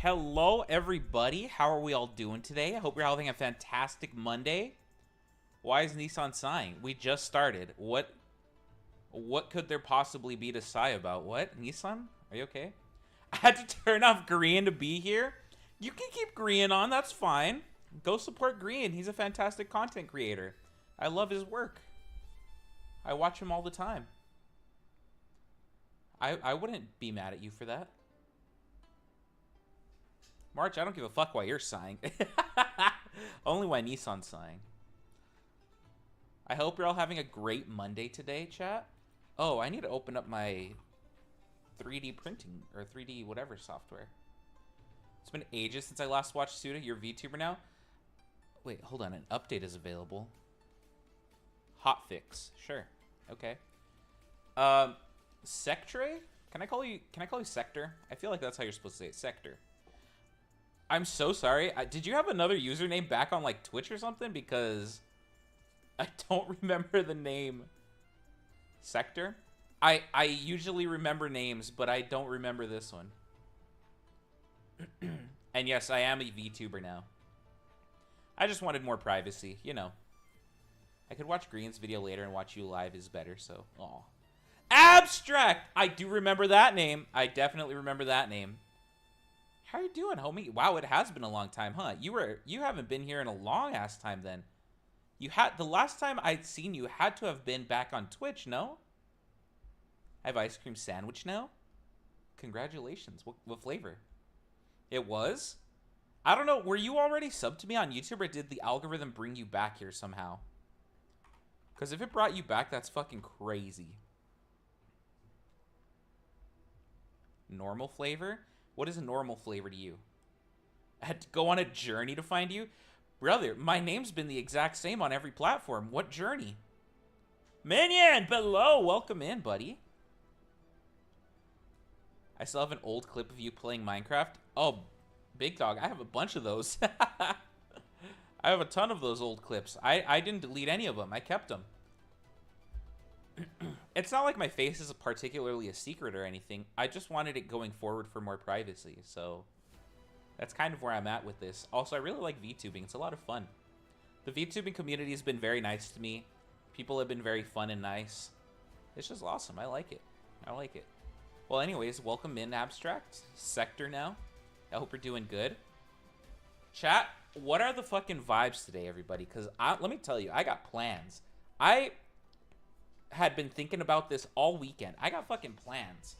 Hello, everybody. How are we all doing today? I hope you're all having a fantastic Monday. Why is Nissan sighing? We just started. What could there possibly be to sigh about? What? Nissan? Are you okay? I had to turn off Green to be here. You can keep Green on. That's fine. Go support Green. He's a fantastic content creator. I love his work. I watch him all the time. I wouldn't be mad at you for that. March, I don't give a fuck why you're sighing. Only why Nissan's sighing. I hope you're all having a great Monday today, chat. Oh, I need to open up my 3D printing, or 3D whatever software. It's been ages since I last watched Suda. You're a VTuber now? Wait, hold on. An update is available. Hotfix. Sure. Okay. Sectre? Can I call you Sector? I feel like that's how you're supposed to say it. Sector. I'm so sorry. Did you have another username back on like Twitch or something? Because I don't remember the name. Sector? I usually remember names, but I don't remember this one. And yes, I am a VTuber now. I just wanted more privacy, you know. I could watch Green's video later and watch you live is better, so aw. Abstract! I do remember that name. I definitely remember that name. How you doing, homie? Wow, it has been a long time, huh? You haven't been here in a long ass time then. The last time I'd seen you had to have been back on Twitch, no? I have ice cream sandwich now? Congratulations. What flavor? It was? I don't know. Were you already subbed to me on YouTube, or did the algorithm bring you back here somehow? Because if it brought you back, that's fucking crazy. Normal flavor? What is a normal flavor to you? I had to go on a journey to find you? Brother, my name's been the exact same on every platform. What journey? Minion, below. Welcome in, buddy. I still have an old clip of you playing Minecraft. Oh, big dog. I have a bunch of those. I have a ton of those old clips. I didn't delete any of them. I kept them. It's not like my face is particularly a secret or anything. I just wanted it going forward for more privacy. So that's kind of where I'm at with this. Also, I really like VTubing. It's a lot of fun. The VTubing community has been very nice to me. People have been very fun and nice. It's just awesome. I like it. I like it. Well, anyways, welcome in, Abstract. Sector now. I hope you're doing good. Chat, what are the fucking vibes today, everybody? Because let me tell you, I got plans. I had been thinking about this all weekend. I got fucking plans.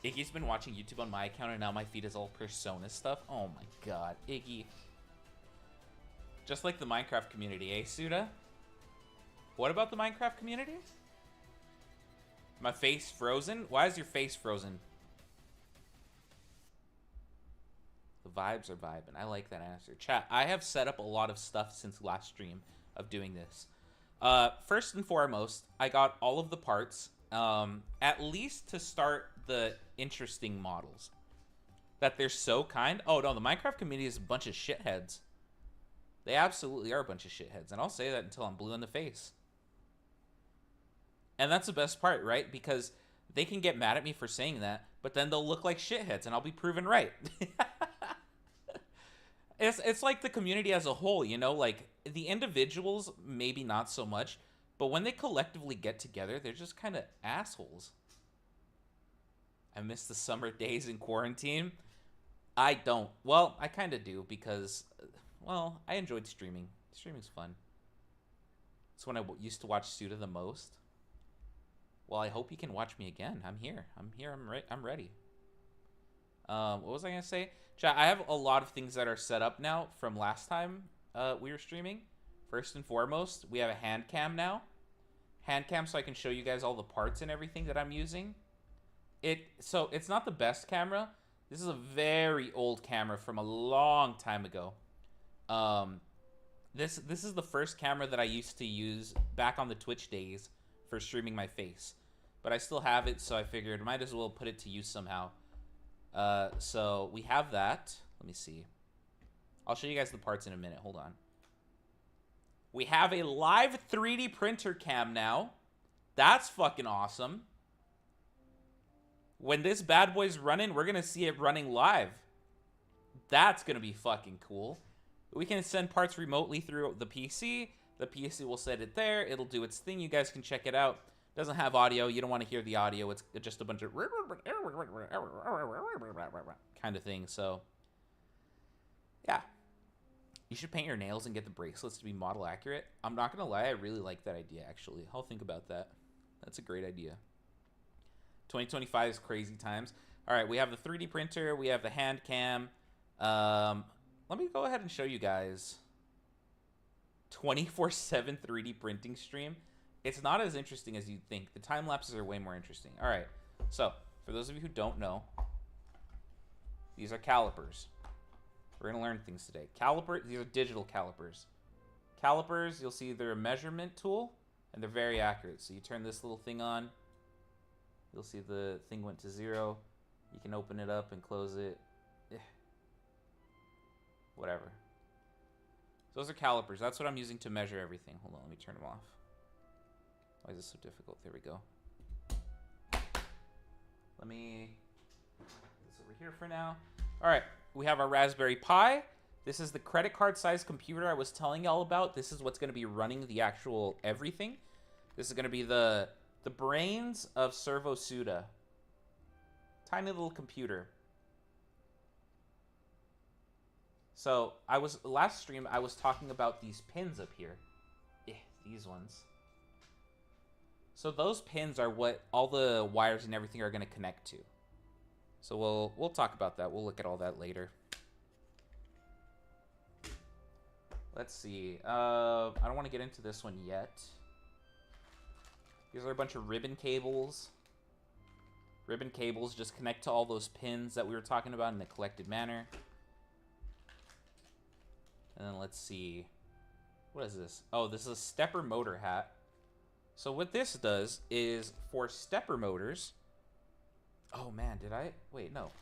Iggy's been watching YouTube on my account, and now my feed is all Persona stuff. Oh my god, Iggy. Just like the Minecraft community, eh, Suda? What about the Minecraft community? My face frozen? Why is your face frozen? The vibes are vibing. I like that answer. Chat, I have set up a lot of stuff since last stream of doing this. First and foremost, I got all of the parts, at least to start the interesting models. That they're so kind. Oh, no, the Minecraft community is a bunch of shitheads. They absolutely are a bunch of shitheads, and I'll say that until I'm blue in the face. And that's the best part, right? Because they can get mad at me for saying that, but then they'll look like shitheads, and I'll be proven right. It's like the community as a whole, you know? Like, the individuals, maybe not so much, but when they collectively get together, they're just kind of assholes. I miss the summer days in quarantine. I don't. Well, I kind of do because, well, I enjoyed streaming. Streaming's fun. It's when I used to watch Suda the most. Well, I hope you can watch me again. I'm here. I'm ready. What was I going to say? Chat, I have a lot of things that are set up now from last time we were streaming. First and foremost, we have a hand cam now. Hand cam so I can show you guys all the parts and everything that I'm using. So it's not the best camera. This is a very old camera from a long time ago. This is the first camera that I used to use back on the Twitch days for streaming my face. But I still have it, so I figured I might as well put it to use somehow. So we have that. Let me see. I'll show you guys the parts in a minute. Hold on. We have a live 3D printer cam now. That's fucking awesome. When this bad boy's running, we're gonna see it running live. That's gonna be fucking cool. We can send parts remotely through the PC. The PC will set it there. It'll do its thing. You guys can check it out. Doesn't have audio. You don't want to hear the audio. It's just a bunch of kind of thing. So, yeah. You should paint your nails and get the bracelets to be model accurate. I'm not going to lie. I really like that idea, actually. I'll think about that. That's a great idea. 2025 is crazy times. All right, we have the 3D printer. We have the hand cam. Let me go ahead and show you guys 24/7 3D printing stream. It's not as interesting as you'd think. The time lapses are way more interesting. All right, so for those of you who don't know, these are calipers. We're gonna learn things today. Calipers, these are digital calipers. Calipers, you'll see they're a measurement tool, and they're very accurate. So you turn this little thing on, you'll see the thing went to 0. You can open it up and close it. Whatever. Those are calipers. That's what I'm using to measure everything. Hold on, let me turn them off. Why is this so difficult? There we go. Let me put this over here for now. All right, we have our Raspberry Pi. This is the credit card size computer I was telling y'all about. This is what's going to be running the actual everything. This is going to be the brains of Servo Suda. Tiny little computer. So last stream I was talking about these pins up here. These ones. So those pins are what all the wires and everything are going to connect to. So we'll talk about that. We'll look at all that later. Let's see. I don't want to get into this one yet. These are a bunch of ribbon cables. Ribbon cables just connect to all those pins that we were talking about in a collected manner. And then let's see. What is this? Oh, this is a stepper motor hat. So what this does is for stepper motors. Oh man, did I? Wait, no.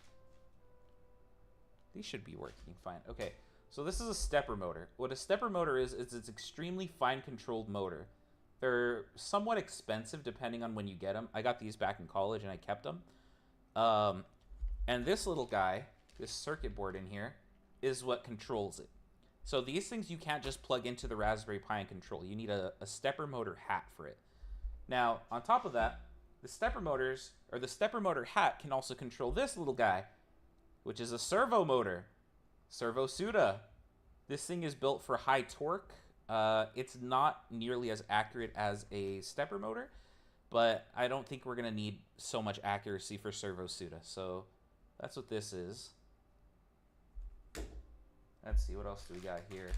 These should be working fine. Okay, so this is a stepper motor. What a stepper motor is it's extremely fine controlled motor. They're somewhat expensive depending on when you get them. I got these back in college and I kept them. And this little guy, this circuit board in here, is what controls it. So these things you can't just plug into the Raspberry Pi and control. You need a stepper motor hat for it. Now, on top of that, the stepper motors, or the stepper motor hat can also control this little guy, which is a servo motor. Servo Suda. This thing is built for high torque. It's not nearly as accurate as a stepper motor, but I don't think we're going to need so much accuracy for Servo Suda. So that's what this is. Let's see, what else do we got here?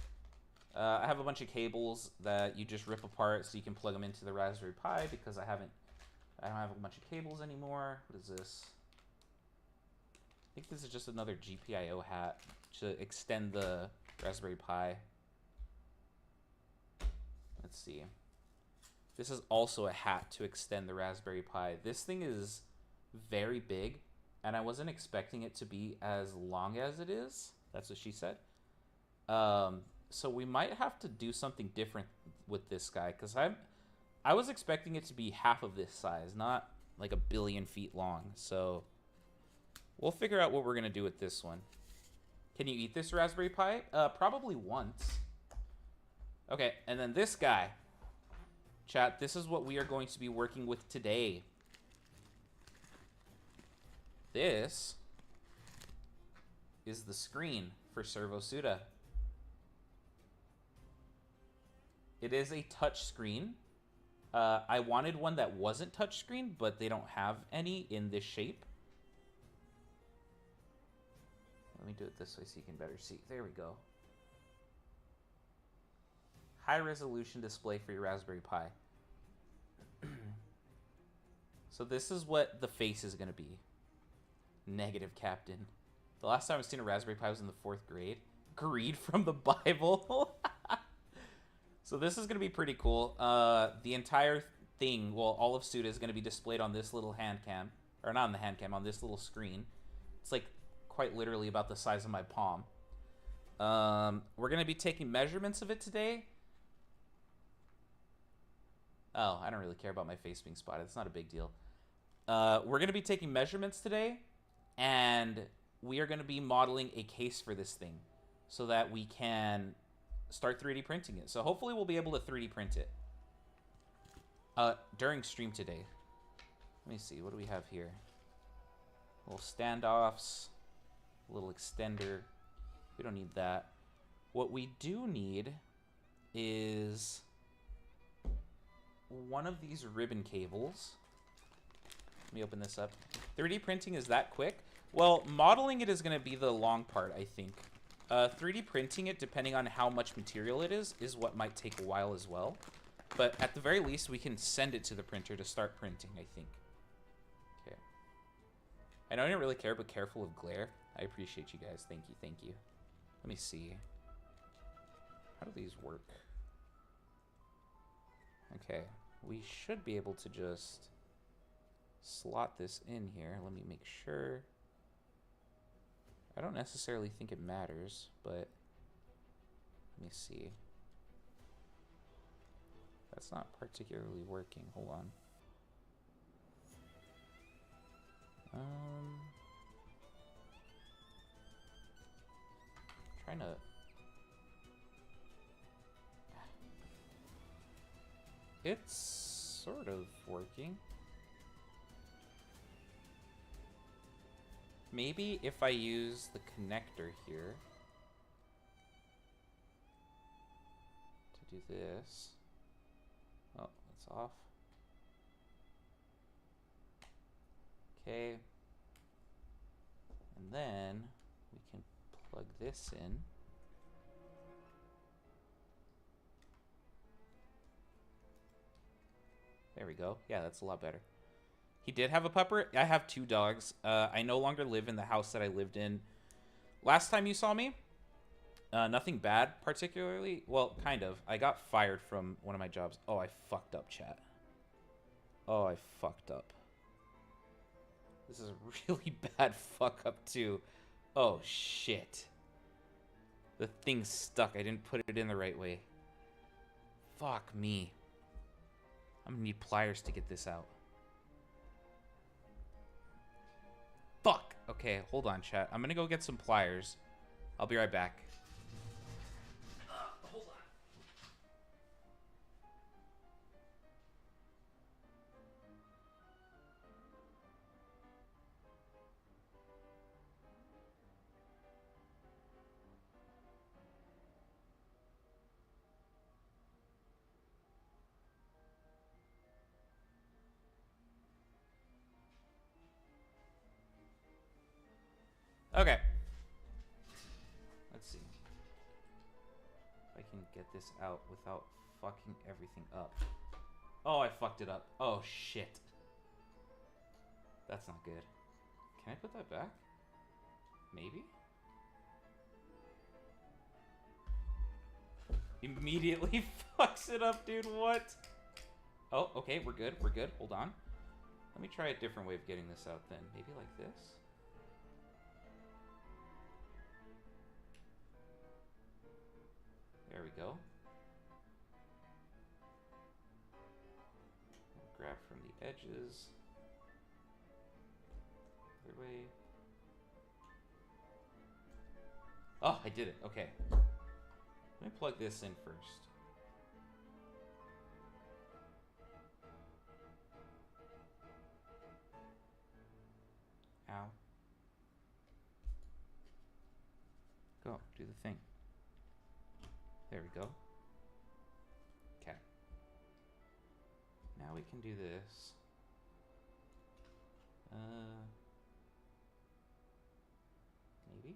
I have a bunch of cables that you just rip apart so you can plug them into the Raspberry Pi because I don't have a bunch of cables anymore. What is this? I think this is just another GPIO hat to extend the Raspberry Pi. Let's see. This is also a hat to extend the Raspberry Pi. This thing is very big, and I wasn't expecting it to be as long as it is. That's what she said. So we might have to do something different with this guy, because I was expecting it to be half of this size, not like 1 billion feet long. So we'll figure out what we're going to do with this one. Can you eat this Raspberry Pi? Probably once. Okay, and then this guy. Chat, this is what we are going to be working with today. This is the screen for Servo Suda. It is a touch screen. I wanted one that wasn't touchscreen, but they don't have any in this shape. Let me do it this way so you can better see. There we go. High resolution display for your Raspberry Pi. So this is what the face is going to be. Negative, Captain. The last time I've seen a Raspberry Pi was in the 4th grade. Greed from the Bible. So this is going to be pretty cool. The entire thing, well, all of Suda is going to be displayed on this little hand cam. Or not on the hand cam, on this little screen. It's like quite literally about the size of my palm. We're going to be taking measurements of it today. Oh, I don't really care about my face being spotted. It's not a big deal. We're going to be taking measurements today, and we are going to be modeling a case for this thing so that we can start 3D printing it. So hopefully we'll be able to 3D print it during stream today. Let me see. What do we have here? Little standoffs, a little extender. We don't need that. What we do need is one of these ribbon cables. Let me open this up. 3D printing is that quick? Well, modeling it is going to be the long part, I think. 3D printing it, depending on how much material it is what might take a while as well. But at the very least, we can send it to the printer to start printing, I think. Okay. I know I didn't really care, but careful of glare. I appreciate you guys. Thank you, thank you. Let me see. How do these work? Okay. We should be able to just slot this in here. Let me make sure. I don't necessarily think it matters, but let me see. That's not particularly working. Hold on. Trying to. It's sort of working. Maybe if I use the connector here to do this. Oh, it's off. Okay. And then we can plug this in. There we go. Yeah, that's a lot better. He did have a pupper. I have 2 dogs. I no longer live in the house that I lived in last time you saw me. Nothing bad particularly. Well, kind of. I got fired from one of my jobs. Oh, I fucked up, chat. Oh, I fucked up. This is a really bad fuck up, too. Oh, shit. The thing's stuck. I didn't put it in the right way. Fuck me. I'm gonna need pliers to get this out. Fuck! Okay, hold on, chat. I'm gonna go get some pliers. I'll be right back. Hold on. Okay. Let's see. If I can get this out without fucking everything up. Oh, I fucked it up. Oh, shit. That's not good. Can I put that back? Maybe? Immediately fucks it up, dude. What? Oh, okay. We're good. We're good. Hold on. Let me try a different way of getting this out then. Maybe like this? There we go. I'll grab from the edges. Other way. Oh, I did it. Okay. Let me plug this in first. Ow. Go. Do the thing. There we go. Okay. Now we can do this. Maybe?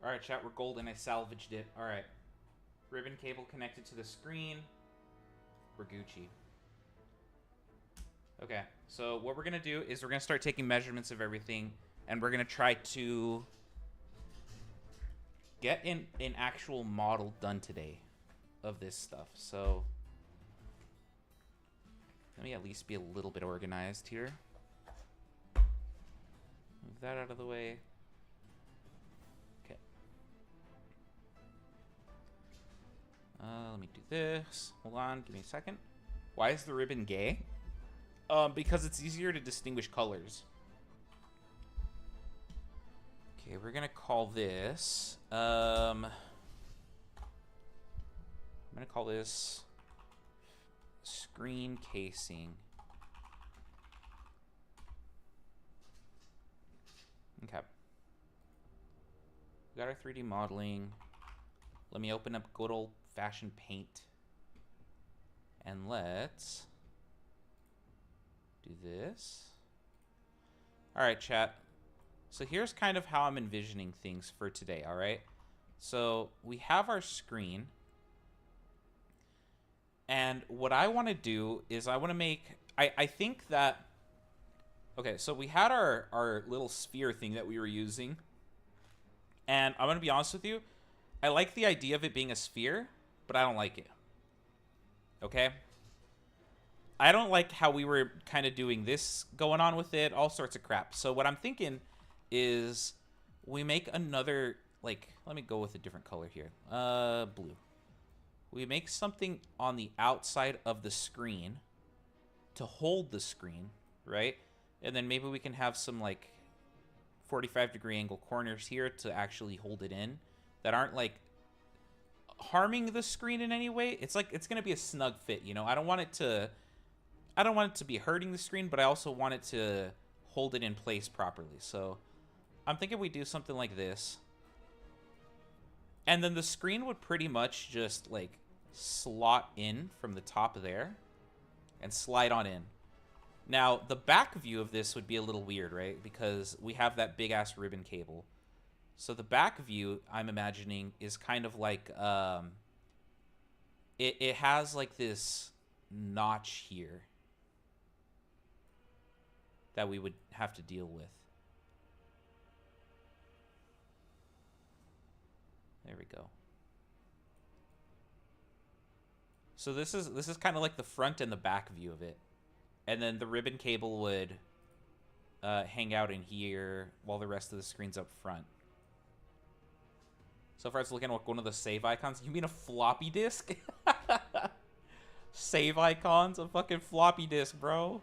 Alright, chat, we're golden. I salvaged it. Alright. Ribbon cable connected to the screen. We're Gucci. Okay, so what we're going to do is we're going to start taking measurements of everything, and we're going to try to get an actual model done today of this stuff. So let me at least be a little bit organized here. Move that out of the way. Okay. Let me do this. Hold on, give me a second. Why is the ribbon gay? Because it's easier to distinguish colors. Okay, we're gonna call this, I'm gonna call this screen casing. Okay. We got our 3D modeling. Let me open up good old-fashioned paint. And let's do this. All right, chat. So here's kind of how I'm envisioning things for today, all right? So we have our screen. And what I want to do is I want to make... I think that... Okay, so we had our little sphere thing that we were using. And I'm going to be honest with you. I like the idea of it being a sphere, but I don't like it. Okay? I don't like how we were kind of doing this, going on with it, all sorts of crap. So what I'm thinking is we make another, like, let me go with a different color here. Blue. We make something on the outside of the screen to hold the screen, right? And then maybe we can have some, like, 45-degree angle corners here to actually hold it in that aren't, like, harming the screen in any way. It's like, it's going to be a snug fit, you know? I don't want it to be hurting the screen, but I also want it to hold it in place properly. So I'm thinking we do something like this. And then the screen would pretty much just, like, slot in from the top there and slide on in. Now, the back view of this would be a little weird, right? Because we have that big-ass ribbon cable. So the back view, I'm imagining, is kind of like, it has, like, this notch here that we would have to deal with. There we go. So this is kind of like the front and the back view of it. And then the ribbon cable would hang out in here while the rest of the screen's up front. So far it's looking like one of the save icons. You mean a floppy disk? Save icons? A fucking floppy disk, bro.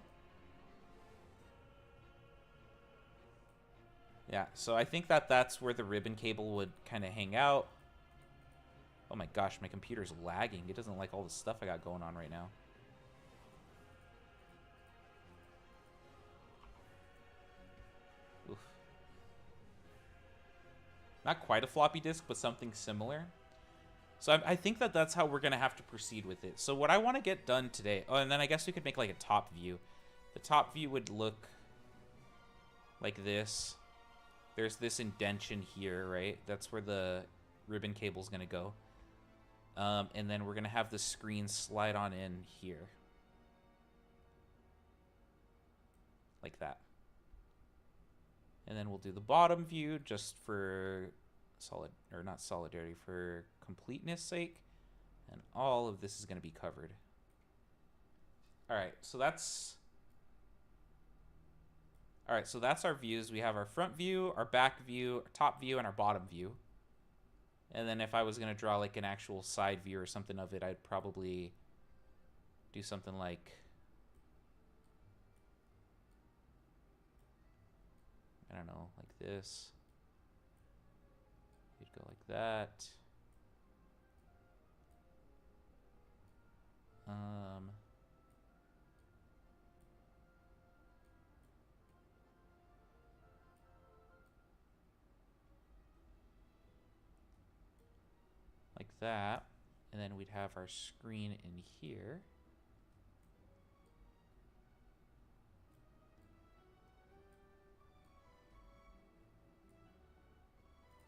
Yeah, so I think that's where the ribbon cable would kind of hang out. Oh my gosh, my computer's lagging. It doesn't like all the stuff I got going on right now. Oof. Not quite a floppy disk, but something similar. So I think that's how we're going to have to proceed with it. So what I want to get done today... Oh, and then I guess we could make like a top view. The top view would look like this. There's this indention here, right? That's where the ribbon cable's going to go. And then we're going to have the screen slide on in here. Like that. And then we'll do the bottom view just for not solidarity, for completeness sake. And all of this is going to be covered. All right, so that's our views. We have our front view, our back view, our top view, and our bottom view. And then if I was going to draw like an actual side view or something of it, I'd probably do something like, I don't know, like this. You'd go like that. Like that. And then we'd have our screen in here.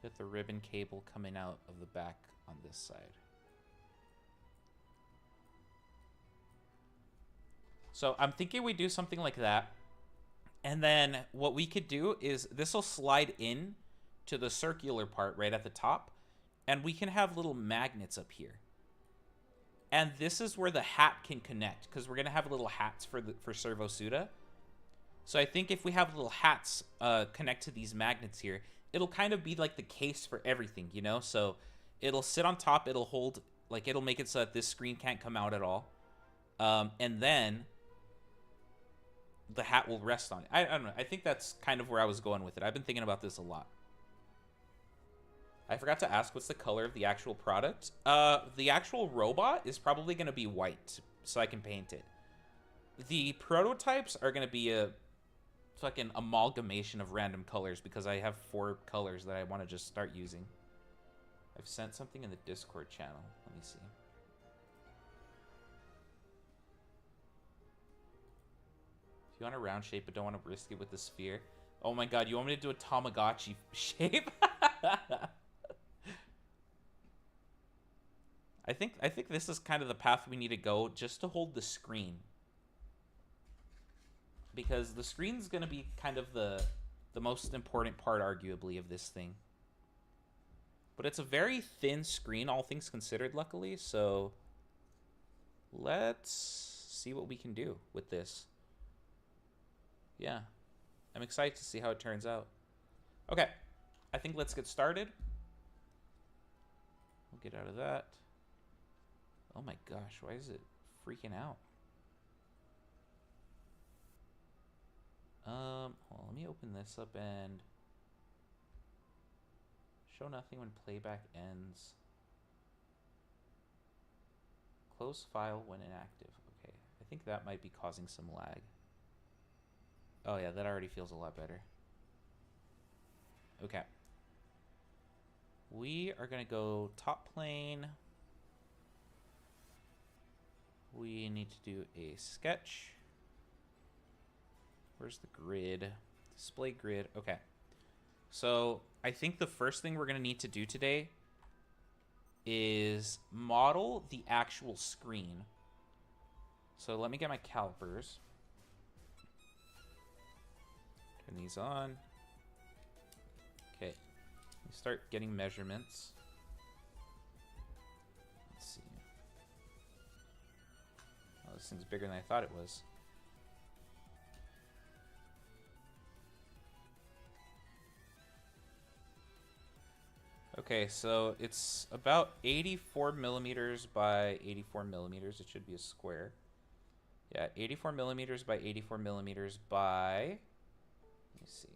With the ribbon cable coming out of the back on this side. So I'm thinking we do something like that. And then what we could do is this will slide in to the circular part right at the top. And we can have little magnets up here. And this is where the hat can connect, because we're going to have little hats for Servo Suda. So I think if we have little hats connect to these magnets here, it'll kind of be like the case for everything, you know? So it'll sit on top, it'll hold Like, it'll make it so that this screen can't come out at all. And then the hat will rest on it. I don't know. I think that's kind of where I was going with it. I've been thinking about this a lot. I forgot to ask, what's the color of the actual product? The actual robot is probably going to be white, so I can paint it. The prototypes are going to be a fucking amalgamation of random colors because I have 4 colors that I want to just start using. I've sent something in the Discord channel. Let me see. If you want a round shape but don't want to risk it with the sphere. Oh my god, you want me to do a Tamagotchi shape? I think this is kind of the path we need to go just to hold the screen. Because the screen's going to be kind of the most important part, arguably, of this thing. But it's a very thin screen, all things considered, luckily. So let's see what we can do with this. Yeah. I'm excited to see how it turns out. Okay. I think let's get started. We'll get out of that. Oh my gosh, why is it freaking out? Well, let me open this up and show nothing when playback ends. Close file when inactive. Okay, I think that might be causing some lag. Oh yeah, that already feels a lot better. Okay. We are gonna go top plane. We need to do a sketch. Where's the grid? Display grid. Okay. So I think the first thing we're going to need to do today is model the actual screen. So let me get my calipers. Turn these on. Okay. We start getting measurements. Let's see. Oh, this thing's bigger than I thought it was. Okay, so it's about 84 millimeters by 84 millimeters. It should be a square. Yeah, 84 millimeters by 84 millimeters by... Let me see.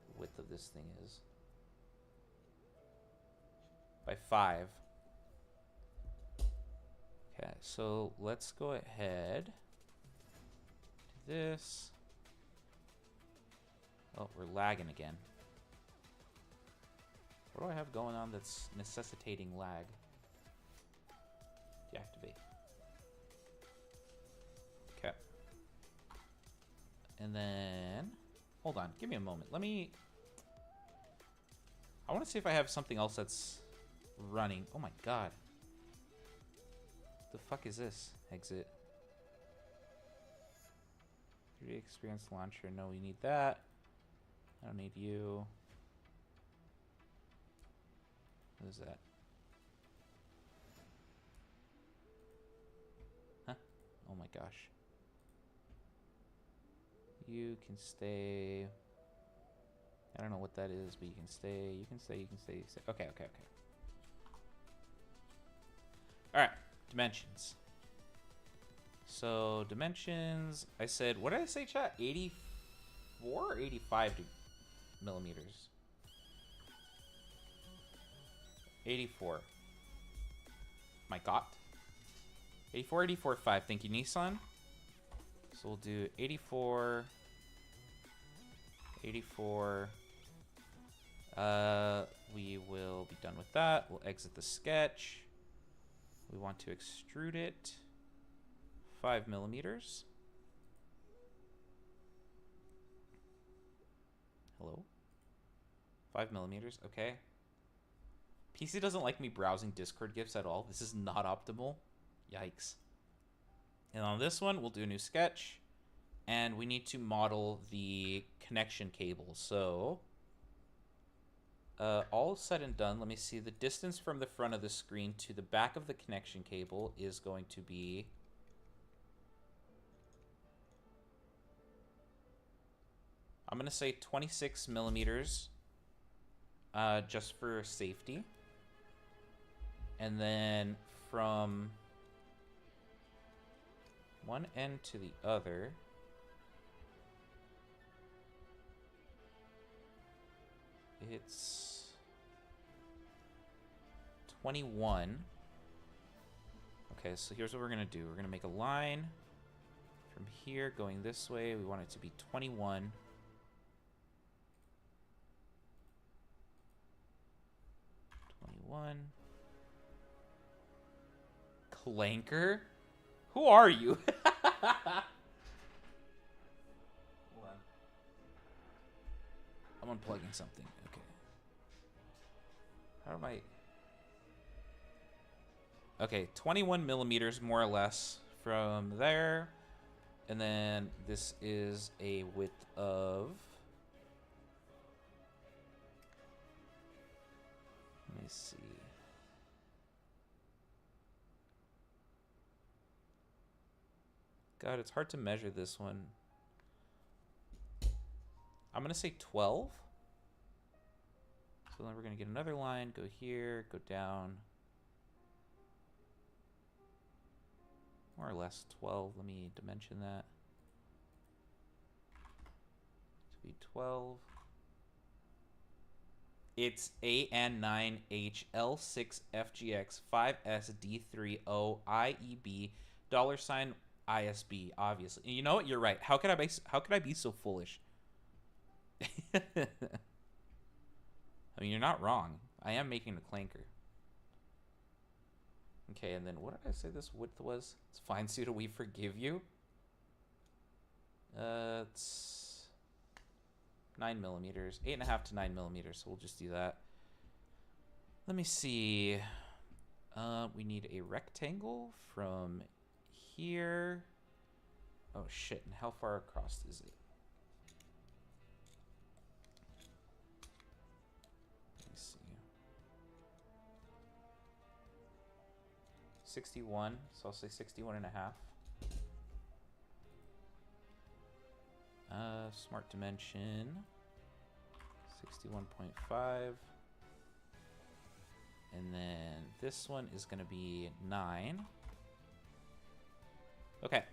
The width of this thing is... by 5. Okay, so let's go ahead. Do this. Oh, we're lagging again. What do I have going on that's necessitating lag? Deactivate. Okay. And then... Hold on. Give me a moment. Let me... I want to see if I have something else that's running. Oh my god. The fuck is this? Exit. 3D Experience Launcher. No, we need that. I don't need you. What is that? Huh? Oh my gosh. You can stay. I don't know what that is, but you can stay. You can stay. You can stay. You can stay. Okay, okay, okay. All right. Dimensions. So dimensions. I said, what did I say, chat? 84 or 85 millimeters? 84. My god. 84, 84, 5. Thank you, Nissan. So we'll do 84. 84. We will be done with that. We'll exit the sketch. We want to extrude it 5 millimeters. Hello? 5 millimeters, okay. PC doesn't like me browsing Discord GIFs at all. This is not optimal. Yikes. And on this one, we'll do a new sketch. And we need to model the connection cable. So, all said and done, let me see. The distance from the front of the screen to the back of the connection cable is going to be... I'm going to say 26 millimeters, just for safety. And then from one end to the other, it's 21. Okay, so here's what we're gonna do. We're gonna make a line from here going this way. We want it to be 21. Clanker? Who are you? Hold on. I'm unplugging something. Okay. How am I... Okay, 21 millimeters, more or less, from there. And then this is a width of... Let me see. God, it's hard to measure this one. I'm going to say 12. So then we're going to get another line, go here, go down. More or less 12. Let me dimension that. To be 12. It's AN9HL6FGX5SD3OIEB $sign ISB, obviously. And you know what? You're right. How could I be so foolish? I mean, you're not wrong. I am making a clanker. Okay, and then what did I say this width was? It's fine, Suda, we forgive you. It's 9 millimeters. 8.5 to 9 millimeters, so we'll just do that. Let me see. We need a rectangle from here. Oh, shit. And how far across is it? Let me see. 61. So I'll say 61 and a half. Smart dimension. 61.5. And then this one is going to be 9. Okay,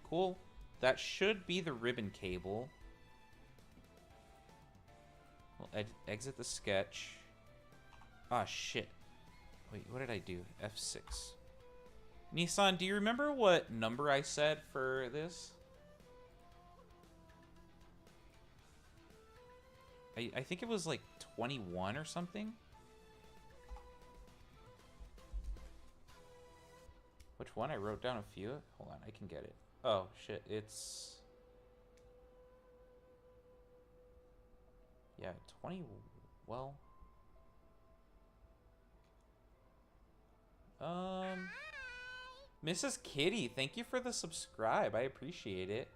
cool. That should be the ribbon cable. We'll exit the sketch. Ah, shit. Wait, what did I do? F6. Nissan, do you remember what number I said for this? I think it was like 21 or something. Which one? I wrote down a few. Hold on, I can get it. Oh, shit. It's... Yeah, 20... Well... Mrs. Kitty, thank you for the subscribe. I appreciate it.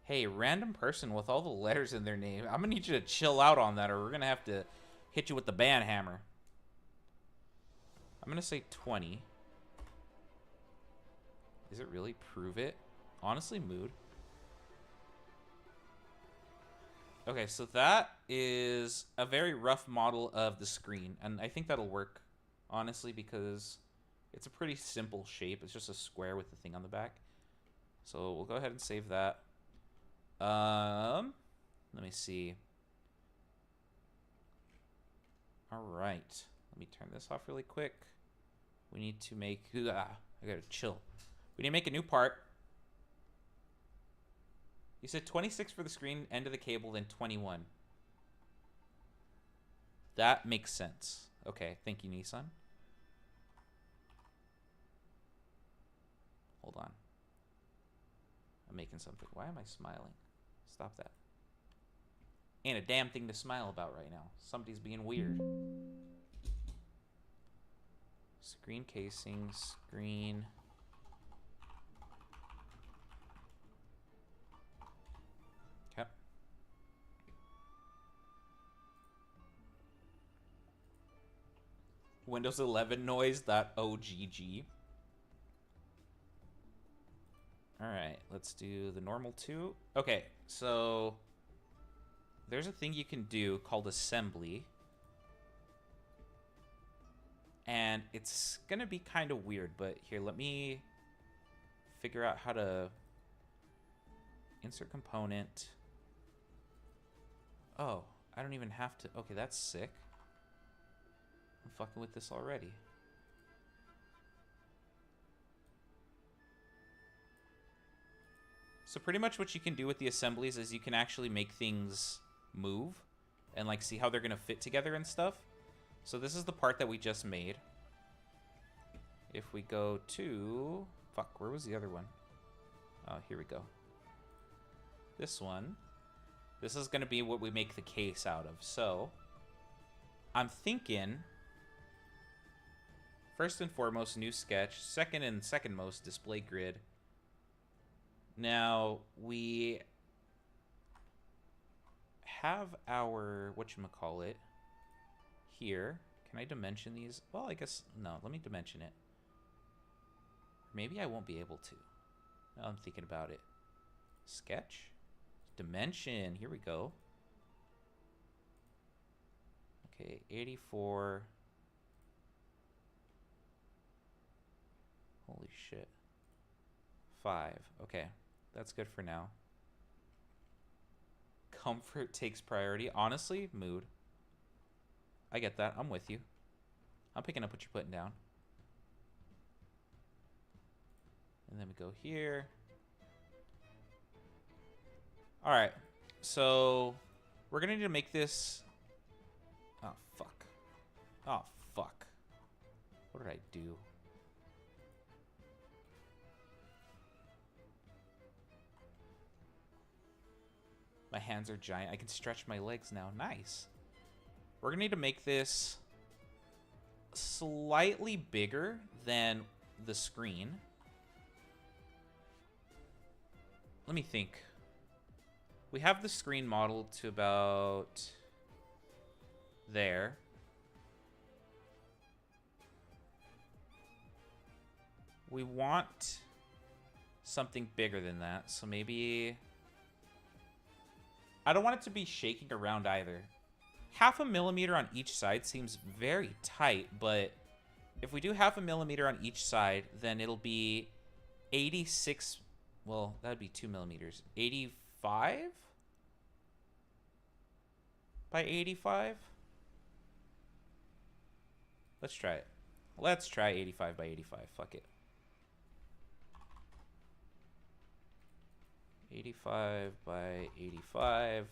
Hey, random person with all the letters in their name. I'm gonna need you to chill out on that, or we're gonna have to hit you with the band hammer. I'm gonna say 20. Is it really? Prove it. Honestly, mood. Okay, so that is a very rough model of the screen, and I think that'll work, honestly, because it's a pretty simple shape. It's just a square with the thing on the back. So we'll go ahead and save that. Let me see. All right. Let me turn this off really quick. We need to make... I gotta chill. We need to make a new part. You said 26 for the screen, end of the cable, then 21. That makes sense. Okay, thank you, Nissan. Hold on. I'm making something. Why am I smiling? Stop that. Ain't a damn thing to smile about right now. Somebody's being weird. Screen casing, screen... Okay. Windows 11 noise.ogg. Alright, let's do the normal 2. Okay, so there's a thing you can do called assembly. And it's going to be kind of weird, but here, let me figure out how to insert component. Oh, I don't even have to. Okay, that's sick. I'm fucking with this already. So pretty much what you can do with the assemblies is you can actually make things move and like see how they're going to fit together and stuff. So this is the part that we just made. If we go to... Fuck, where was the other one? Oh, here we go. This one. This is going to be what we make the case out of. So, I'm thinking... First and foremost, new sketch. Second and second most, display grid. Now, we have our... whatchamacallit here. Can I dimension these? Well, I guess... No, let me dimension it. Maybe I won't be able to. Now I'm thinking about it. Sketch. Dimension. Here we go. Okay, 84. Holy shit. 5. Okay, that's good for now. Comfort takes priority. Honestly, mood. I get that. I'm with you. I'm picking up what you're putting down. And then we go here. All right. So we're going to need to make this. Oh, fuck. Oh, fuck. What did I do? My hands are giant. I can stretch my legs now. Nice. We're going to need to make this slightly bigger than the screen. Let me think. We have the screen modeled to about there. We want something bigger than that, so maybe... I don't want it to be shaking around either. 0.5 millimeter on each side seems very tight, but if we do 0.5 millimeter on each side, then it'll be 86... Well, that'd be 2 millimeters. 85 by 85? Let's try it. Let's try 85 by 85. Fuck it. 85 by 85.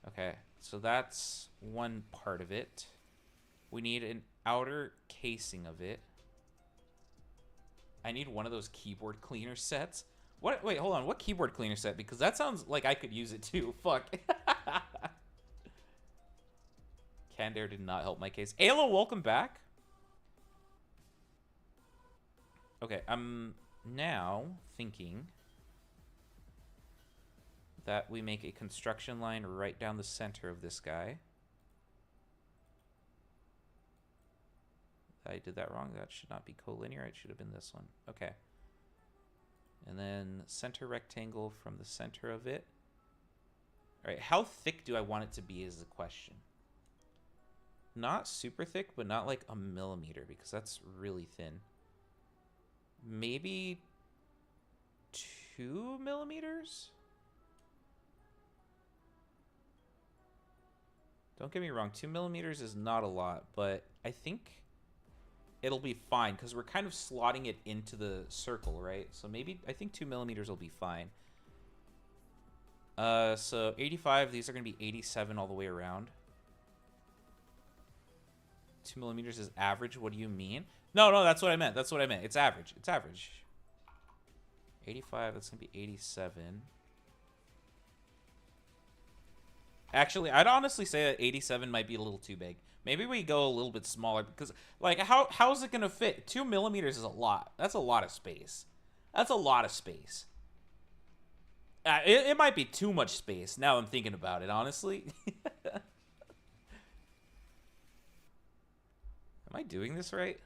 Okay, so that's one part of it. We need an outer casing of it. I need one of those keyboard cleaner sets. What? Wait, hold on. What keyboard cleaner set? Because that sounds like I could use it too. Fuck. Candare did not help my case. Ayla, welcome back. Okay, I'm now thinking that we make a construction line right down the center of this guy. I did that wrong. That should not be collinear. It should have been this one. Okay. And then center rectangle from the center of it. All right, how thick do I want it to be is the question. Not super thick, but not like 1 millimeter because that's really thin. Maybe 2 millimeters? Don't get me wrong, 2 millimeters is not a lot, but I think it'll be fine because we're kind of slotting it into the circle, right? So maybe, I think 2 millimeters will be fine. So 85, these are going to be 87 all the way around. 2 millimeters is average. What do you mean? No, that's what I meant. That's what I meant. It's average. It's average. 85, that's going to be 87. Actually, I'd honestly say that 87 might be a little too big. Maybe we go a little bit smaller because, like, how is it going to fit? 2 millimeters is a lot. That's a lot of space. That's a lot of space. It might be too much space now I'm thinking about it, honestly. Am I doing this right?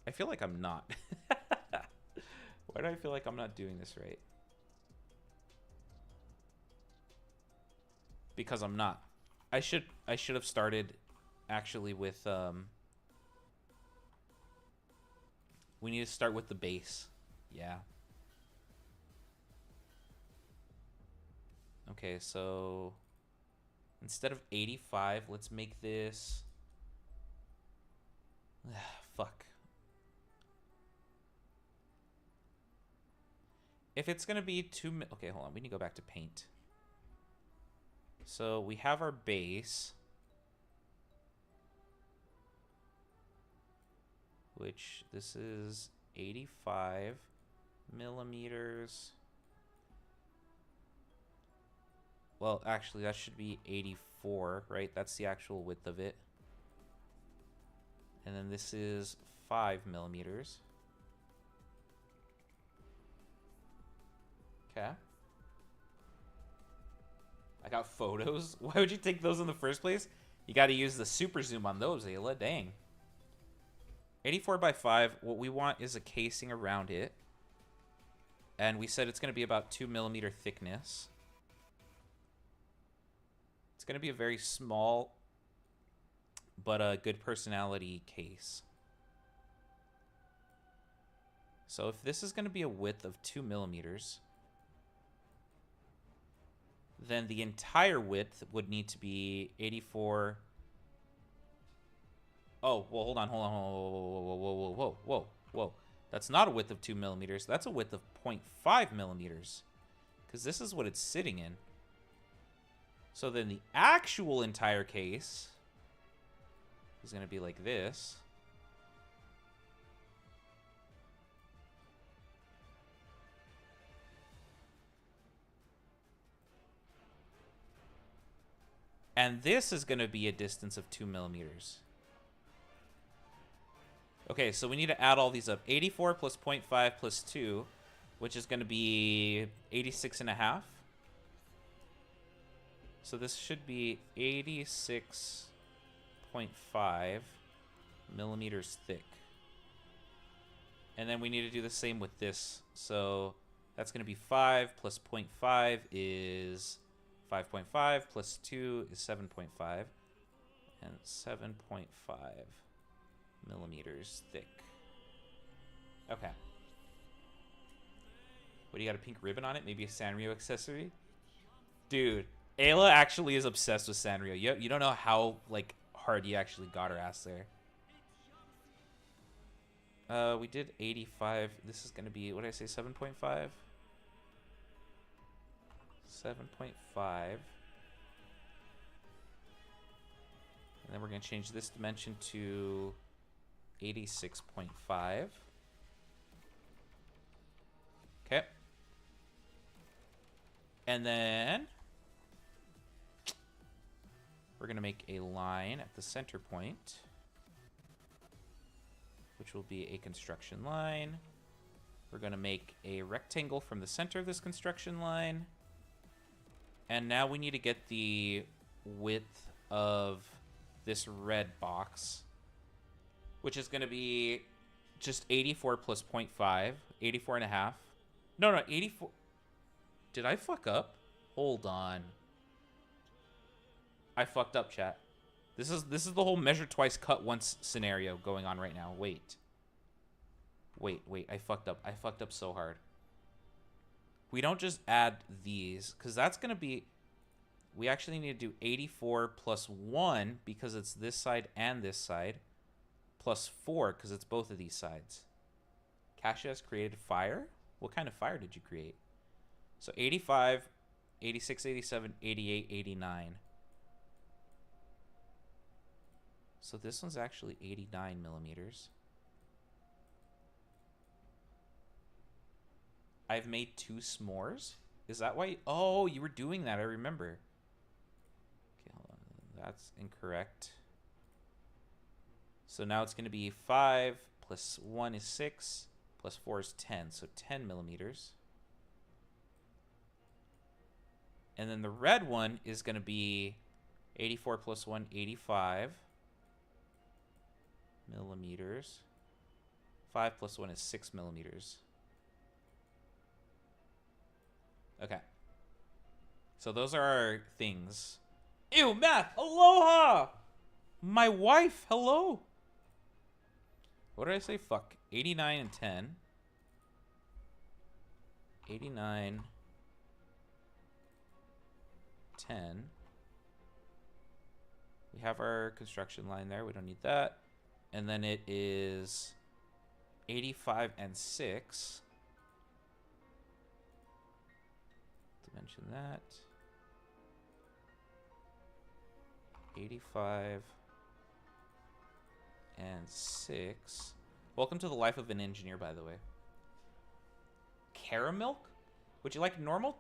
I feel like I'm not. Why do I feel like I'm not doing this right? Because I'm not. I should have started actually with we need to start with the base. Yeah. Okay, so instead of 85, let's make this fuck. If it's gonna be okay, hold on. We need to go back to paint. So we have our base, which this is 85 millimeters. Well, actually, that should be 84, right? That's the actual width of it. And then this is 5 millimeters. Okay. I got photos. Why would you take those in the first place? You got to use the super zoom on those, Ayla. Dang. 84 by 5. What we want is a casing around it. And we said it's going to be about 2 millimeter thickness. It's going to be a very small, but a good personality case. So if this is going to be a width of 2 millimeters, then the entire width would need to be 84. Oh, well, hold on. Whoa. That's not a width of 2 millimeters. That's a width of 0.5 millimeters. Because this is what it's sitting in. So then the actual entire case is going to be like this. And this is going to be a distance of 2 millimeters. Okay, so we need to add all these up. 84 plus 0.5 plus 2, which is going to be 86.5. So this should be 86.5 millimeters thick. And then we need to do the same with this. So that's going to be 5 plus 0.5 is 5.5 plus 2 is 7.5. And 7.5 millimeters thick. Okay. What, do you got a pink ribbon on it? Maybe a Sanrio accessory? Dude, Ayla actually is obsessed with Sanrio. You don't know how, like, hard you actually got her ass there. We did 85. This is going to be, what did I say, 7.5? 7.5. And then we're going to change this dimension to 86.5. Okay. And then we're going to make a line at the center point, which will be a construction line. We're going to make a rectangle from the center of this construction line. And now we need to get the width of this red box, which is going to be just 84 plus 0.5, 84 and a half. No, 84. Did I fuck up? Hold on. I fucked up, chat. This is the whole measure twice, cut once scenario going on right now. Wait, I fucked up. I fucked up so hard. We don't just add these, because that's going to be... We actually need to do 84 plus 1, because it's this side and this side, plus 4, because it's both of these sides. Kasia has created fire? What kind of fire did you create? So 85, 86, 87, 88, 89. So this one's actually 89 millimeters. I've made 2 s'mores? Is that why? Oh, you were doing that. I remember. Okay, hold on. That's incorrect. So now it's going to be 5 plus 1 is 6 plus 4 is 10. So 10 millimeters. And then the red one is going to be 84 plus 1, 85 millimeters. 5 plus 1 is 6 millimeters. Okay. So those are our things. Ew, math! Aloha! My wife, hello. What did I say? Fuck. 89 and 10. 89, 10. We have our construction line there. We don't need that. And then it is 85 and 6. Dimension that. 85 and 6. Welcome to the life of an engineer, by the way. Caramilk? Would you like normal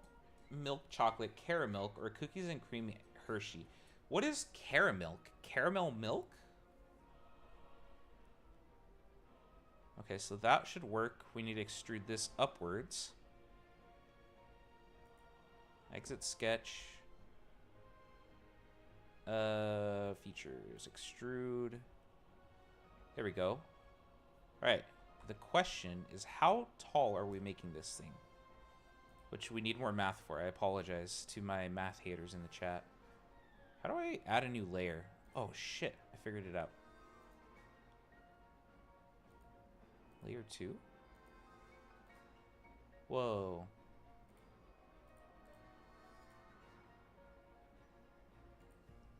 milk chocolate caramilk or cookies and cream Hershey? What is caramilk? Caramel milk? Okay, so that should work. We need to extrude this upwards. Exit sketch. Features. Extrude. There we go. Alright. The question is, how tall are we making this thing? Which we need more math for. I apologize to my math haters in the chat. How do I add a new layer? Oh, shit. I figured it out. Layer 2? Whoa.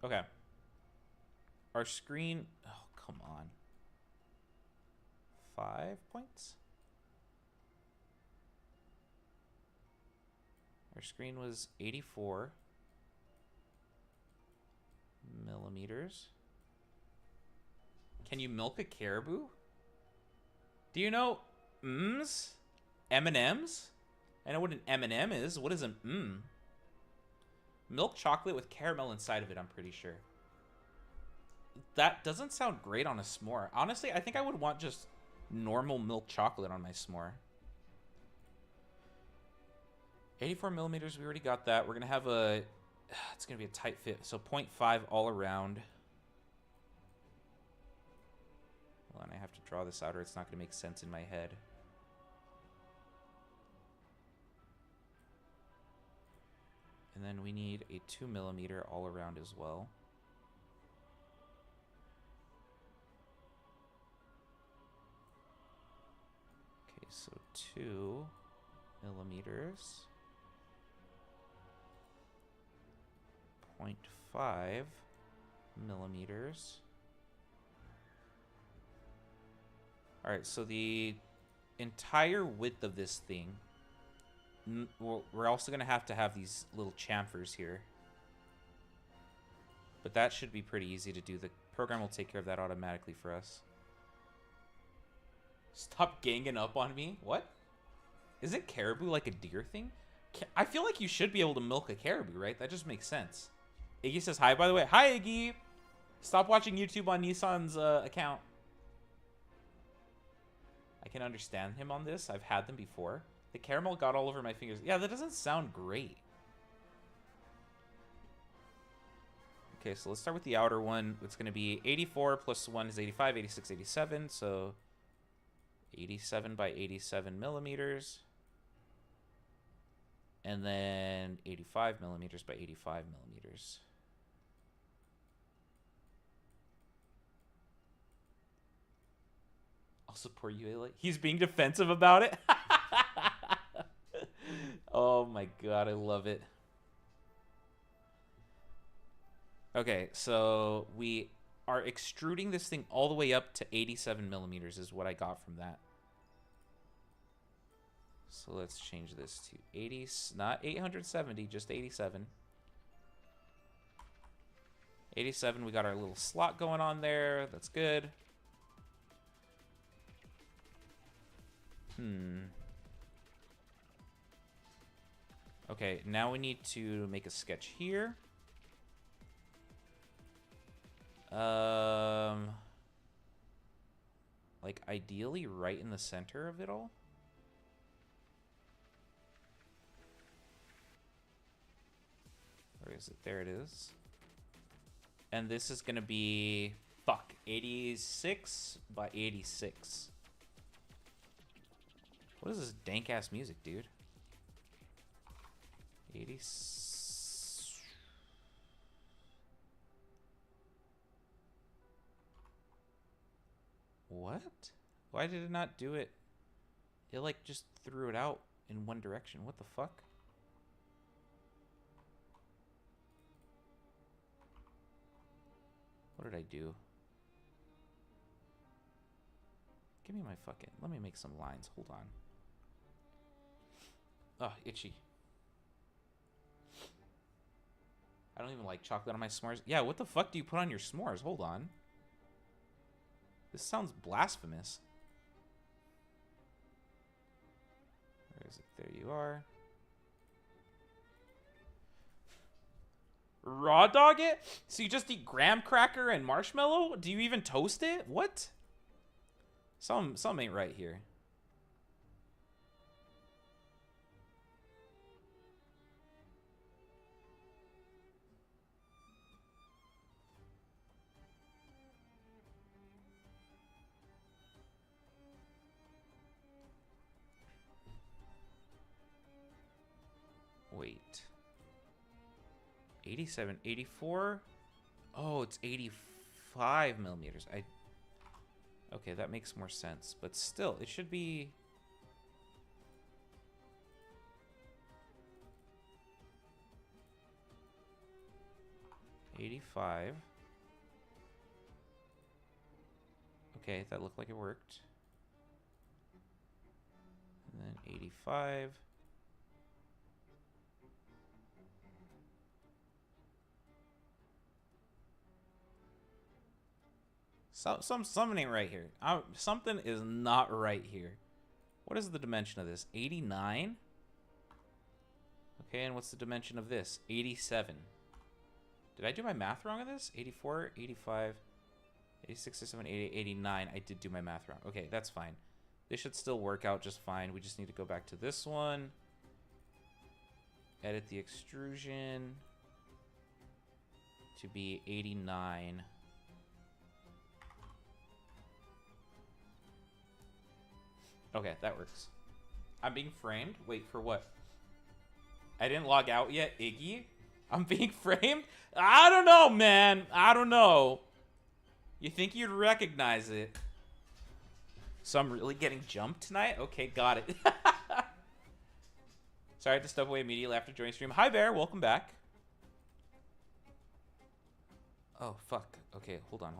Okay. Our screen... Oh, come on. 5 points? Our screen was 84 millimeters. Can you milk a caribou? Do you know M's? M&M's? I know what an M&M is. What is an M? Milk chocolate with caramel inside of it, I'm pretty sure. That doesn't sound great on a s'more. Honestly, I think I would want just normal milk chocolate on my s'more. 84 millimeters, we already got that. We're going to have a... It's going to be a tight fit. So 0.5 all around. Hold on, I have to draw this out or it's not going to make sense in my head. And then we need a 2 millimeter all around as well. Okay, so 2 millimeters. 0.5 millimeters. All right, so the entire width of this thing, we're also going to have these little chamfers here. But that should be pretty easy to do. The program will take care of that automatically for us. Stop ganging up on me. What? Isn't caribou like a deer thing? I feel like you should be able to milk a caribou, right? That just makes sense. Iggy says hi, by the way. Hi, Iggy. Stop watching YouTube on Nissan's account. I can understand him on this. I've had them before. The caramel got all over my fingers. Yeah, that doesn't sound great. Okay, so let's start with the outer one. It's going to be 84 plus 1 is 85, 86, 87. So 87 by 87 millimeters. And then 85 millimeters by 85 millimeters. I'll support you, Ayla. He's being defensive about it. Oh my god, I love it. Okay, so we are extruding this thing all the way up to 87 millimeters is what I got from that. So let's change this to 80, not 870, just 87. 87, we got our little slot going on there. That's good. Okay, now we need to make a sketch here. Like ideally right in the center of it all. Where is it? There it is. And this is gonna be 86 by 86. What is this dank ass music, dude? 80. What? Why did it not do it? It like just threw it out in one direction. What the fuck? What did I do? Give me my fucking... Let me make some lines. Hold on. Ugh, itchy. I don't even like chocolate on my s'mores. Yeah, what the fuck do you put on your s'mores? Hold on. This sounds blasphemous. Where is it? There you are. Raw dog it? So you just eat graham cracker and marshmallow? Do you even toast it? What? Some ain't right here. Wait. 87, 84? Oh, it's 85 millimeters. Okay, that makes more sense. But still, it should be... $85. Okay, that looked like it worked. And then 85. Something ain't right here. Something is not right here. What is the dimension of this? 89? Okay, and what's the dimension of this? 87. Did I do my math wrong on this? 84, 85, 86, 87, 88, 89. I did do my math wrong. Okay, that's fine. This should still work out just fine. We just need to go back to this one. Edit the extrusion to be 89. Okay, that works. I'm being framed? Wait, for what? I didn't log out yet, Iggy? I'm being framed? I don't know, man. I don't know. You think you'd recognize it? So I'm really getting jumped tonight? Okay, got it. Sorry, I had to step away immediately after joining stream. Hi, Bear. Welcome back. Oh, fuck. Okay, hold on.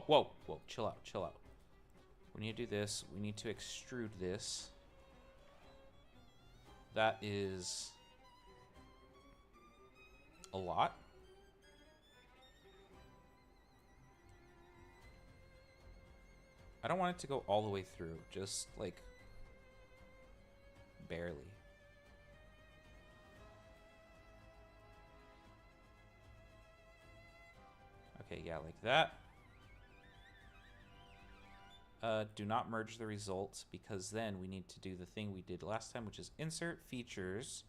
Whoa. Chill out. We need to do this. We need to extrude this. That is a lot. I don't want it to go all the way through. Just, like, barely. Okay, yeah, like that. Do not merge the results, because then we need to do the thing we did last time, which is insert features,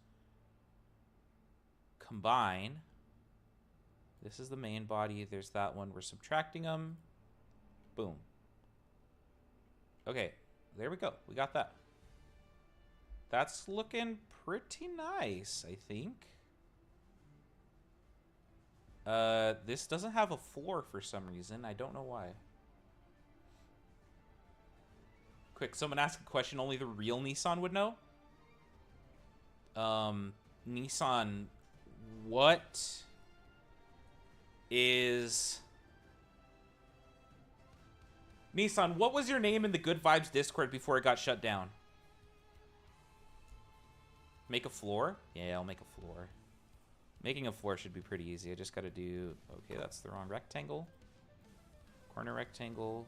combine. This is the main body. There's that one. We're subtracting them. Boom. Okay, there we go. We got that. That's looking pretty nice, I think. This doesn't have a floor for some reason. I don't know why. Quick, someone asked a question only the real Nissan would know. Nissan, what is... Nissan, what was your name in the Good Vibes Discord before it got shut down? Make a floor? Yeah, I'll make a floor. Making a floor should be pretty easy. I just gotta do... Okay, that's the wrong rectangle. Corner rectangle.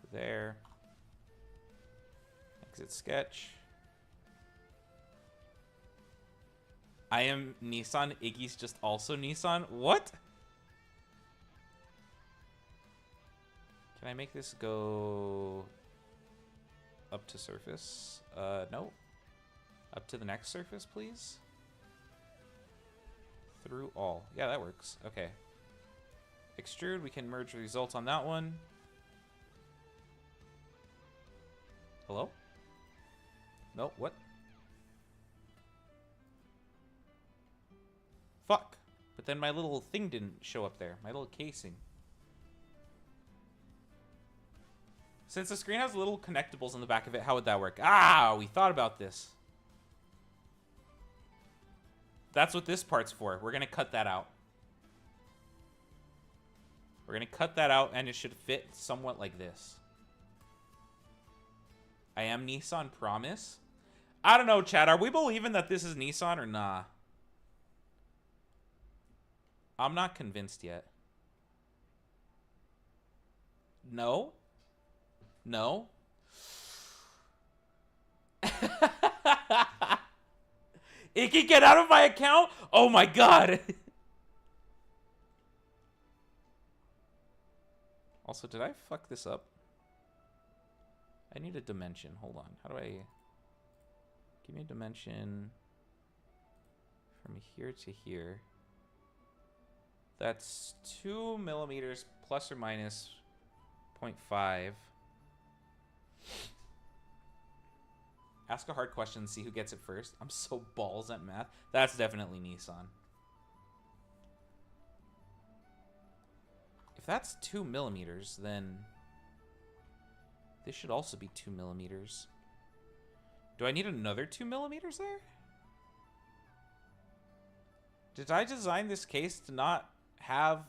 To there. Exit sketch. I am Nissan. Iggy's just also Nissan. What? Can I make this go up to surface? No. Up to the next surface, please. Through all. Yeah, that works. Okay. Extrude. We can merge the results on that one. Hello? No, what? Fuck. But then my little thing didn't show up there. My little casing. Since the screen has little connectables in the back of it, how would that work? Ah, we thought about this. That's what this part's for. We're going to cut that out. We're going to cut that out, and it should fit somewhat like this. I am Nissan, promise? I don't know, Chad. Are we believing that this is Nissan or nah? I'm not convinced yet. No? No? It can get out of my account? Oh my god! Also, did I fuck this up? I need a dimension. Hold on. How do I... Give me a dimension from here to here. That's 2 millimeters plus or minus 0.5. Ask a hard question and see who gets it first. I'm so balls at math. That's definitely Nissan. If that's 2 millimeters, then this should also be 2 millimeters. Do I need another 2 millimeters there? Did I design this case to not have...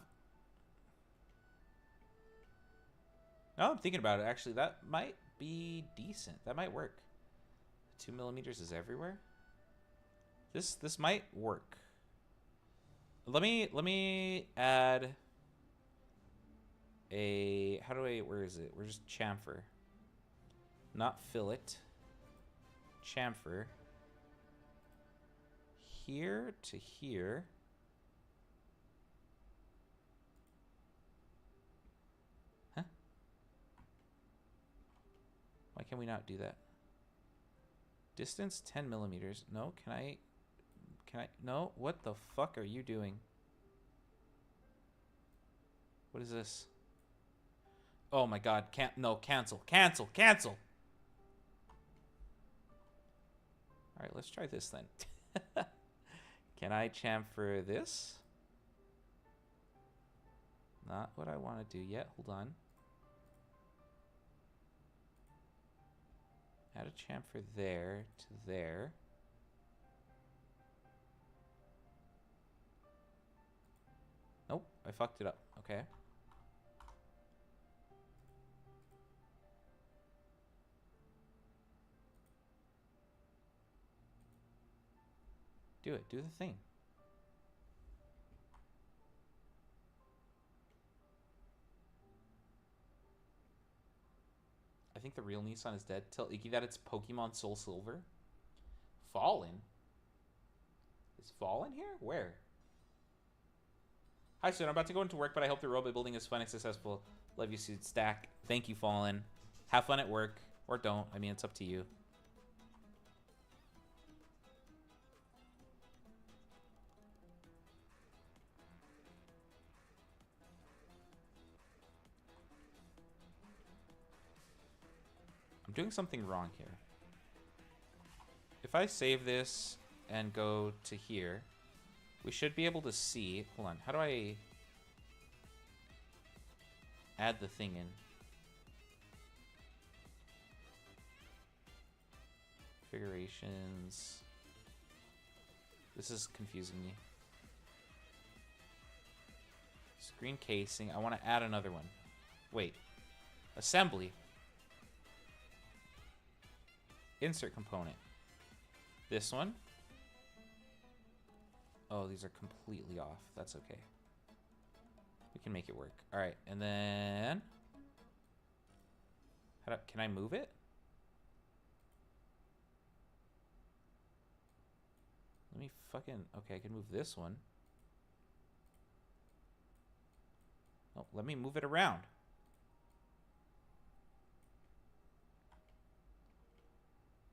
Now I'm thinking about it, actually, that might be decent. That might work. 2 millimeters is everywhere. This might work. Let me add a... How do I... Where is it? Where's chamfer? Not fillet. Chamfer. Here to here. Huh? Why can we not do that? Distance 10 millimeters. No, can I... No, what the fuck are you doing? What is this? Oh my god, no, cancel. Cancel! Alright, let's try this then. Can I chamfer this? Not what I want to do yet. Hold on. Add a chamfer there to there. Nope, I fucked it up. Okay. Do it. Do the thing. I think the real Nissan is dead. Tell Iggy that it's Pokemon Soul Silver. Fallen? Is Fallen here? Where? Hi, Suda. I'm about to go into work, but I hope the robot building is fun and successful. Love you, Suit Stack. Thank you, Fallen. Have fun at work. Or don't. I mean, it's up to you. I'm doing something wrong here. If I save this and go to here, we should be able to see... Hold on. How do I add the thing in? Configurations. This is confusing me. Screen casing. I want to add another one. Wait. Assembly. Insert component. This one. Oh, these are completely off. That's okay. We can make it work. All right, and then... Can I move it? Let me fucking... Okay, I can move this one. Oh, let me move it around.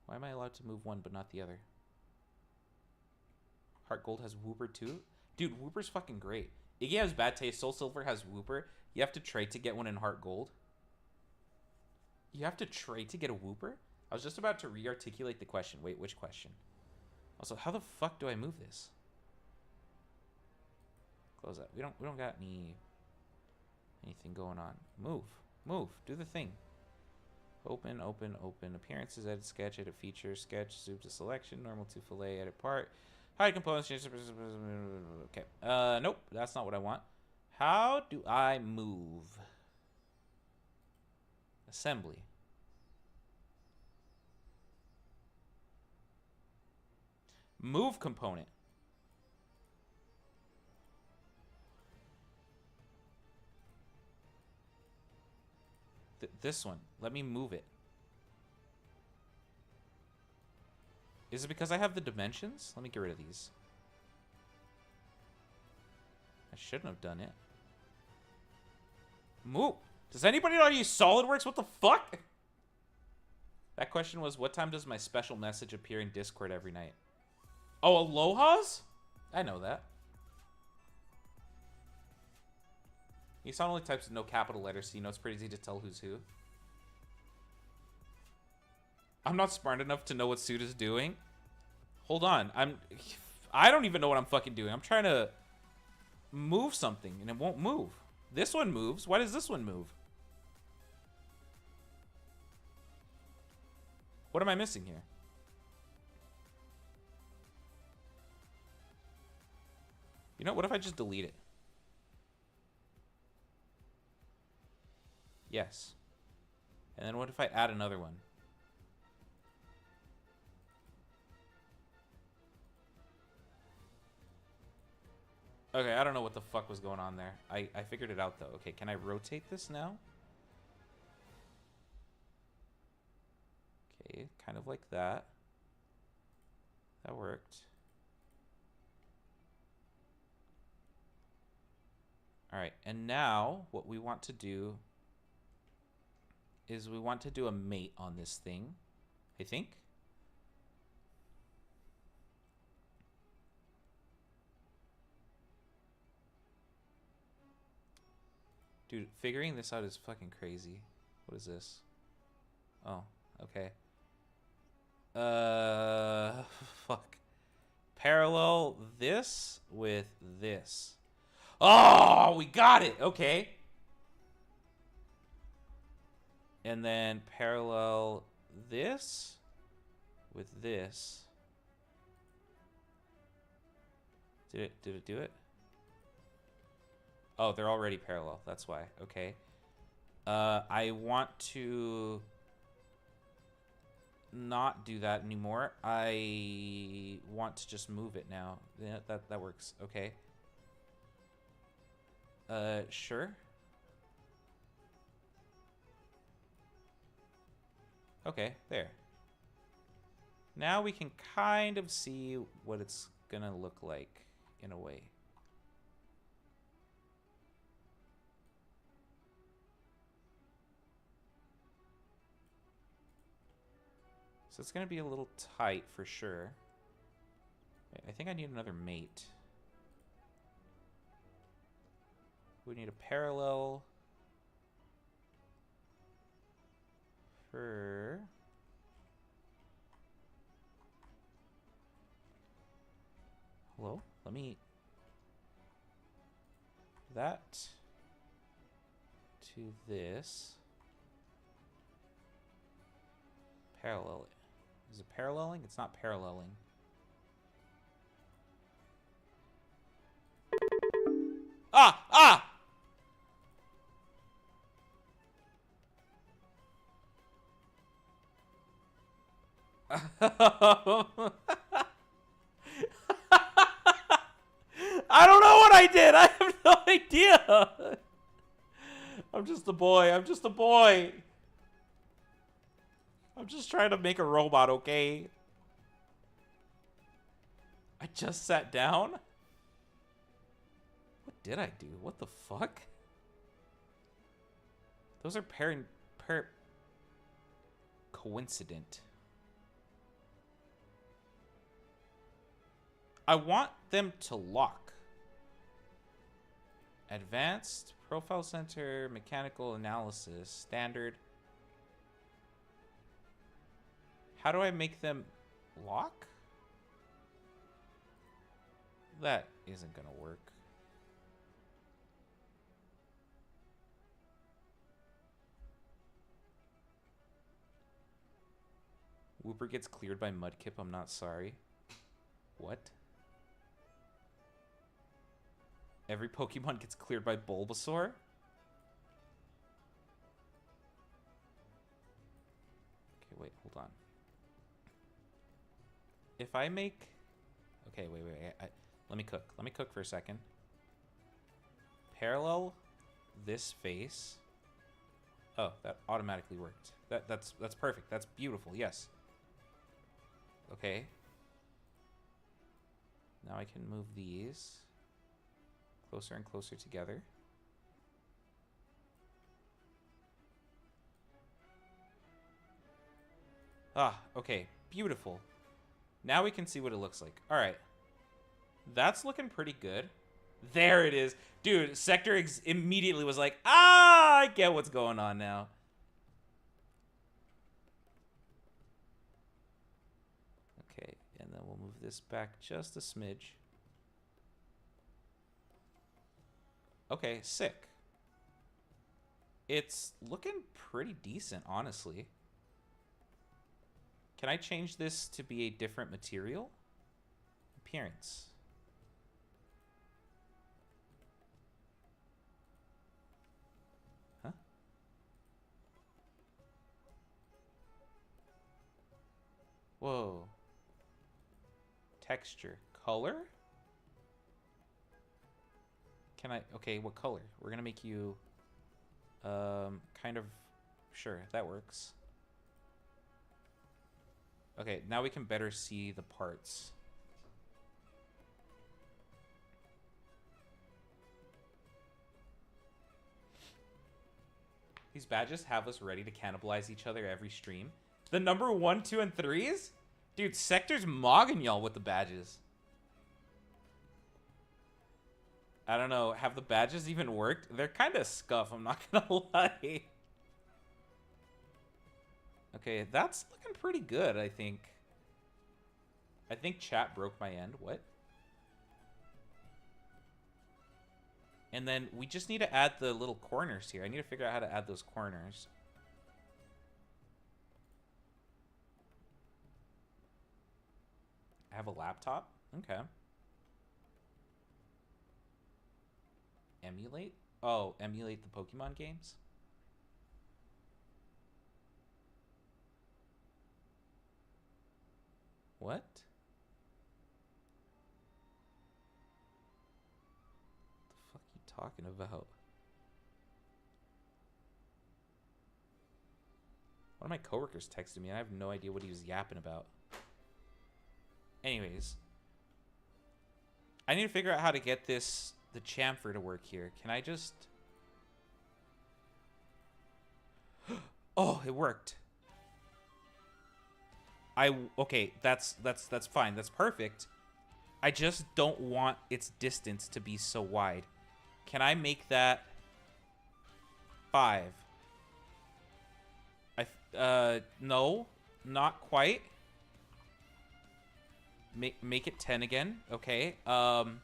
Why am I allowed to move one but not the other? Heart Gold has Whooper too? Dude, Whooper's fucking great. Iggy has bad taste. Soul Silver has Whooper. You have to trade to get one in Heart Gold. You have to trade to get a Whooper? I was just about to re-articulate the question. Wait, which question? Also, how the fuck do I move this? Close that. We don't got anything going on. Move. Move. Do the thing. Open, open, open. Appearances, edit sketch, edit feature, sketch, zoom to selection, normal to fillet, edit part. Hide components, change. Okay. Nope. That's not what I want. How do I move? Assembly. Move component. This one. Let me move it. Is it because I have the dimensions? Let me get rid of these. I shouldn't have done it. Move. Does anybody know how to use SolidWorks? What the fuck? That question was, what time does my special message appear in Discord every night? Oh, Aloha's? I know that. Nissan only types with no capital letters, so you know it's pretty easy to tell who's who. I'm not smart enough to know what Suda's doing. Hold on. I don't even know what I'm fucking doing. I'm trying to move something, and it won't move. This one moves. Why does this one move? What am I missing here? You know, what if I just delete it? Yes. And then what if I add another one? Okay, I don't know what the fuck was going on there. I figured it out, though. Okay, can I rotate this now? Okay, kind of like that. That worked. All right, and now what we want to do is we want to do a mate on this thing, I think. Dude, figuring this out is fucking crazy. What is this? Oh, okay. Fuck. Parallel this with this. Oh, we got it. Okay. And then parallel this with this. Did it do it? Oh, they're already parallel. That's why. Okay. I want to not do that anymore. I want to just move it now. Yeah, that works. Okay. Sure. Okay, there. Now we can kind of see what it's gonna look like in a way. So it's gonna be a little tight for sure. I think I need another mate. We need a parallel for hello? Let me that to this. Parallel it. Is it paralleling? It's not paralleling. Ah! Ah! I don't know what I did. I have no idea. I'm just a boy. I'm just a boy. I'm just trying to make a robot, okay? I just sat down? What did I do? What the fuck? Those are coincident. I want them to lock. Advanced, Profile Center, Mechanical Analysis, Standard. How do I make them lock? That isn't gonna work. Wooper gets cleared by Mudkip. I'm not sorry. What? Every Pokemon gets cleared by Bulbasaur? Okay, wait, hold on. If I make... Okay, wait. Let me cook. Let me cook for a second. Parallel this face. Oh, that automatically worked. That's perfect. That's beautiful. Yes. Okay. Now I can move these closer and closer together. Ah, okay. Beautiful. Now we can see what it looks like. All right. That's looking pretty good. There it is. Dude, Sector immediately was like, ah, I get what's going on now. Okay, and then we'll move this back just a smidge. Okay, sick. It's looking pretty decent, honestly. Can I change this to be a different material? Appearance. Huh? Whoa. Texture. Color? Can I... Okay, what color? We're gonna make you... kind of... Sure, that works. Okay, now we can better see the parts. These badges have us ready to cannibalize each other every stream. The number 1, 2, and 3s? Dude, Sector's mogging y'all with the badges. I don't know. Have the badges even worked? They're kind of scuff, I'm not gonna lie. Okay, that's looking pretty good, I think. I think chat broke my end. What? And then we just need to add the little corners here. I need to figure out how to add those corners. I have a laptop? Okay. Emulate? Oh, emulate the Pokemon games? What? The fuck are you talking about? One of my coworkers texted me and I have no idea what he was yapping about. Anyways. I need to figure out how to get the chamfer to work here. Can I just... Oh, it worked. Okay, that's fine. That's perfect. I just don't want its distance to be so wide. Can I make that 5? No, not quite. Make it 10 again. Okay. Can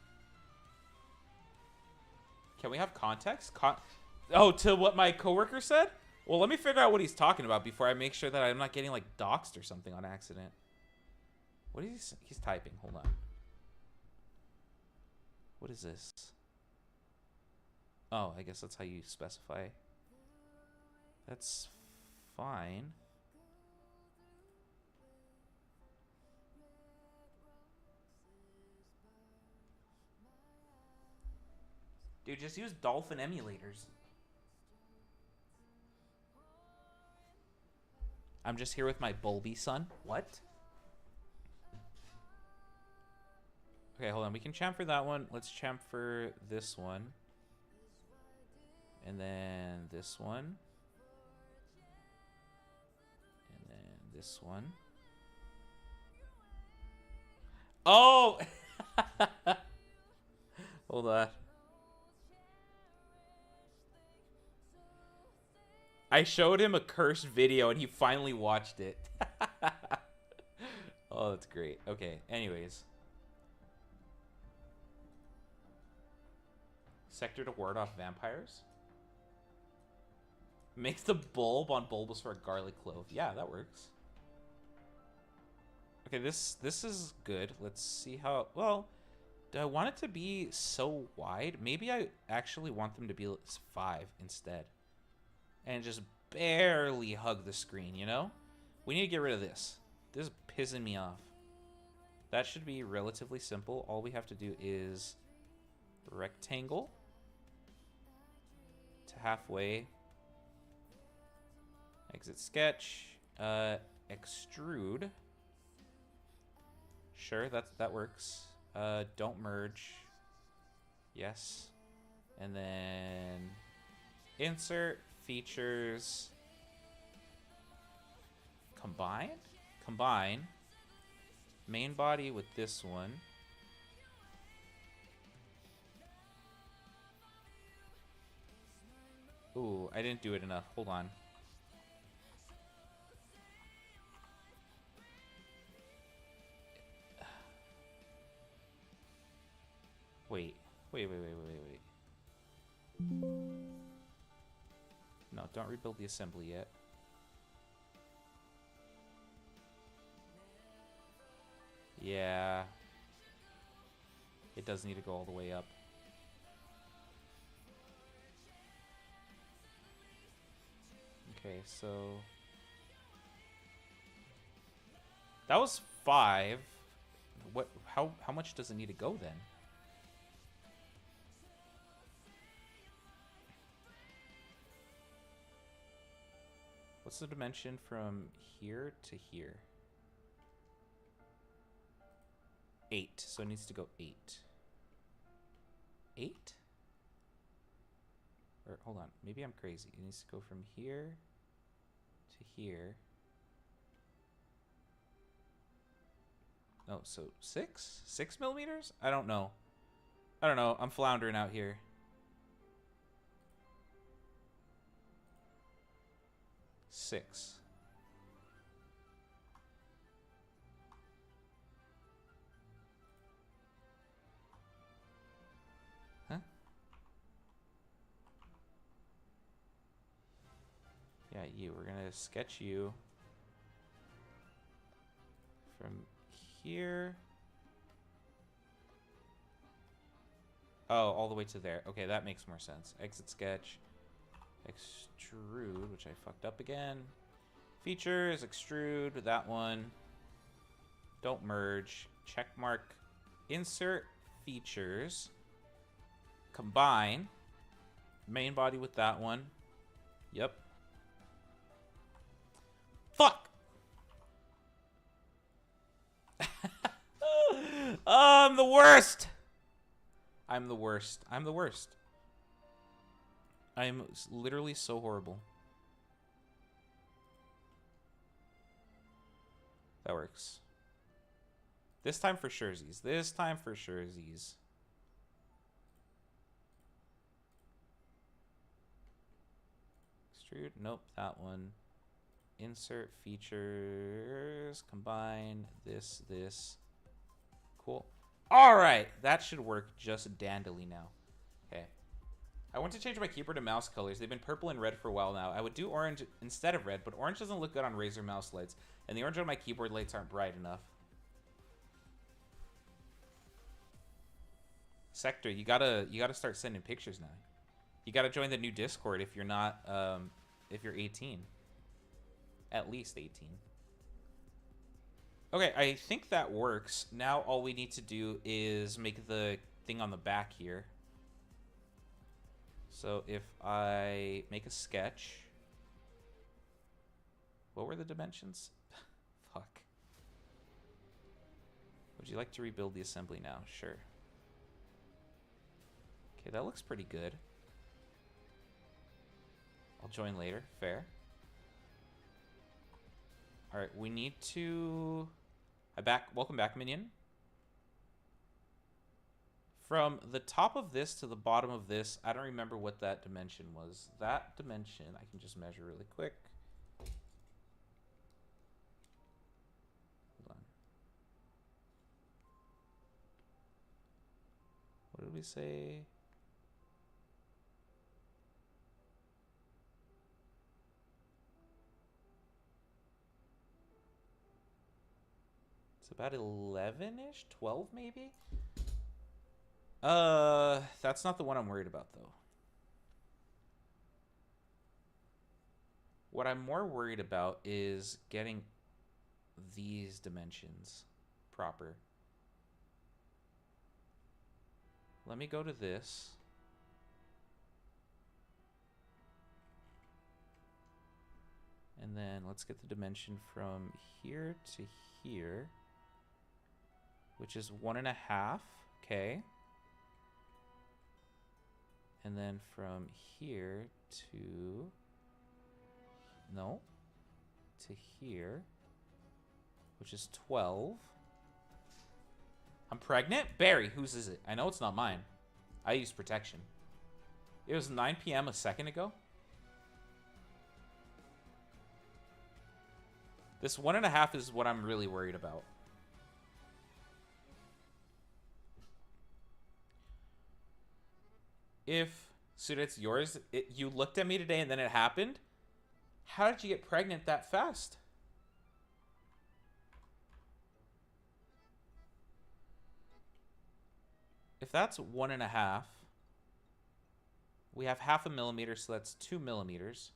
we have context? Oh, to what my coworker said? Well, let me figure out what he's talking about before I make sure that I'm not getting, like, doxxed or something on accident. What is he's typing? Hold on. What is this? Oh, I guess that's how you specify. That's fine. Dude, just use dolphin emulators. I'm just here with my Bulby son. What? Okay, hold on. We can chamfer that one. Let's chamfer this one. And then this one. And then this one. Oh! Hold on. I showed him a cursed video and he finally watched it. Oh, that's great. Okay, anyways. Sector to ward off vampires. Makes the bulb on Bulbasaur a garlic clove. Yeah, that works. Okay, this is good. Let's see how... Well, do I want it to be so wide? Maybe I actually want them to be 5 instead. And just barely hug the screen, you know? We need to get rid of this. This is pissing me off. That should be relatively simple. All we have to do is rectangle to halfway. Exit sketch. Extrude. Sure, that works. Don't merge. Yes. And then insert features. Combine? Combine. Main body with this one. Ooh, I didn't do it enough. Hold on. Wait. Wait. No, don't rebuild the assembly yet. Yeah. It does need to go all the way up. Okay, so... That was 5. What? How much does it need to go then? What's the dimension from here to here? 8. So it needs to go 8. 8? Or hold on, maybe I'm crazy. It needs to go from here to here. No, so 6? 6 millimeters? I don't know. I'm floundering out here. Six. Huh? Yeah, you. We're gonna sketch you from here. Oh, all the way to there. Okay, that makes more sense. Exit sketch. Extrude, which I fucked up again. Features, extrude, that one. Don't merge. Check mark. Insert features. Combine. Main body with that one. Yep. Fuck! I'm the worst! I'm the worst. I'm the worst. I'm literally so horrible. That works. This time for surezies. This time for surezies. Extrude. Nope, that one. Insert features. Combine this. Cool. All right, that should work just dandily now. Okay. I want to change my keyboard and mouse colors. They've been purple and red for a while now. I would do orange instead of red, but orange doesn't look good on Razer mouse lights, and the orange on my keyboard lights aren't bright enough. Sector, you gotta start sending pictures now. You gotta join the new Discord if you're not if you're 18. At least 18. Okay, I think that works. Now all we need to do is make the thing on the back here. So if I make a sketch... What were the dimensions? Fuck. Would you like to rebuild the assembly now? Sure. Okay, that looks pretty good. I'll join later. Fair. Alright, we need to... Welcome back, minion. From the top of this to the bottom of this, I don't remember what that dimension was. That dimension, I can just measure really quick. Hold on. What did we say? It's about 11-ish, 12 maybe. That's not the one I'm worried about though. What I'm more worried about is getting these dimensions proper. Let me go to this. And then let's get the dimension from here to here, which is 1.5. Okay. And then from here to, no, to here, which is 12. I'm pregnant? Barry, whose is it? I know it's not mine. I use protection. It was 9 p.m. a second ago. This 1.5 is what I'm really worried about. If, Suda, it's yours, you looked at me today and then it happened, how did you get pregnant that fast? If that's 1.5, we have 0.5 millimeter, so that's 2 millimeters.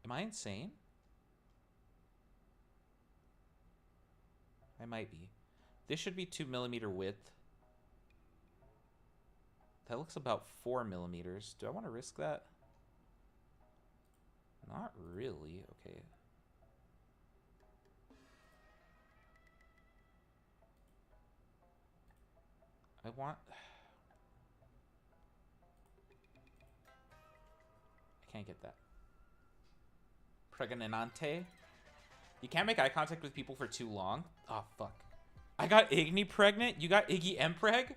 Am I insane? I might be. This should be 2 millimeter width. That looks about 4 millimeters. Do I want to risk that? Not really. Okay. I want... I can't get that. Pregnante. You can't make eye contact with people for too long. Oh, fuck. I got Iggy pregnant? You got Iggy Mpreg?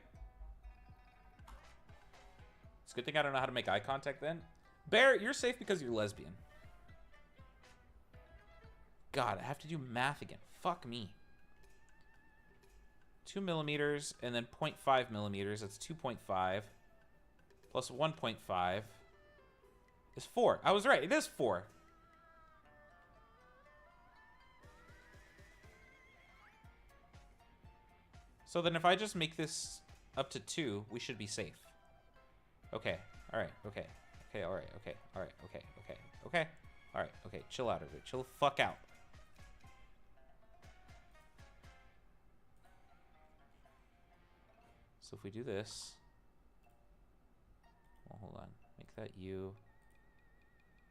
It's a good thing I don't know how to make eye contact then. Bear, you're safe because you're lesbian. God, I have to do math again. Fuck me. 2 millimeters and then 0.5 millimeters. That's 2.5. Plus 1.5 is 4. I was right. It is 4. So then if I just make this up to 2, we should be safe. Okay. All right. Okay. Okay. All right. Okay. All right. Okay. Okay. Okay. All right. Okay. Chill out, everybody. Chill the fuck out. So if we do this... Well, hold on. Make that U.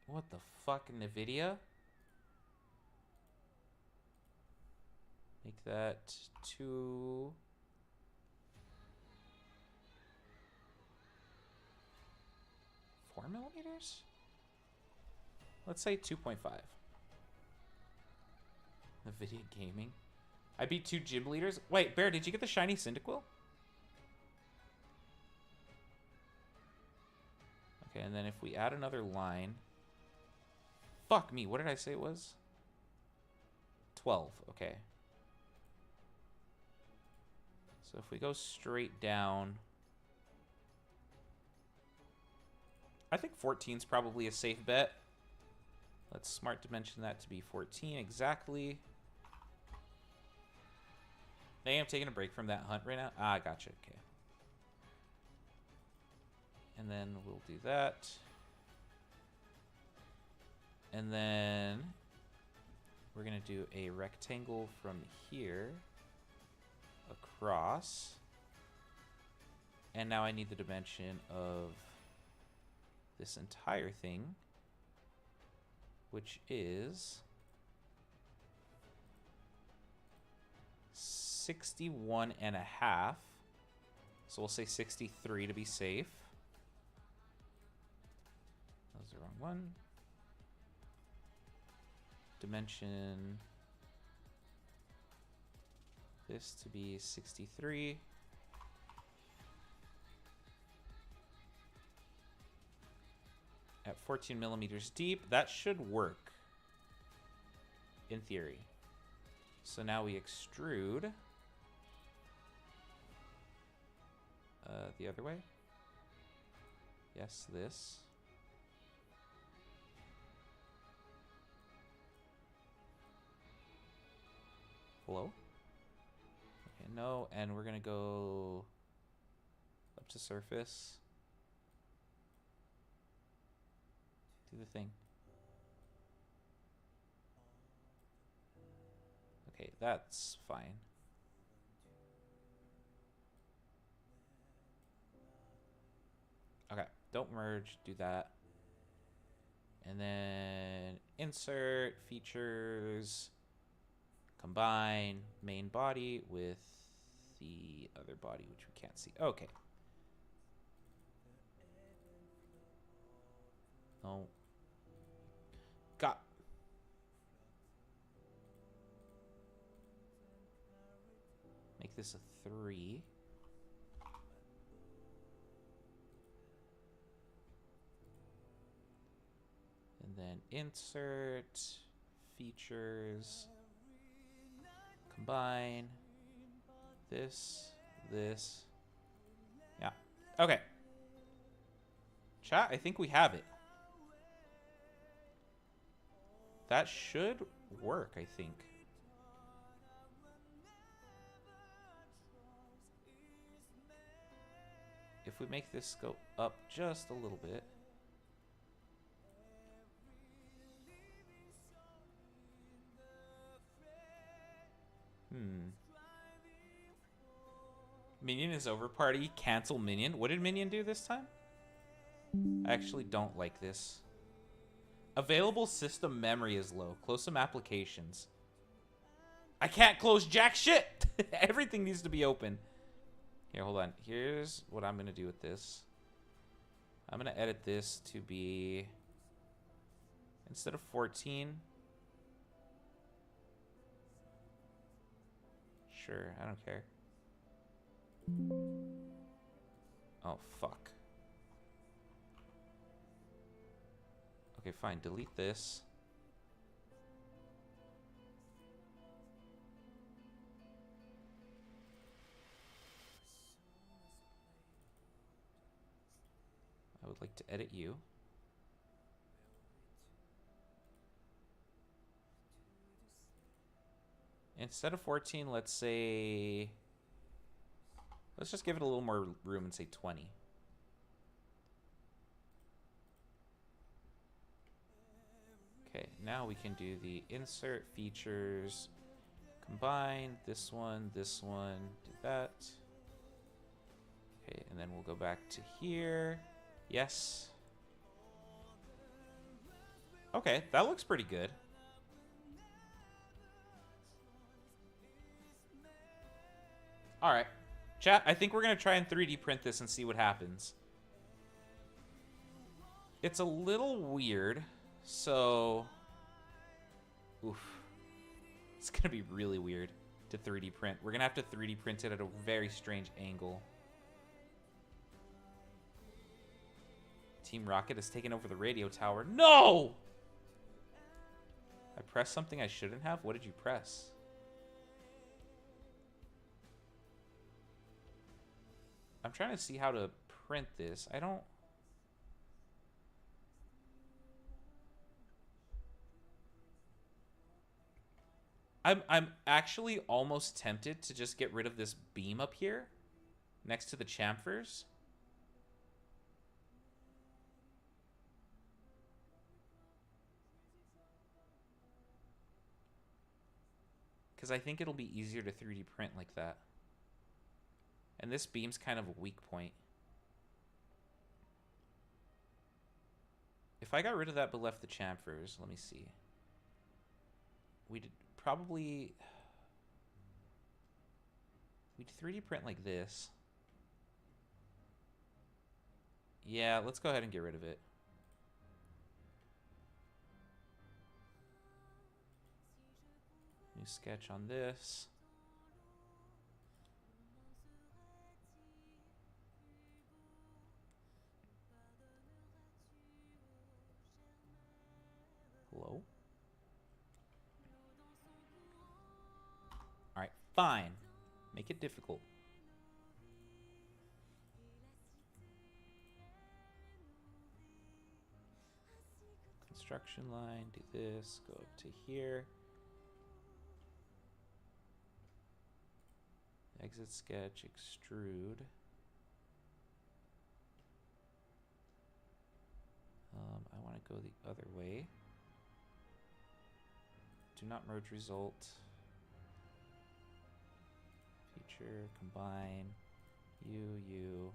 What the fuck, NVIDIA? Make that 2... millimeters? Let's say 2.5. NVIDIA gaming. I beat 2 gym leaders. Wait, Bear, did you get the shiny Cyndaquil? Okay, and then if we add another line... Fuck me, what did I say it was? 12, okay. So if we go straight down... I think 14 is probably a safe bet. Let's smart dimension that to be 14 exactly. Hey, I'm taking a break from that hunt right now. Ah, gotcha, okay. And then we'll do that. And then we're gonna do a rectangle from here across. And now I need the dimension of this entire thing, which is 61.5. So we'll say 63 to be safe. That was the wrong one. Dimension this to be 63. At 14 millimeters deep. That should work in theory. So now we extrude the other way. Yes, this. Hello? Okay, no, and we're gonna go up to surface. Do the thing. Okay, that's fine. Okay, don't merge, do that. And then insert features, combine main body with the other body, which we can't see. Okay. No. Got. Make this a 3. And then insert features, combine this. Yeah. Okay. Chat, I think we have it. That should work, I think. If we make this go up just a little bit. Minion is over party. Cancel Minion. What did Minion do this time? I actually don't like this. Available system memory is low. Close some applications. I can't close jack shit. Everything needs to be open. Here, hold on. Here's what I'm going to do with this. I'm going to edit this to be, instead of 14. Sure, I don't care. Oh, fuck. Okay, fine. Delete this. I would like to edit you. Instead of 14, let's say... Let's just give it a little more room and say 20. Okay, now we can do the insert features, combine this one, do that. Okay, and then we'll go back to here. Yes. Okay, that looks pretty good. All right. Chat, I think we're going to try and 3D print this and see what happens. It's a little weird, so... Oof. It's going to be really weird to 3D print. We're going to have to 3D print it at a very strange angle. Team Rocket has taken over the radio tower. No! I pressed something I shouldn't have? What did you press? I'm trying to see how to print this. I don't... I'm actually almost tempted to just get rid of this beam up here next to the chamfers. Because I think it'll be easier to 3D print like that. And this beam's kind of a weak point. If I got rid of that but left the chamfers, let me see. We'd probably... We'd 3D print like this. Yeah, let's go ahead and get rid of it. New sketch on this. Hello? Alright, fine. Make it difficult. Construction line, do this, go up to here. Exit sketch, extrude. I want to go the other way. Do not merge result. Feature, combine, you.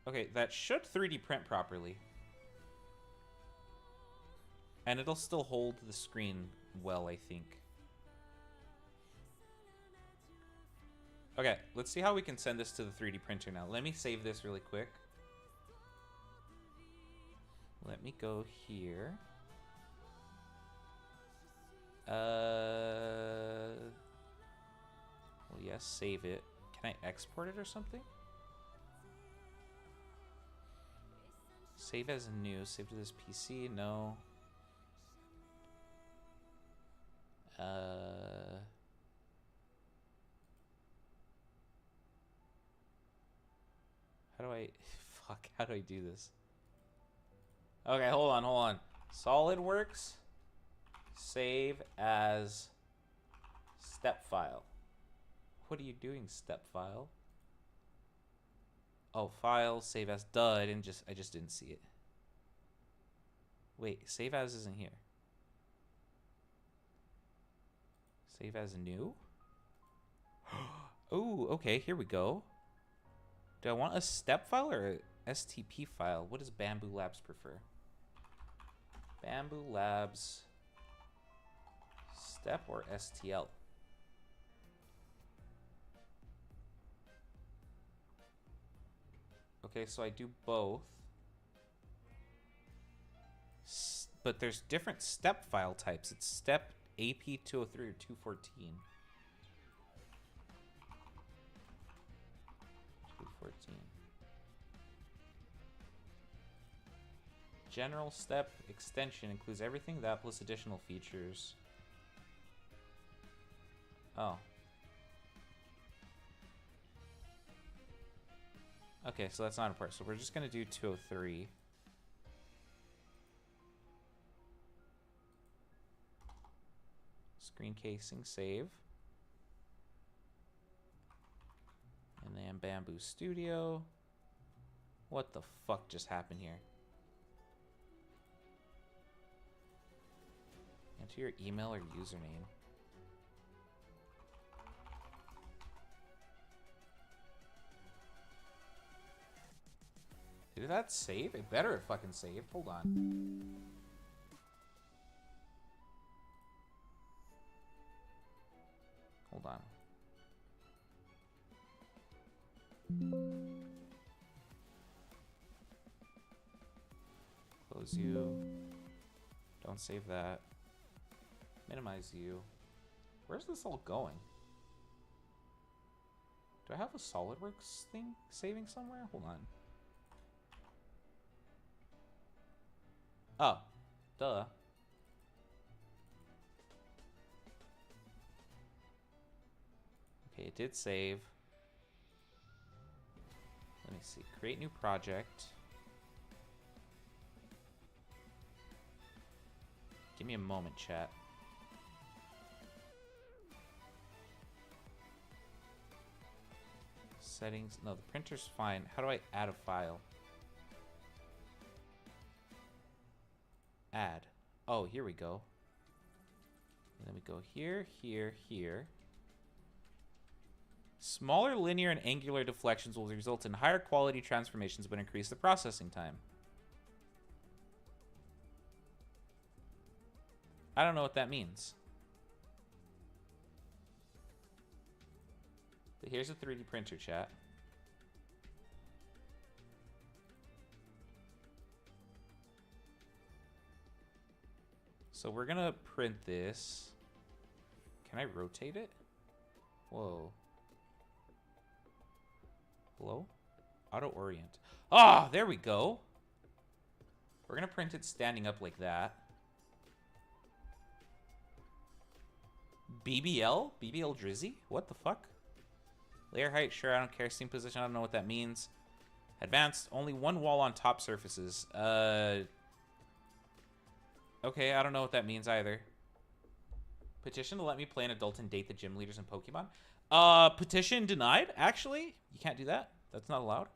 Okay, that should 3D print properly. And it'll still hold the screen well, I think. Okay, let's see how we can send this to the 3D printer now. Let me save this really quick. Let me go here. Well, yes, save it. Can I export it or something? Save as new. Save to this PC. No. How do I... Fuck, how do I do this? Okay, hold on. SolidWorks. Save as step file. What are you doing, step file? Oh, file, save as. Duh, I just didn't see it. Wait, save as isn't here. Save as new? Oh, okay, here we go. Do I want a step file or a STP file? What does Bamboo Labs prefer? Bamboo Labs step or STL? Okay, so I do both. But there's different step file types. It's step AP203 or 214. 214. General step extension includes everything that plus additional features. Oh. Okay, so that's not important. So we're just going to do 203. Screen casing, save. And then Bamboo Studio. What the fuck just happened here? Enter your email or username. Did that save? It better have fucking saved. Hold on. Hold on. Close you. Don't save that. Minimize you. Where's this all going? Do I have a SolidWorks thing saving somewhere? Hold on. Oh, duh. Okay, it did save. Let me see. Create new project. Give me a moment, chat. Settings. No, the printer's fine. How do I add a file? Add. Oh, here we go. And then we go here, here, here. Smaller linear and angular deflections will result in higher quality transformations but increase the processing time. I don't know what that means. But here's a 3D printer, chat. So we're gonna print this. Can I rotate it? Whoa. Hello? Auto orient. Ah, there we go. We're gonna print it standing up like that. BBL? BBL Drizzy? What the fuck? Layer height, sure, I don't care. Seam position, I don't know what that means. Advanced, only one wall on top surfaces. Okay, I don't know what that means either. Petition to let me play an adult and date the gym leaders in Pokemon. Petition denied, actually. You can't do that. That's not allowed.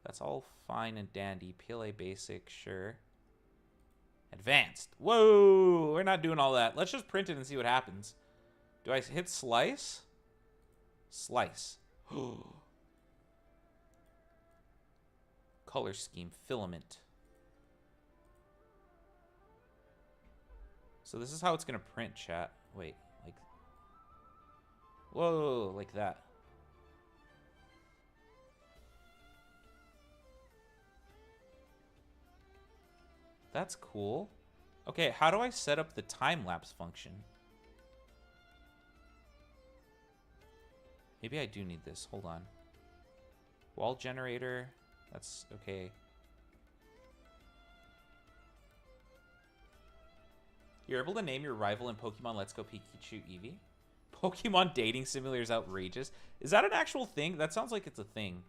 That's all fine and dandy. PLA basic, sure. Advanced. Whoa, we're not doing all that. Let's just print it and see what happens. Do I hit slice? Slice. Color scheme, filament. So this is how it's gonna print, chat. Wait, like, whoa, like that. That's cool. Okay, how do I set up the time-lapse function? Maybe I do need this. Hold on. Wall generator. That's okay. You're able to name your rival in Pokemon Let's Go Pikachu Eevee? Pokemon dating simulator is outrageous. Is that an actual thing? That sounds like it's a thing.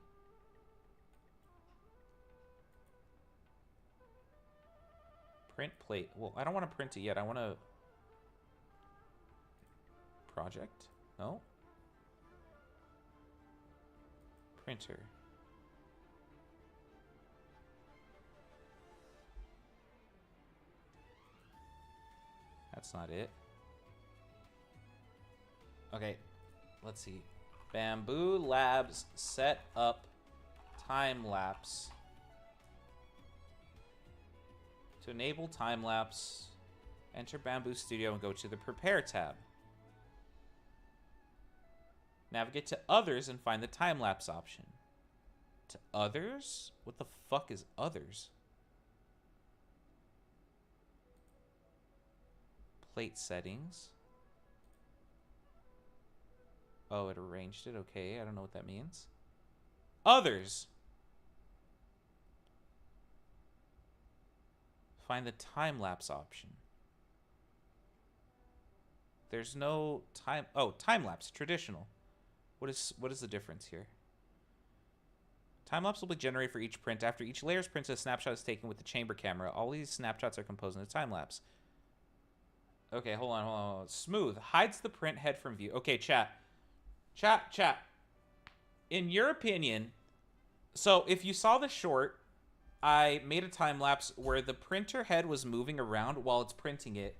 Print plate. Well, I don't want to print it yet. I want to... Project? No? Printer. That's not it. Okay, let's see. Bamboo Labs set up time lapse. To enable time lapse, enter Bamboo Studio and go to the Prepare tab. Navigate to Others and find the time lapse option. To Others? What the fuck is Others? Plate settings. Oh, it arranged it. Okay, I don't know what that means. Others. Find the time-lapse option. There's no time... Oh, time-lapse. Traditional. What is the difference here? Time-lapse will be generated for each print. After each layer's print, a snapshot is taken with the chamber camera. All these snapshots are composed in a time-lapse. Okay, hold on. Smooth. Hides the print head from view. Okay, chat. Chat. In your opinion, so if you saw the short, I made a time-lapse where the printer head was moving around while it's printing it,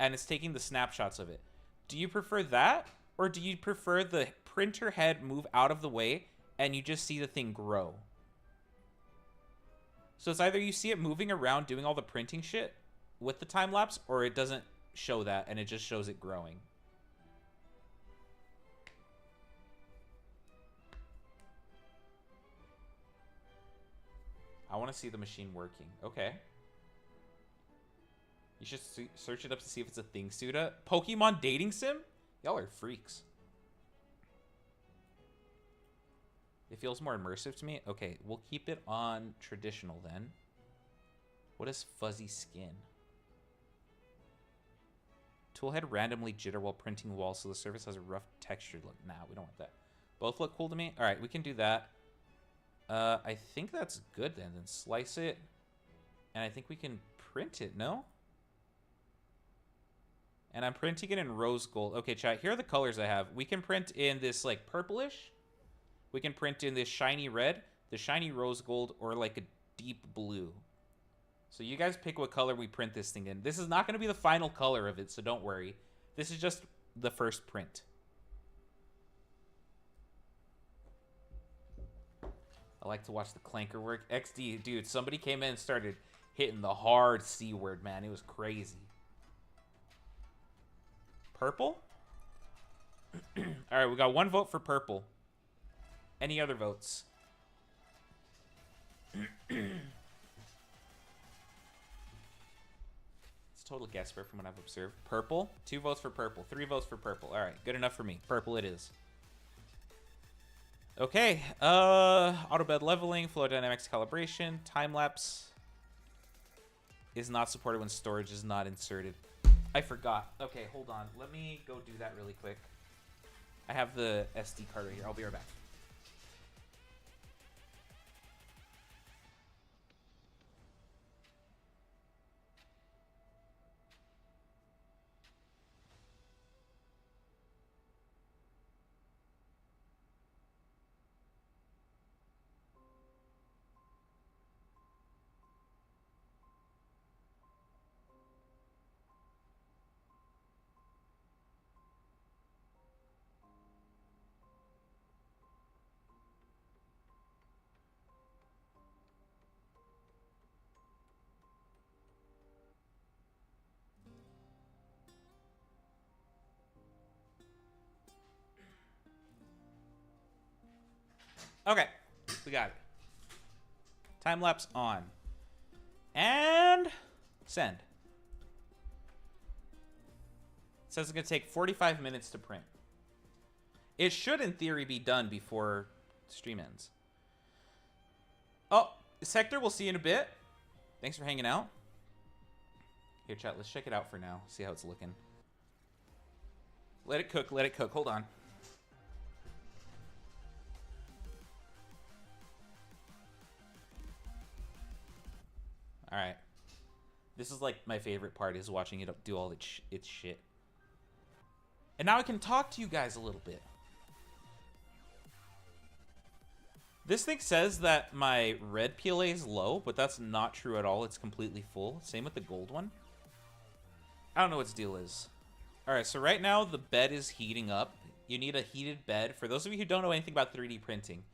and it's taking the snapshots of it. Do you prefer that, or do you prefer the printer head move out of the way, and you just see the thing grow? So it's either you see it moving around doing all the printing shit with the time-lapse, or it doesn't show that, and it just shows it growing. I want to see the machine working. Okay. You should search it up to see if it's a thing, Suda. Pokemon dating sim? Y'all are freaks. It feels more immersive to me. Okay, we'll keep it on traditional then. What is fuzzy skin? Toolhead randomly jitter while printing walls so the surface has a rough textured look. Nah, we don't want that. Both look cool to me. All right, we can do that. I think that's good then. Then slice it. And I think we can print it, no? And I'm printing it in rose gold. Okay, chat, here are the colors I have. We can print in this, like, purplish. We can print in this shiny red, the shiny rose gold, or, like, a deep blue. So you guys pick what color we print this thing in. This is not going to be the final color of it, so don't worry. This is just the first print. I like to watch the clanker work. XD, dude, somebody came in and started hitting the hard C word, man. It was crazy. Purple? All right, we got one vote for purple. Any other votes? It's a total guess from what I've observed. Purple? 2 votes for purple. 3 votes for purple. All right, good enough for me. Purple it is. Okay, auto bed leveling, flow dynamics calibration, time lapse is not supported when storage is not inserted. I forgot. Okay, hold on. Let me go do that really quick. I have the SD card right here. I'll be right back. Okay, we got it. Time lapse on. And send. It says it's going to take 45 minutes to print. It should, in theory, be done before stream ends. Oh, Sector, we'll see you in a bit. Thanks for hanging out. Here, chat, let's check it out for now. See how it's looking. Let it cook, let it cook. Hold on. All right. This is like my favorite part, is watching it do all its shit. And now I can talk to you guys a little bit. This thing says that my red PLA is low, but that's not true at all. It's completely full. Same with the gold one. I don't know what its deal is. All right, so right now the bed is heating up. You need a heated bed. For those of you who don't know anything about 3D printing,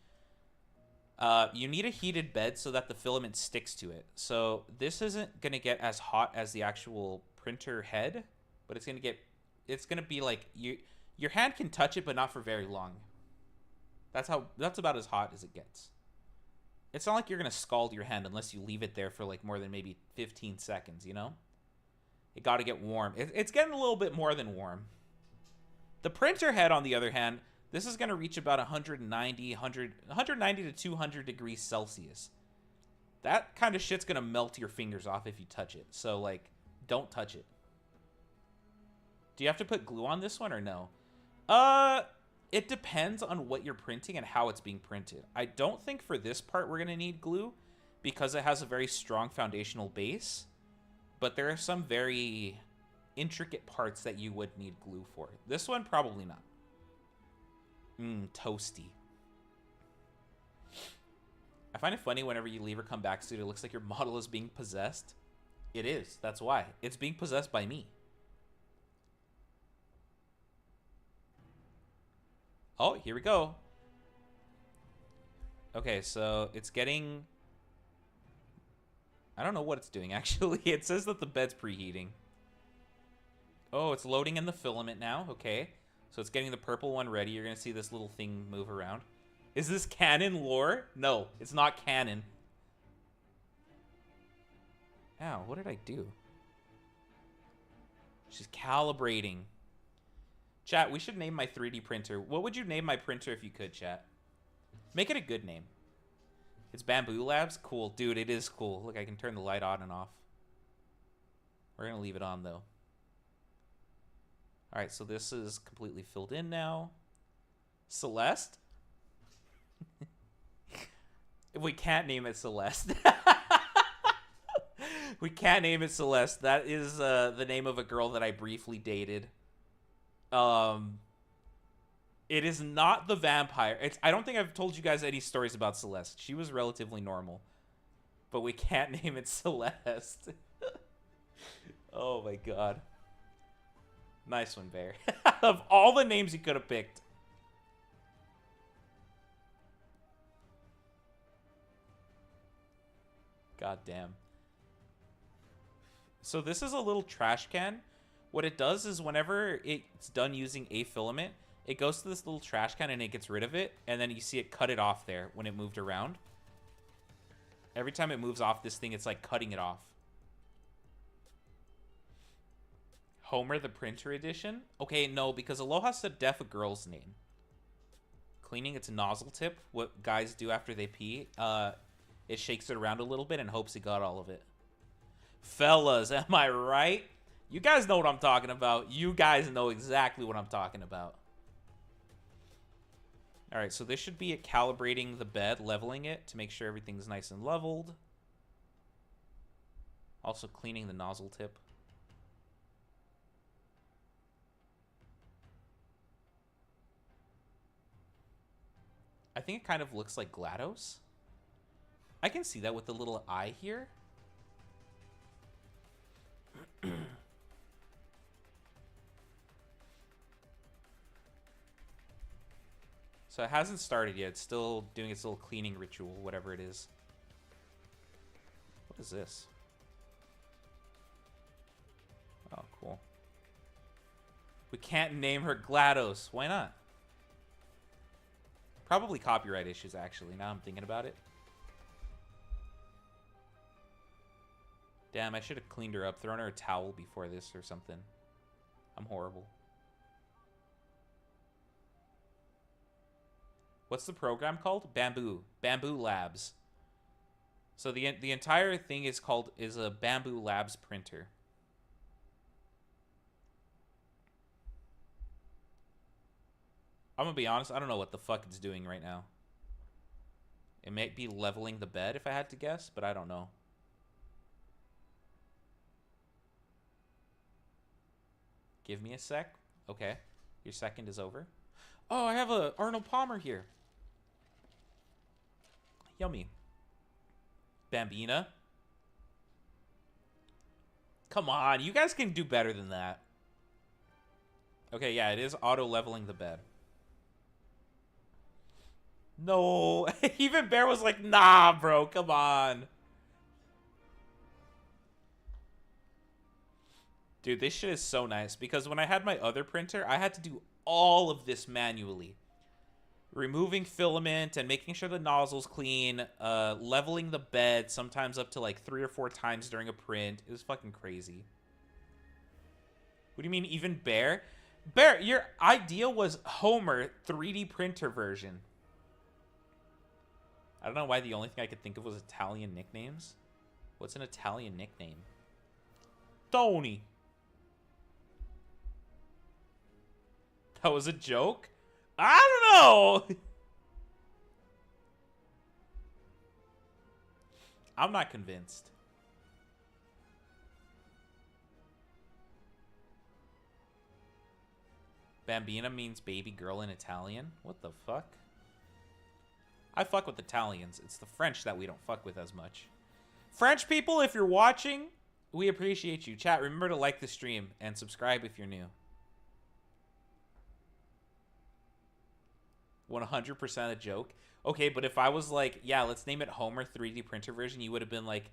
you need a heated bed so that the filament sticks to it. So this isn't going to get as hot as the actual printer head, but it's going to be like your hand can touch it, but not for very long. That's about as hot as it gets. It's not like you're going to scald your hand unless you leave it there for like more than maybe 15 seconds, you know? It got to get warm. It's getting a little bit more than warm. The printer head, on the other hand, this is going to reach about 190 to 200 degrees Celsius. That kind of shit's going to melt your fingers off if you touch it. So, like, don't touch it. Do you have to put glue on this one or no? It depends on what you're printing and how it's being printed. I don't think for this part we're going to need glue because it has a very strong foundational base. But there are some very intricate parts that you would need glue for. This one, probably not. Toasty. I find it funny whenever you leave or come back, Suda, it looks like your model is being possessed. It is. That's why. It's being possessed by me. Oh, here we go. Okay, so it's getting... I don't know what it's doing, actually. It says that the bed's preheating. Oh, it's loading in the filament now. Okay. So it's getting the purple one ready. You're going to see this little thing move around. Is this canon lore? No, it's not canon. Ow, what did I do? She's calibrating. Chat, we should name my 3D printer. What would you name my printer if you could, chat? Make it a good name. It's Bamboo Labs? Cool. Dude, it is cool. Look, I can turn the light on and off. We're going to leave it on, though. All right, so this is completely filled in now. Celeste? We can't name it Celeste. We can't name it Celeste. That is the name of a girl that I briefly dated. It is not the vampire. I don't think I've told you guys any stories about Celeste. She was relatively normal. But we can't name it Celeste. Oh my god. Nice one, Bear. Of all the names you could have picked. God damn. So this is a little trash can. What it does is whenever it's done using a filament, it goes to this little trash can and it gets rid of it. And then you see it cut it off there when it moved around. Every time it moves off this thing, it's like cutting it off. Homer the Printer Edition? Okay, no, because Aloha said def a girl's name. Cleaning its nozzle tip, what guys do after they pee, it shakes it around a little bit and hopes it got all of it. Fellas, am I right? You guys know what I'm talking about. You guys know exactly what I'm talking about. All right, so this should be at calibrating the bed, leveling it to make sure everything's nice and leveled. Also cleaning the nozzle tip. I think it kind of looks like GLaDOS. I can see that with the little eye here. So it hasn't started yet. It's still doing its little cleaning ritual, whatever it is. What is this? Oh, cool. We can't name her GLaDOS. Why not? Probably copyright issues, actually, now I'm thinking about it. Damn, I should have cleaned her up, thrown her a towel before this or something. I'm horrible. What's the program called? Bamboo Labs. So the entire thing is a Bamboo Labs printer. I'm gonna be honest, I don't know what the fuck it's doing right now. It might be leveling the bed if I had to guess, but I don't know. Give me a sec. Okay. Your second is over. Oh, I have a Arnold Palmer here. Yummy. Bambina. Come on, you guys can do better than that. Okay, yeah, it is auto-leveling the bed. No, even Bear was like, nah, bro, come on. Dude, this shit is so nice because when I had my other printer, I had to do all of this manually. Removing filament and making sure the nozzle's clean, leveling the bed sometimes up to like 3 or 4 times during a print. It was fucking crazy. What do you mean even Bear? Bear, your idea was Homer 3D printer version. I don't know why the only thing I could think of was Italian nicknames. What's an Italian nickname? Tony. That was a joke? I don't know. I'm not convinced. Bambina means baby girl in Italian? What the fuck? I fuck with Italians. It's the French that we don't fuck with as much. French people, if you're watching, we appreciate you. Chat, remember to like the stream and subscribe if you're new. 100% a joke. Okay, but if I was like, yeah, let's name it Homer 3D printer version, you would have been like,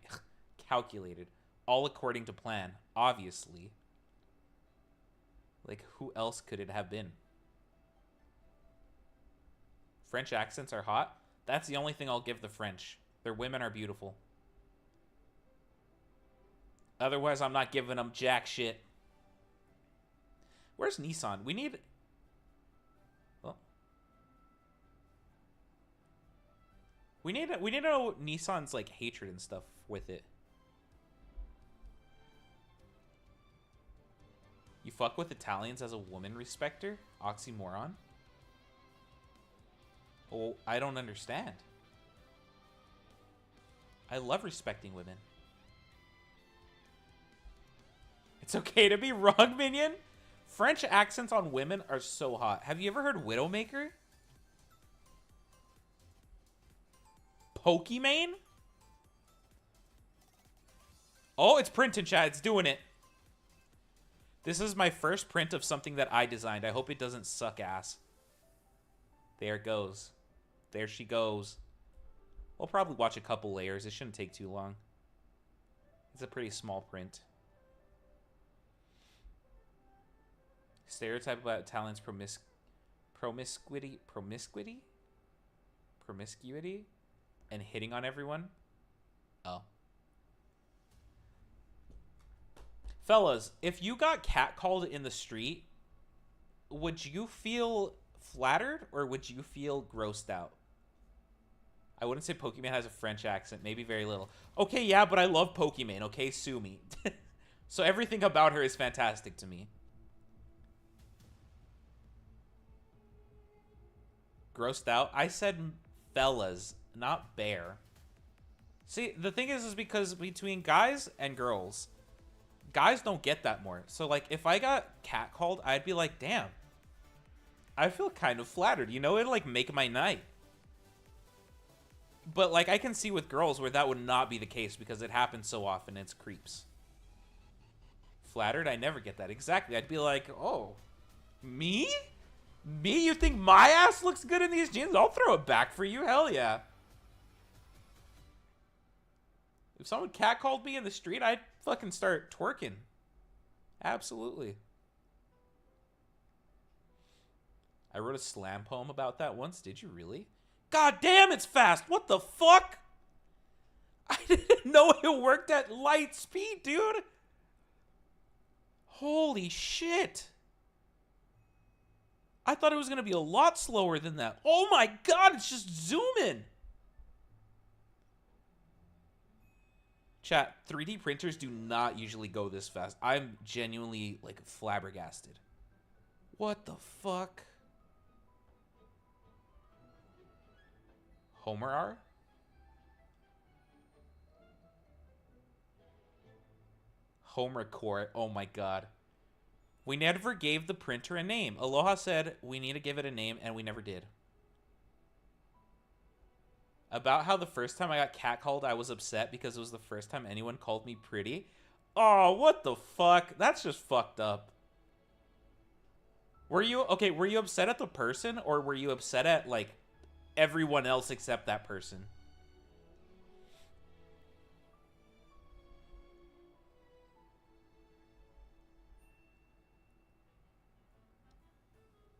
calculated. All according to plan, obviously. Like, who else could it have been? French accents are hot. That's the only thing I'll give the French. Their women are beautiful. Otherwise, I'm not giving them jack shit. Where's Nissan? We need... Well... We need to know Nissan's, like, hatred and stuff with it. You fuck with Italians as a woman respecter? Oxymoron? Oh, I don't understand. I love respecting women. It's okay to be wrong, minion? French accents on women are so hot. Have you ever heard Widowmaker? Pokimane? Oh, it's printing, chat. It's doing it. This is my first print of something that I designed. I hope it doesn't suck ass. There it goes. There she goes. We'll probably watch a couple layers. It shouldn't take too long. It's a pretty small print. Stereotype about Italians promiscuity? And hitting on everyone? Oh. Fellas, if you got catcalled in the street, would you feel flattered or would you feel grossed out? I wouldn't say Pokimane has a French accent. Maybe very little. Okay, yeah, but I love Pokimane. Okay, sue me. So everything about her is fantastic to me. Grossed out? I said fellas, not bear. See, the thing is because between guys and girls, guys don't get that more. So, like, if I got catcalled, I'd be like, damn. I feel kind of flattered, you know? It'd, like, make my night. But, like, I can see with girls where that would not be the case because it happens so often. It's creeps. Flattered? I never get that. Exactly. I'd be like, oh, me? Me? You think my ass looks good in these jeans? I'll throw it back for you. Hell yeah. If someone catcalled me in the street, I'd fucking start twerking. Absolutely. I wrote a slam poem about that once. Did you really? God damn, it's fast. What the fuck? I didn't know it worked at light speed, dude. Holy shit. I thought it was going to be a lot slower than that. Oh my god, it's just zooming. Chat, 3D printers do not usually go this fast. I'm genuinely, like, flabbergasted. What the fuck? Homer R? Homer Court. Oh my god. We never gave the printer a name. Aloha said we need to give it a name, and we never did. About how the first time I got catcalled, I was upset because it was the first time anyone called me pretty. Oh, what the fuck? That's just fucked up. Were you upset at the person, or were you upset at, like, everyone else except that person?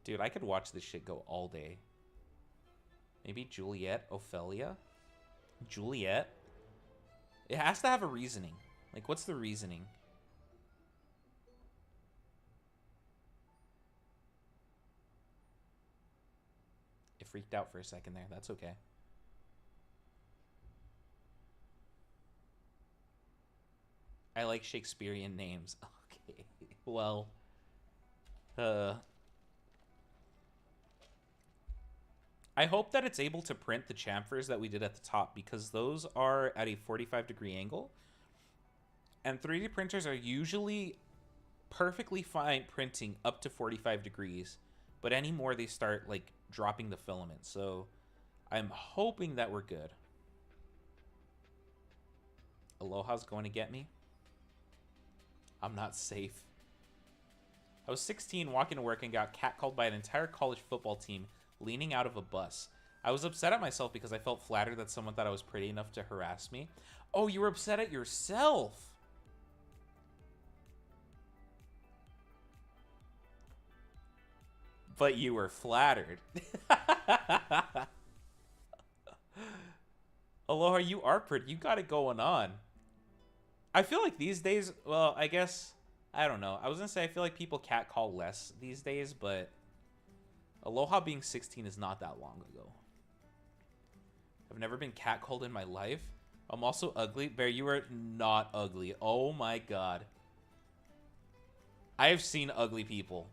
Dude, I could watch this shit go all day. Maybe Juliet, Ophelia? Juliet? It has to have a reasoning. Like, what's the reasoning? It freaked out for a second there. That's okay. I like Shakespearean names. Okay. Well, I hope that it's able to print the chamfers that we did at the top, because those are at a 45-degree angle. And 3D printers are usually perfectly fine printing up to 45 degrees. But any more, they start, like, dropping the filament. So I'm hoping that we're good. Aloha's going to get me. I'm not safe. I was 16 walking to work and got catcalled by an entire college football team leaning out of a bus. I was upset at myself because I felt flattered that someone thought I was pretty enough to harass me. Oh, you were upset at yourself. But you were flattered. Aloha, you are pretty. You got it going on. I feel like these days, well, I guess, I don't know. I was going to say I feel like people catcall less these days, but Aloha being 16 is not that long ago. I've never been catcalled in my life. I'm also ugly. Bear, you are not ugly. Oh my god. I have seen ugly people.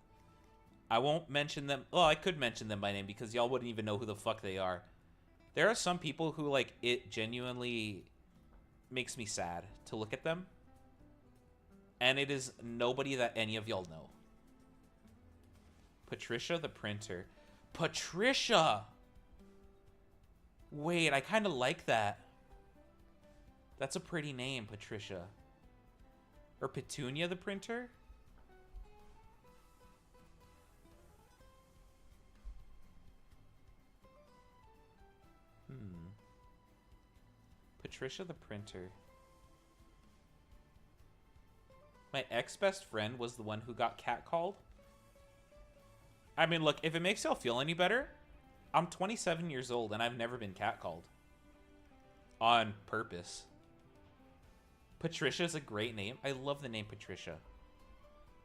I won't mention them. Well, I could mention them by name because y'all wouldn't even know who the fuck they are. There are some people who, like, it genuinely makes me sad to look at them. And it is nobody that any of y'all know. Patricia the printer. Patricia! Wait, I kind of like that. That's a pretty name, Patricia. Or Petunia the printer? Patricia the printer. My ex-best friend was the one who got catcalled. I mean, look, if it makes y'all feel any better, I'm 27 years old and I've never been catcalled. On purpose. Patricia's a great name. I love the name Patricia.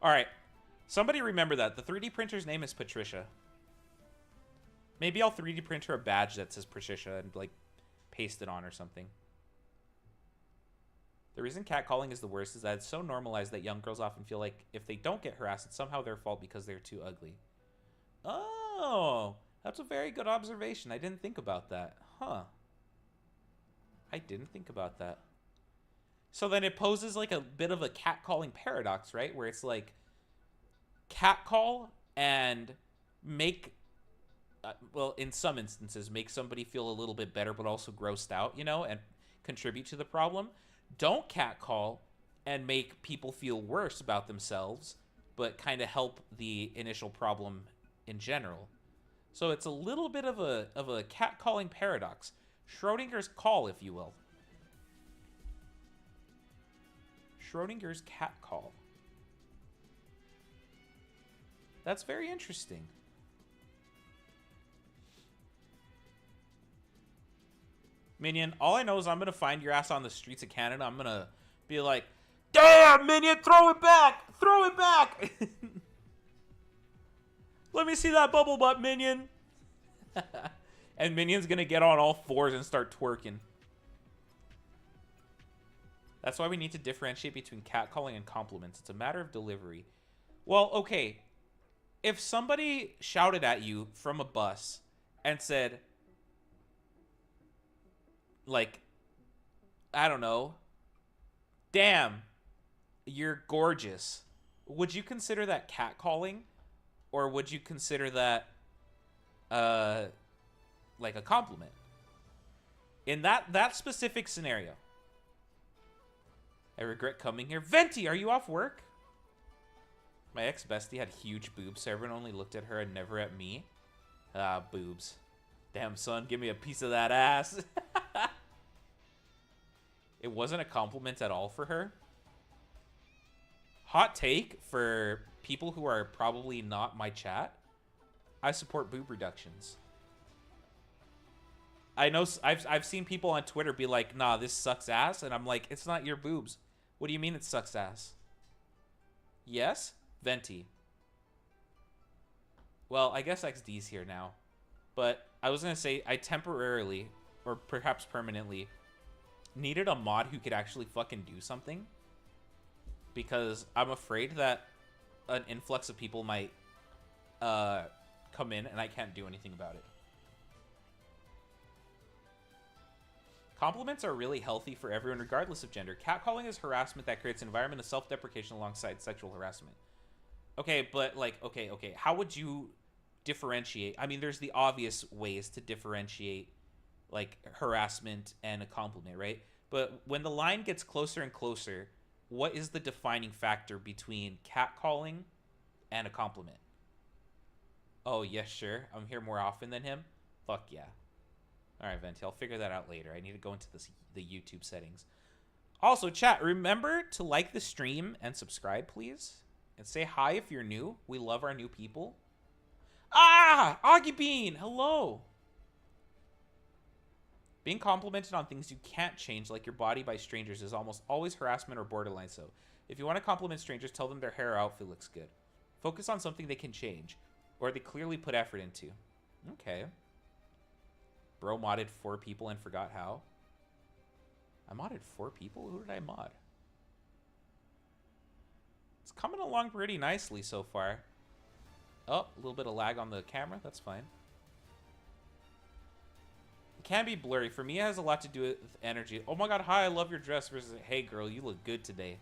Alright. Somebody remember that. The 3D printer's name is Patricia. Maybe I'll 3D print her a badge that says Patricia and, like, paste it on or something. The reason catcalling is the worst is that it's so normalized that young girls often feel like if they don't get harassed, it's somehow their fault because they're too ugly. Oh, that's a very good observation. I didn't think about that. Huh. I didn't think about that. So then it poses like a bit of a catcalling paradox, right? Where it's like catcall and make, well, in some instances, make somebody feel a little bit better but also grossed out, you know, and contribute to the problem. Don't catcall and make people feel worse about themselves, but kind of help the initial problem in general. So it's a little bit of a catcalling paradox. Schrodinger's call, if you will. Schrodinger's cat call. That's very interesting. Minion, all I know is I'm gonna find your ass on the streets of Canada. I'm gonna be like, damn, Minion, throw it back! Throw it back! Let me see that bubble butt, Minion. And Minion's gonna get on all fours and start twerking. That's why we need to differentiate between catcalling and compliments. It's a matter of delivery. Well, okay. If somebody shouted at you from a bus and said, like, I don't know, damn, you're gorgeous, would you consider that catcalling? Or would you consider that, like a compliment? In that specific scenario. I regret coming here. Venti, are you off work? My ex-bestie had huge boobs, so everyone only looked at her and never at me. Ah, boobs. Damn, son, give me a piece of that ass. It wasn't a compliment at all for her. Hot take for people who are probably not my chat. I support boob reductions. I know I've seen people on Twitter be like, nah, this sucks ass. And I'm like, it's not your boobs. What do you mean it sucks ass? Yes? Venti. Well, I guess XD's here now. But I was going to say, I temporarily, or perhaps permanently, needed a mod who could actually fucking do something. Because I'm afraid that an influx of people might come in and I can't do anything about it. Compliments are really healthy for everyone, regardless of gender. Catcalling is harassment that creates an environment of self-deprecation alongside sexual harassment. Okay, but like, okay. How would you differentiate? I mean, there's the obvious ways to differentiate like harassment and a compliment, right? But when the line gets closer and closer, what is the defining factor between catcalling and a compliment? Oh, yes, sure. I'm here more often than him. Fuck yeah. All right, Venti, I'll figure that out later. I need to go into the YouTube settings. Also, chat, remember to like the stream and subscribe, please. And say hi if you're new. We love our new people. Ah! Augie Bean! Hello! Being complimented on things you can't change, like your body, by strangers is almost always harassment or borderline so. If you want to compliment strangers, tell them their hair or outfit looks good. Focus on something they can change, or they clearly put effort into. Okay. Bro modded 4 people and forgot how. I modded 4 people? Who did I mod? It's coming along pretty nicely so far. Oh, a little bit of lag on the camera. That's fine. It can be blurry. For me, it has a lot to do with energy. Oh my god, hi, I love your dress versus, hey girl, you look good today.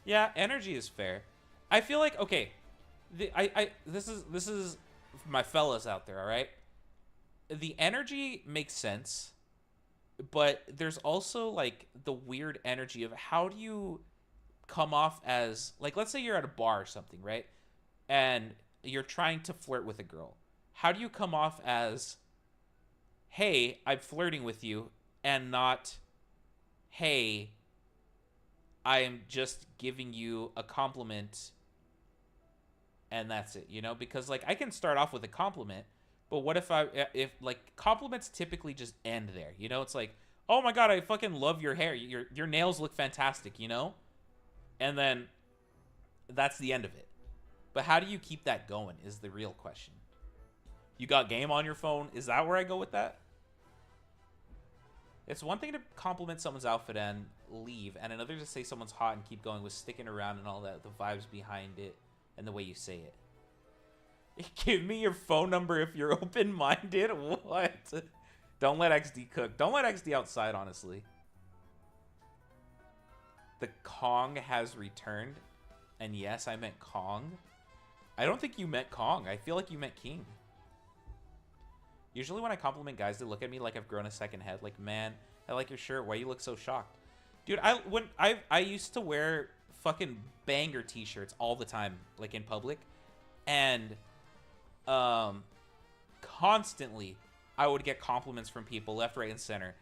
Yeah, energy is fair. I feel like, okay, this is my fellas out there, all right? The energy makes sense, but there's also like the weird energy of how do you come off as, like, let's say you're at a bar or something, right? And you're trying to flirt with a girl. How do you come off as, hey, I'm flirting with you, and not, hey, I'm just giving you a compliment and that's it, you know? Because like I can start off with a compliment, but what if like compliments typically just end there, you know? It's like, oh my god, I fucking love your hair. Your nails look fantastic, you know? And then that's the end of it. But how do you keep that going is the real question. You got game on your phone? Is that where I go with that? It's one thing to compliment someone's outfit and leave, and another to say someone's hot and keep going with sticking around and all that, the vibes behind it and the way you say it. Give me your phone number if you're open-minded. What? Don't let XD cook. Don't let XD outside, honestly. The Kong has returned. And yes, I meant Kong. I don't think you meant Kong. I feel like you meant King. Usually when I compliment guys, they look at me like I've grown a second head. Like, man, I like your shirt. Why you look so shocked? Dude, I used to wear fucking banger t-shirts all the time, like in public. And constantly I would get compliments from people left, right, and center.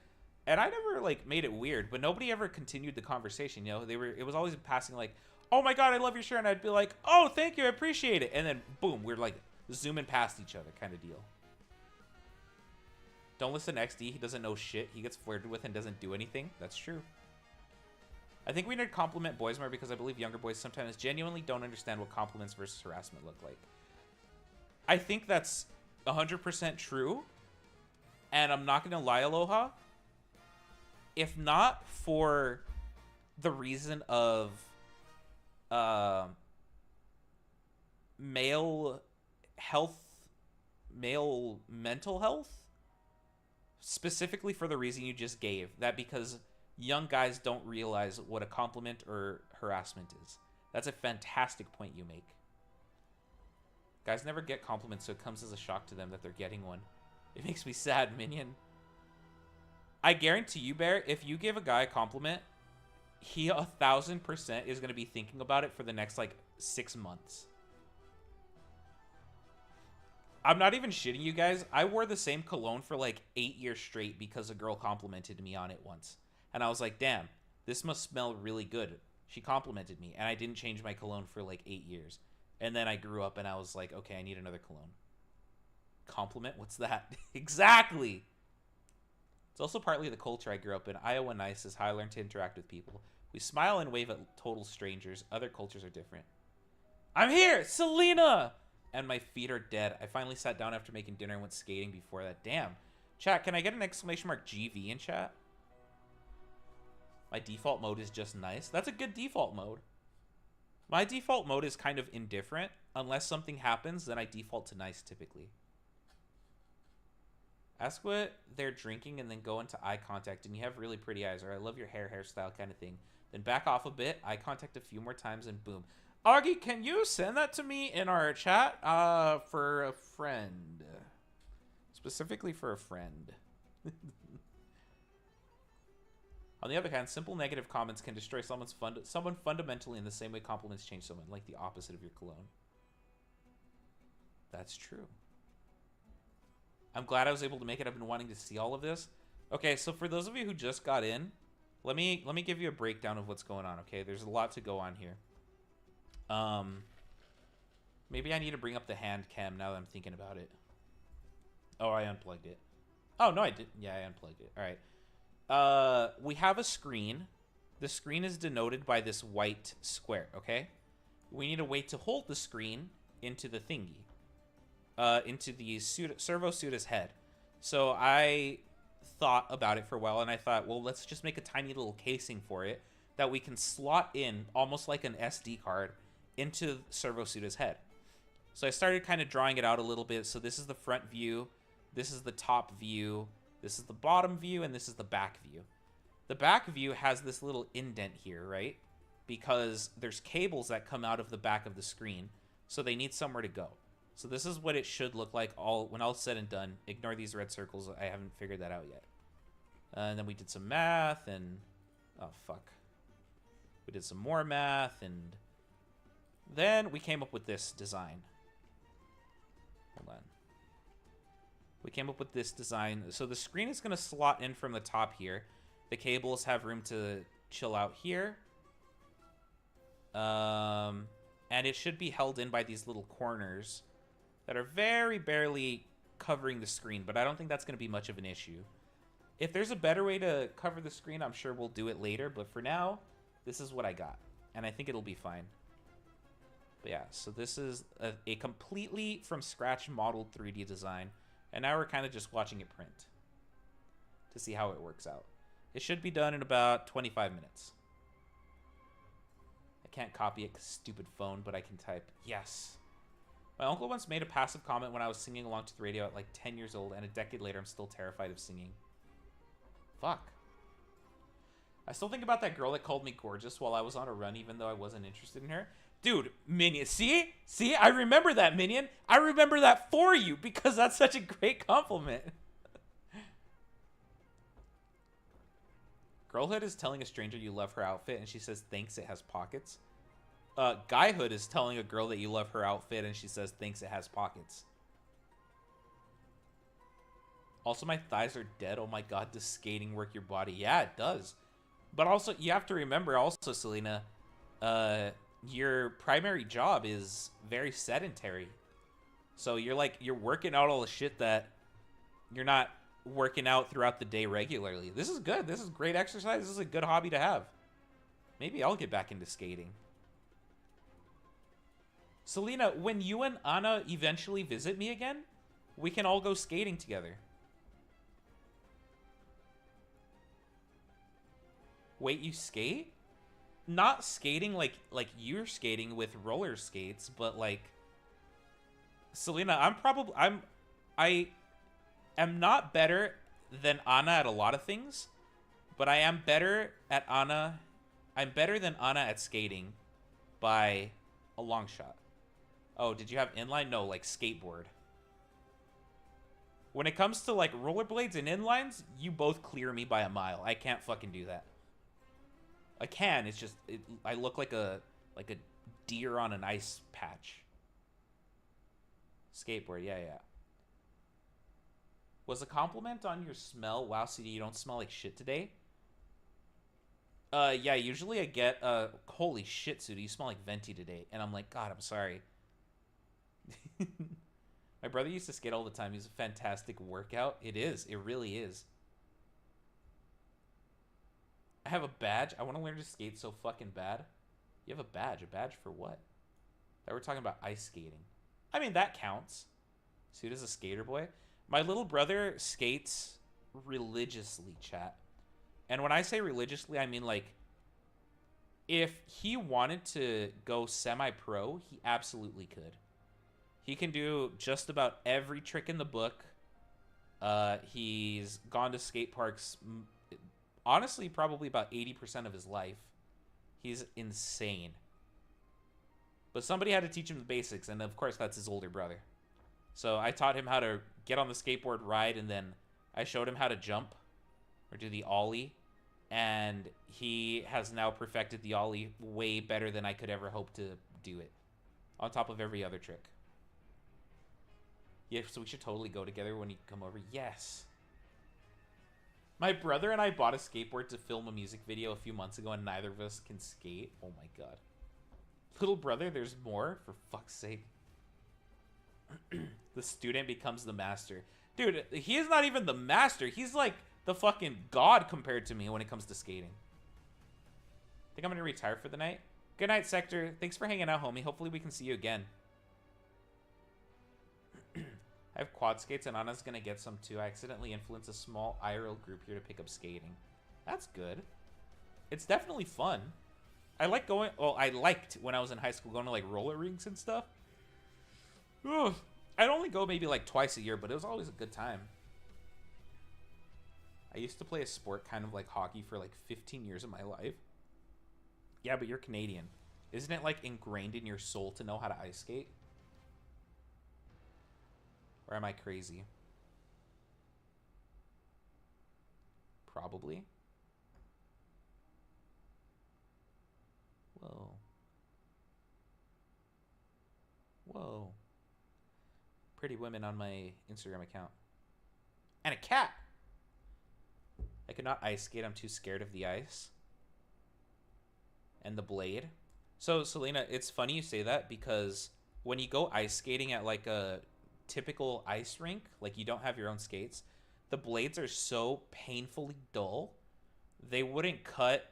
And I never like made it weird, but nobody ever continued the conversation, you know? It was always passing like, oh my god, I love your shirt, and I'd be like, oh, thank you, I appreciate it. And then boom, we're like zooming past each other kind of deal. Don't listen to XD. He doesn't know shit. He gets flirted with and doesn't do anything. That's true. I think we need to compliment boys more because I believe younger boys sometimes genuinely don't understand what compliments versus harassment look like. I think that's 100% true. And I'm not going to lie, Aloha. If not for the reason of male mental health, specifically for the reason you just gave, that because young guys don't realize what a compliment or harassment is. That's a fantastic point you make. Guys never get compliments, so it comes as a shock to them that they're getting one. It makes me sad, Minion. I guarantee you, Bear, if you give a guy a compliment, he 1,000% is going to be thinking about it for the next, like, 6 months. I'm not even shitting you guys. I wore the same cologne for, like, 8 years straight because a girl complimented me on it once. And I was like, damn, this must smell really good. She complimented me, and I didn't change my cologne for, like, 8 years. And then I grew up, and I was like, okay, I need another cologne. Compliment? What's that? Exactly! It's also partly the culture I grew up in. Iowa nice is how I learned to interact with people. We smile and wave at total strangers. Other cultures are different. I'm here! Selena! And my feet are dead. I finally sat down after making dinner and went skating before that. Damn. Chat, can I get an exclamation mark GV in chat? My default mode is just nice. That's a good default mode. My default mode is kind of indifferent. Unless something happens, then I default to nice typically. Ask what they're drinking and then go into eye contact. And you have really pretty eyes, or I love your hairstyle kind of thing. Then back off a bit, eye contact a few more times, and boom. Augie, can you send that to me in our chat? For a friend. Specifically for a friend. On the other hand, simple negative comments can destroy someone fundamentally in the same way compliments change someone, like the opposite of your cologne. That's true. I'm glad I was able to make it. I've been wanting to see all of this. Okay, so for those of you who just got in, let me give you a breakdown of what's going on, okay? There's a lot to go on here. Maybe I need to bring up the hand cam now that I'm thinking about it. Oh, I unplugged it. Oh, no, I didn't. Yeah, I unplugged it. All right. We have a screen. The screen is denoted by this white square, okay? We need a way to hold the screen into the thingy. Into the Servo Suda's head. So I thought about it for a while, and I thought, well, let's just make a tiny little casing for it that we can slot in, almost like an SD card, into Servo Suda's head. So I started kind of drawing it out a little bit. So this is the front view, this is the top view, this is the bottom view, and this is the back view. The back view has this little indent here, right? Because there's cables that come out of the back of the screen, so they need somewhere to go. So this is what it should look like when all's said and done. Ignore these red circles. I haven't figured that out yet. And then we did some math and... oh, fuck. We did some more math and... then we came up with this design. Hold on. We came up with this design. So the screen is going to slot in from the top here. The cables have room to chill out here. And it should be held in by these little corners that are very barely covering the screen, but I don't think that's going to be much of an issue. If there's a better way to cover the screen, I'm sure we'll do it later, but for now, this is what I got, and I think it'll be fine. But yeah, so this is a completely from scratch modeled 3D design, and now we're kind of just watching it print to see how it works out. It should be done in about 25 minutes. I can't copy it 'cause stupid phone, but I can type. Yes. My uncle once made a passive comment when I was singing along to the radio at like 10 years old, and a decade later I'm still terrified of singing. Fuck. I still think about that girl that called me gorgeous while I was on a run, even though I wasn't interested in her. Dude, Minion, see? See? I remember that, Minion. I remember that for you, because that's such a great compliment. Girlhood is telling a stranger you love her outfit, and she says, thanks, it has pockets. Guyhood is telling a girl that you love her outfit, and she says, thanks, it has pockets. Also, my thighs are dead. Oh my god, does skating work your body? Yeah, it does. But also, you have to remember also, Selena, your primary job is very sedentary. So you're working out all the shit that you're not working out throughout the day regularly. This is good. This is great exercise. This is a good hobby to have. Maybe I'll get back into skating. Selena, when you and Anna eventually visit me again, we can all go skating together. Wait, you skate? Not skating like you're skating with roller skates, but like Selena, I am not better than Anna at a lot of things, but I am better at Anna. I'm better than Anna at skating by a long shot. Oh, did you have inline? No, like skateboard. When it comes to like rollerblades and inlines, you both clear me by a mile. I can't fucking do that. I can. It's just I look like a deer on an ice patch. Skateboard, yeah. Was a compliment on your smell? Wow, CD, you don't smell like shit today. Yeah. Usually I get holy shit, Suda, you smell like venti today, and I'm like, God, I'm sorry. My brother used to skate all the time. He's a fantastic workout. It is. It really is. I have a badge. I want to learn to skate so fucking bad. You have a badge. A badge for what? That we're talking about ice skating. I mean, that counts. Suda's a skater boy. My little brother skates religiously, chat. And when I say religiously, I mean like if he wanted to go semi-pro, he absolutely could. He can do just about every trick in the book. He's gone to skate parks, honestly, probably about 80% of his life. He's insane. But somebody had to teach him the basics, and of course that's his older brother. So I taught him how to get on the skateboard, ride, and then I showed him how to jump or do the ollie. And he has now perfected the ollie way better than I could ever hope to do it. On top of every other trick. Yeah, so we should totally go together when you come over. Yes. My brother and I bought a skateboard to film a music video a few months ago, and neither of us can skate. Oh my god. Little brother, there's more? For fuck's sake. The student becomes the master. Dude, he is not even the master. He's like the fucking god compared to me when it comes to skating. Think I'm gonna retire for the night? Good night, Sector. Thanks for hanging out, homie. Hopefully we can see you again. I have quad skates, and Anna's gonna get some too. I accidentally influenced a small IRL group here to pick up skating. That's good. It's definitely fun. I like going... Well, I liked when I was in high school going to like roller rinks and stuff. Ugh. I'd only go maybe like twice a year, but it was always a good time. I used to play a sport kind of like hockey for like 15 years of my life. Yeah, but you're Canadian. Isn't it like ingrained in your soul to know how to ice skate? Or am I crazy? Probably. Whoa. Whoa. Pretty women on my Instagram account. And a cat! I cannot ice skate. I'm too scared of the ice. And the blade. So, Selena, it's funny you say that because when you go ice skating at like a typical ice rink, like you don't have your own skates, the blades are so painfully dull, they wouldn't cut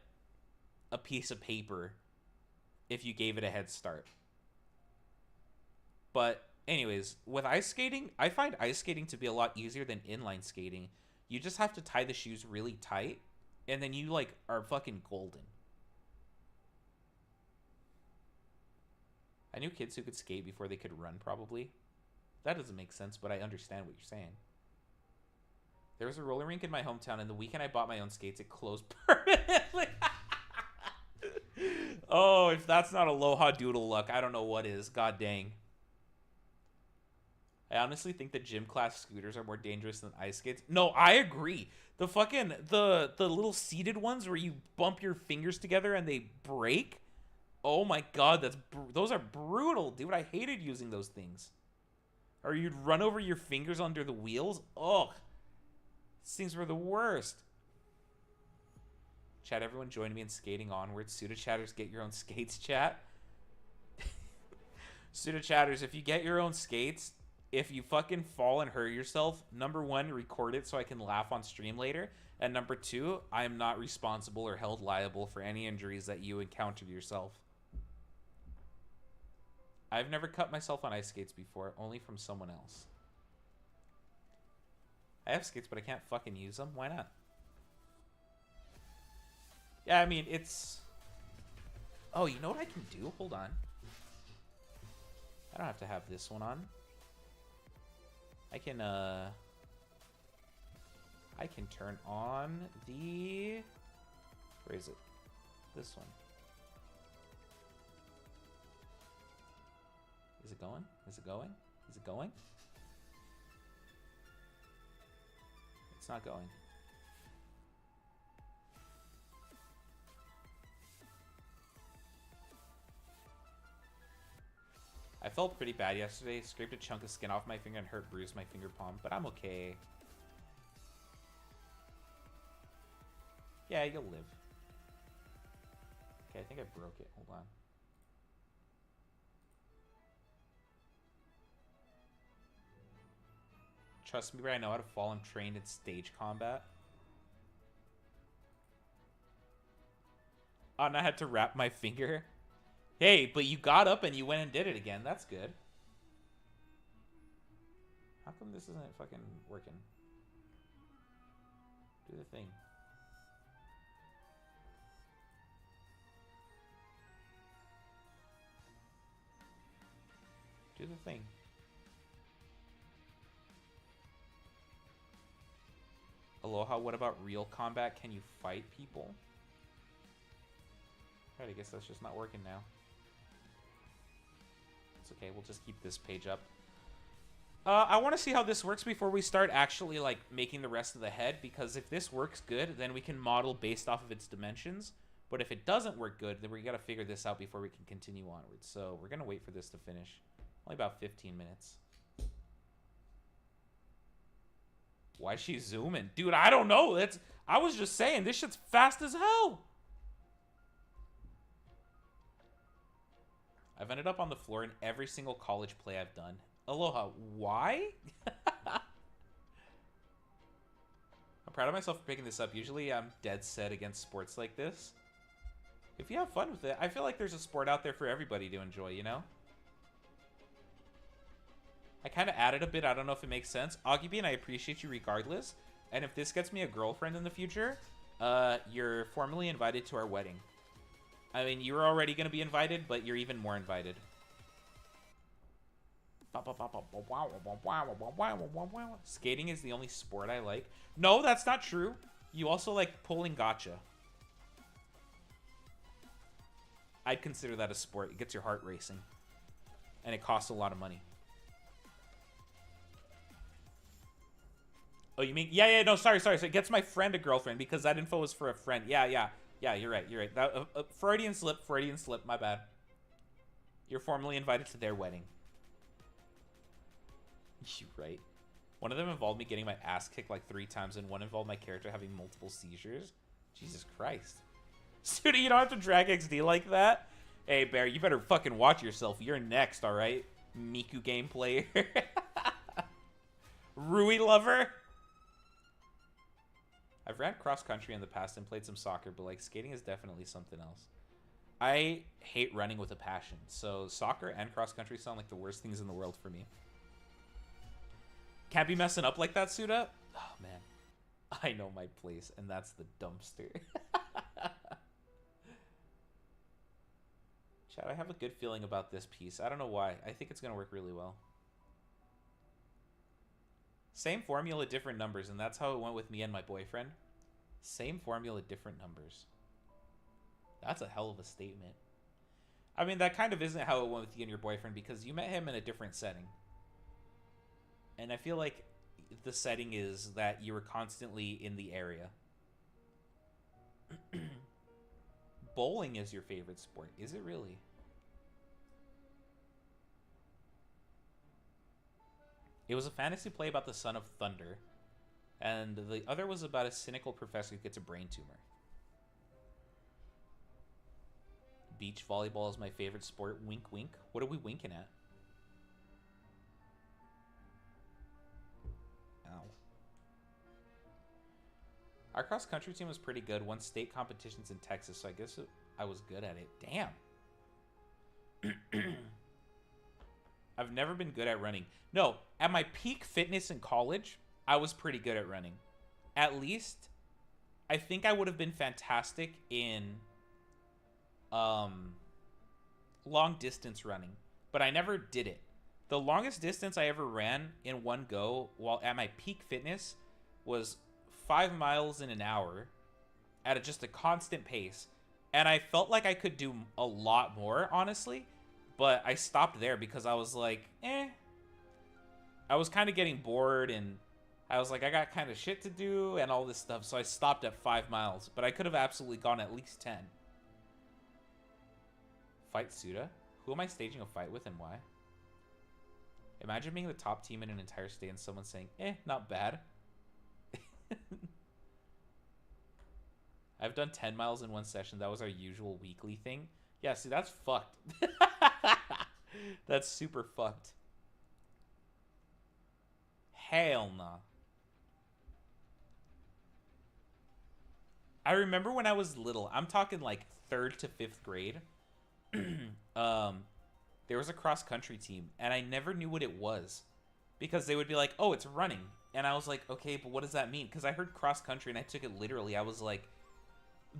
a piece of paper if you gave it a head start. But anyways, with ice skating, I find ice skating to be a lot easier than inline skating. You just have to tie the shoes really tight, and then you like are fucking golden. I knew kids who could skate before they could run, probably. That doesn't make sense, but I understand what you're saying. There was a roller rink in my hometown, and the weekend I bought my own skates, it closed permanently. Oh, if that's not aloha doodle luck, I don't know what is. God dang. I honestly think that gym class scooters are more dangerous than ice skates. No, I agree. The fucking, the little seated ones where you bump your fingers together and they break. Oh my god, those are brutal, dude. I hated using those things. Or you'd run over your fingers under the wheels. Ugh. These things were the worst. Chat, everyone join me in skating onwards. Suda chatters, get your own skates, chat. Suda chatters, if you get your own skates, if you fucking fall and hurt yourself, number one, record it so I can laugh on stream later. And number two, I am not responsible or held liable for any injuries that you encountered yourself. I've never cut myself on ice skates before, only from someone else. I have skates, but I can't fucking use them. Why not? Yeah, I mean, it's... Oh, you know what I can do? Hold on. I don't have to have this one on. I can turn on the... Where is it? This one. Is it going? Is it going? Is it going? It's not going. I felt pretty bad yesterday. Scraped a chunk of skin off my finger and bruised my finger palm, but I'm okay. Yeah, you'll live. Okay, I think I broke it. Hold on. Trust me, bro, I know how to fall. I'm trained in stage combat. Oh, and I had to wrap my finger. Hey, but you got up and you went and did it again. That's good. How come this isn't fucking working? Do the thing. Do the thing. Aloha, what about real combat? Can you fight people? Alright, I guess that's just not working now. It's okay, we'll just keep this page up. I want to see how this works before we start actually, like, making the rest of the head, because if this works good, then we can model based off of its dimensions. But if it doesn't work good, then we gotta figure this out before we can continue onwards. So we're gonna wait for this to finish. Only about 15 minutes. Why is she zooming? Dude, I don't know. I was just saying, this shit's fast as hell. I've ended up on the floor in every single college play I've done. Aloha, why? I'm proud of myself for picking this up. Usually I'm dead set against sports like this. If you have fun with it, I feel like there's a sport out there for everybody to enjoy, you know? I kind of added a bit. I don't know if it makes sense. Augie Bean, I appreciate you regardless. And if this gets me a girlfriend in the future, you're formally invited to our wedding. I mean, you're already going to be invited, but you're even more invited. Skating is the only sport I like. No, that's not true. You also like pulling gotcha. I'd consider that a sport. It gets your heart racing. And it costs a lot of money. Oh, you mean... Yeah, no, sorry. So it gets my friend a girlfriend because that info was for a friend. Yeah, you're right. That, Freudian slip, my bad. You're formally invited to their wedding. You're right. One of them involved me getting my ass kicked like 3 times, and one involved my character having multiple seizures. Jesus Christ. Suda, you don't have to drag XD like that. Hey, Bear, you better fucking watch yourself. You're next, alright? Miku game player. Rui lover. I've ran cross-country in the past and played some soccer, but, like, skating is definitely something else. I hate running with a passion, so soccer and cross-country sound like the worst things in the world for me. Can't be messing up like that, Suda? Oh, man. I know my place, and that's the dumpster. Chad, I have a good feeling about this piece. I don't know why. I think it's going to work really well. Same formula, different numbers, and that's how it went with me and my boyfriend. Same formula, different numbers. That's a hell of a statement. I mean, that kind of isn't how it went with you and your boyfriend, because you met him in a different setting. And I feel like the setting is that you were constantly in the area. Bowling is your favorite sport. Is it really? It was a fantasy play about the son of thunder, and the other was about a cynical professor who gets a brain tumor. Beach volleyball is my favorite sport. Wink, wink. What are we winking at? Ow. Our cross-country team was pretty good. Won state competitions in Texas, so I guess I was good at it. Damn. I've never been good at running. No, at my peak fitness in college, I was pretty good at running. At least, I think I would have been fantastic in long distance running, but I never did it. The longest distance I ever ran in one go while at my peak fitness was 5 miles in an hour at just a constant pace. And I felt like I could do a lot more, honestly, but I stopped there because I was like, I was kind of getting bored, and I was like, I got kind of shit to do and all this stuff, so I stopped at 5 miles, but I could have absolutely gone at least 10. Fight Suda? Who am I staging a fight with and why? Imagine being the top team in an entire state and someone saying, not bad. I've done 10 miles in one session. That was our usual weekly thing. Yeah, see, that's fucked. That's super fucked. Hell nah. I remember when I was little, I'm talking like 3rd to 5th grade, there was a cross-country team, and I never knew what it was, because they would be like, oh, it's running. And I was like, okay, but what does that mean? Because I heard cross-country, and I took it literally. I was like,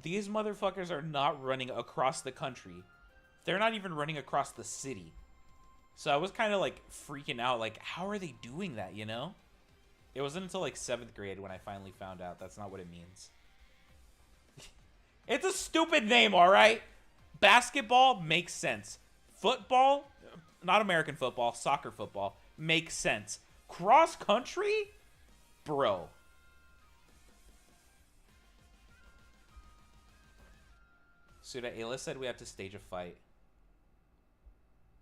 these motherfuckers are not running across the country. They're not even running across the city. So I was kind of like freaking out, like, how are they doing that, you know? It wasn't until like 7th grade when I finally found out that's not what it means. It's a stupid name, all right? Basketball makes sense. Football, not American football, soccer football, makes sense. Cross country? Bro. Suda, Ayla said we have to stage a fight.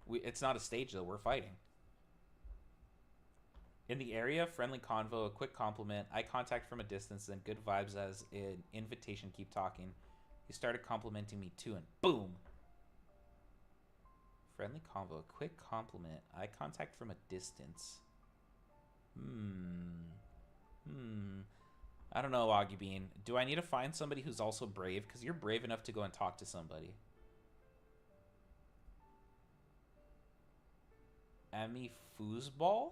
It's not a stage, though. We're fighting. In the area, friendly convo, a quick compliment, eye contact from a distance, and good vibes as an invitation, keep talking. He started complimenting me, too, and boom. Friendly convo, a quick compliment, eye contact from a distance. I don't know, Augie Bean. Do I need to find somebody who's also brave? Because you're brave enough to go and talk to somebody. Ami Foosball?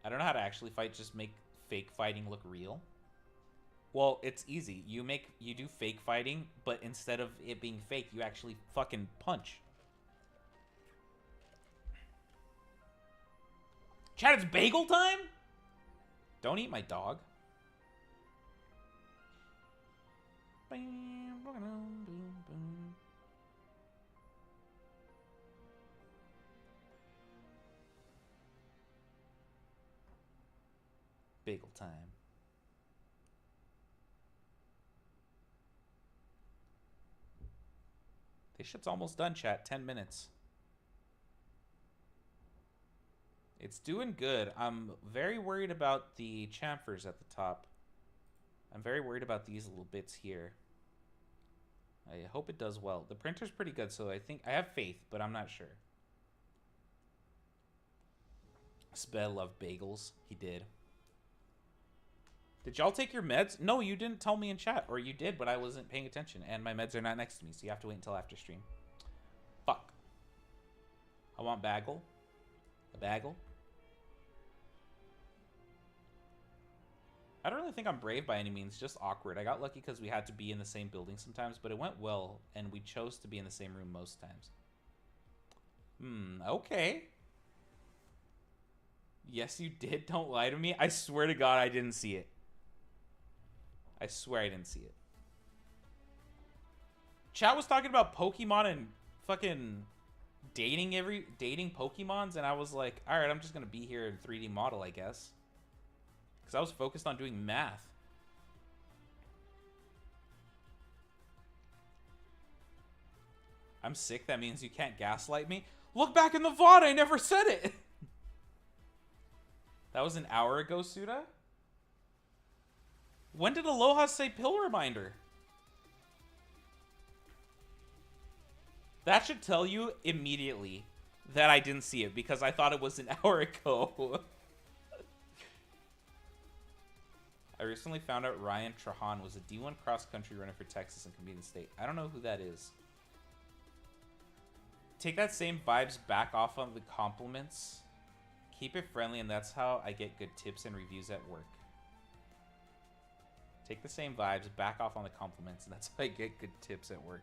I don't know how to actually fight, just make fake fighting look real. Well, it's easy. You do fake fighting, but instead of it being fake, you actually fucking punch. Chat, it's bagel time? Don't eat my dog. Bagel time. This shit's almost done, chat. 10 minutes. It's doing good. I'm very worried about the chamfers at the top. I'm very worried about these little bits here. I hope it does well. The printer's pretty good, so I think I have faith, but I'm not sure. Spell loved bagels. He did. Did y'all take your meds? No, you didn't tell me in chat. Or you did, but I wasn't paying attention. And my meds are not next to me, so you have to wait until after stream. Fuck. I want bagel. A bagel. I don't really think I'm brave by any means, just awkward. I got lucky because we had to be in the same building sometimes, but it went well, and we chose to be in the same room most times. Okay. Yes, you did. Don't lie to me. I swear to God I didn't see it. I swear I didn't see it. Chat was talking about Pokemon and fucking dating Pokemons, and I was like, alright, I'm just gonna be here in 3D model, I guess. Because I was focused on doing math. I'm sick, that means you can't gaslight me? Look back in the VOD, I never said it! That was an hour ago, Suda? When did Aloha say pill reminder? That should tell you immediately that I didn't see it because I thought it was an hour ago. I recently found out Ryan Trahan was a D1 cross-country runner for Texas and competed in state. I don't know who that is. Take that same vibes back off on the compliments. Keep it friendly, and that's how I get good tips and reviews at work. Take the same vibes, back off on the compliments, and that's how I get good tips at work.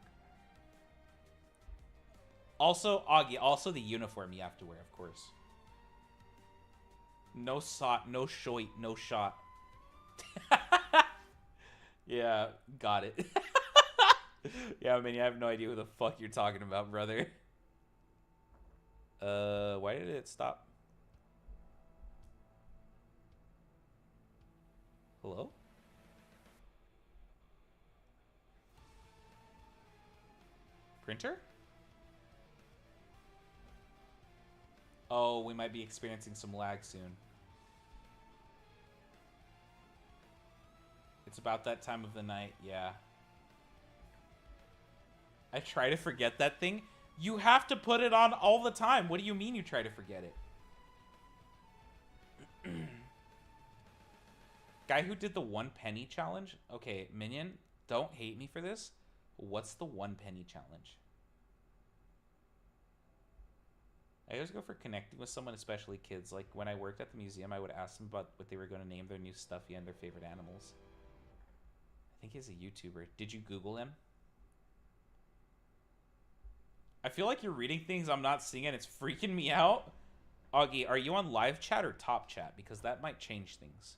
Also, Augie, also the uniform you have to wear, of course. No shot, no shoit, no shot. Yeah, got it. Yeah, I mean, I have no idea who the fuck you're talking about, brother. Why did it stop? Hello? Printer? Oh, we might be experiencing some lag soon. It's about that time of the night, yeah. I try to forget that thing. You have to put it on all the time. What do you mean you try to forget it? Guy who did the 1 penny challenge? Okay, Minion, don't hate me for this. What's the 1 penny challenge? I always go for connecting with someone, especially kids. Like, when I worked at the museum, I would ask them about what they were going to name their new stuffy and their favorite animals. I think he's a YouTuber. Did you Google him? I feel like you're reading things I'm not seeing and it's freaking me out. Augie, are you on live chat or top chat? Because that might change things.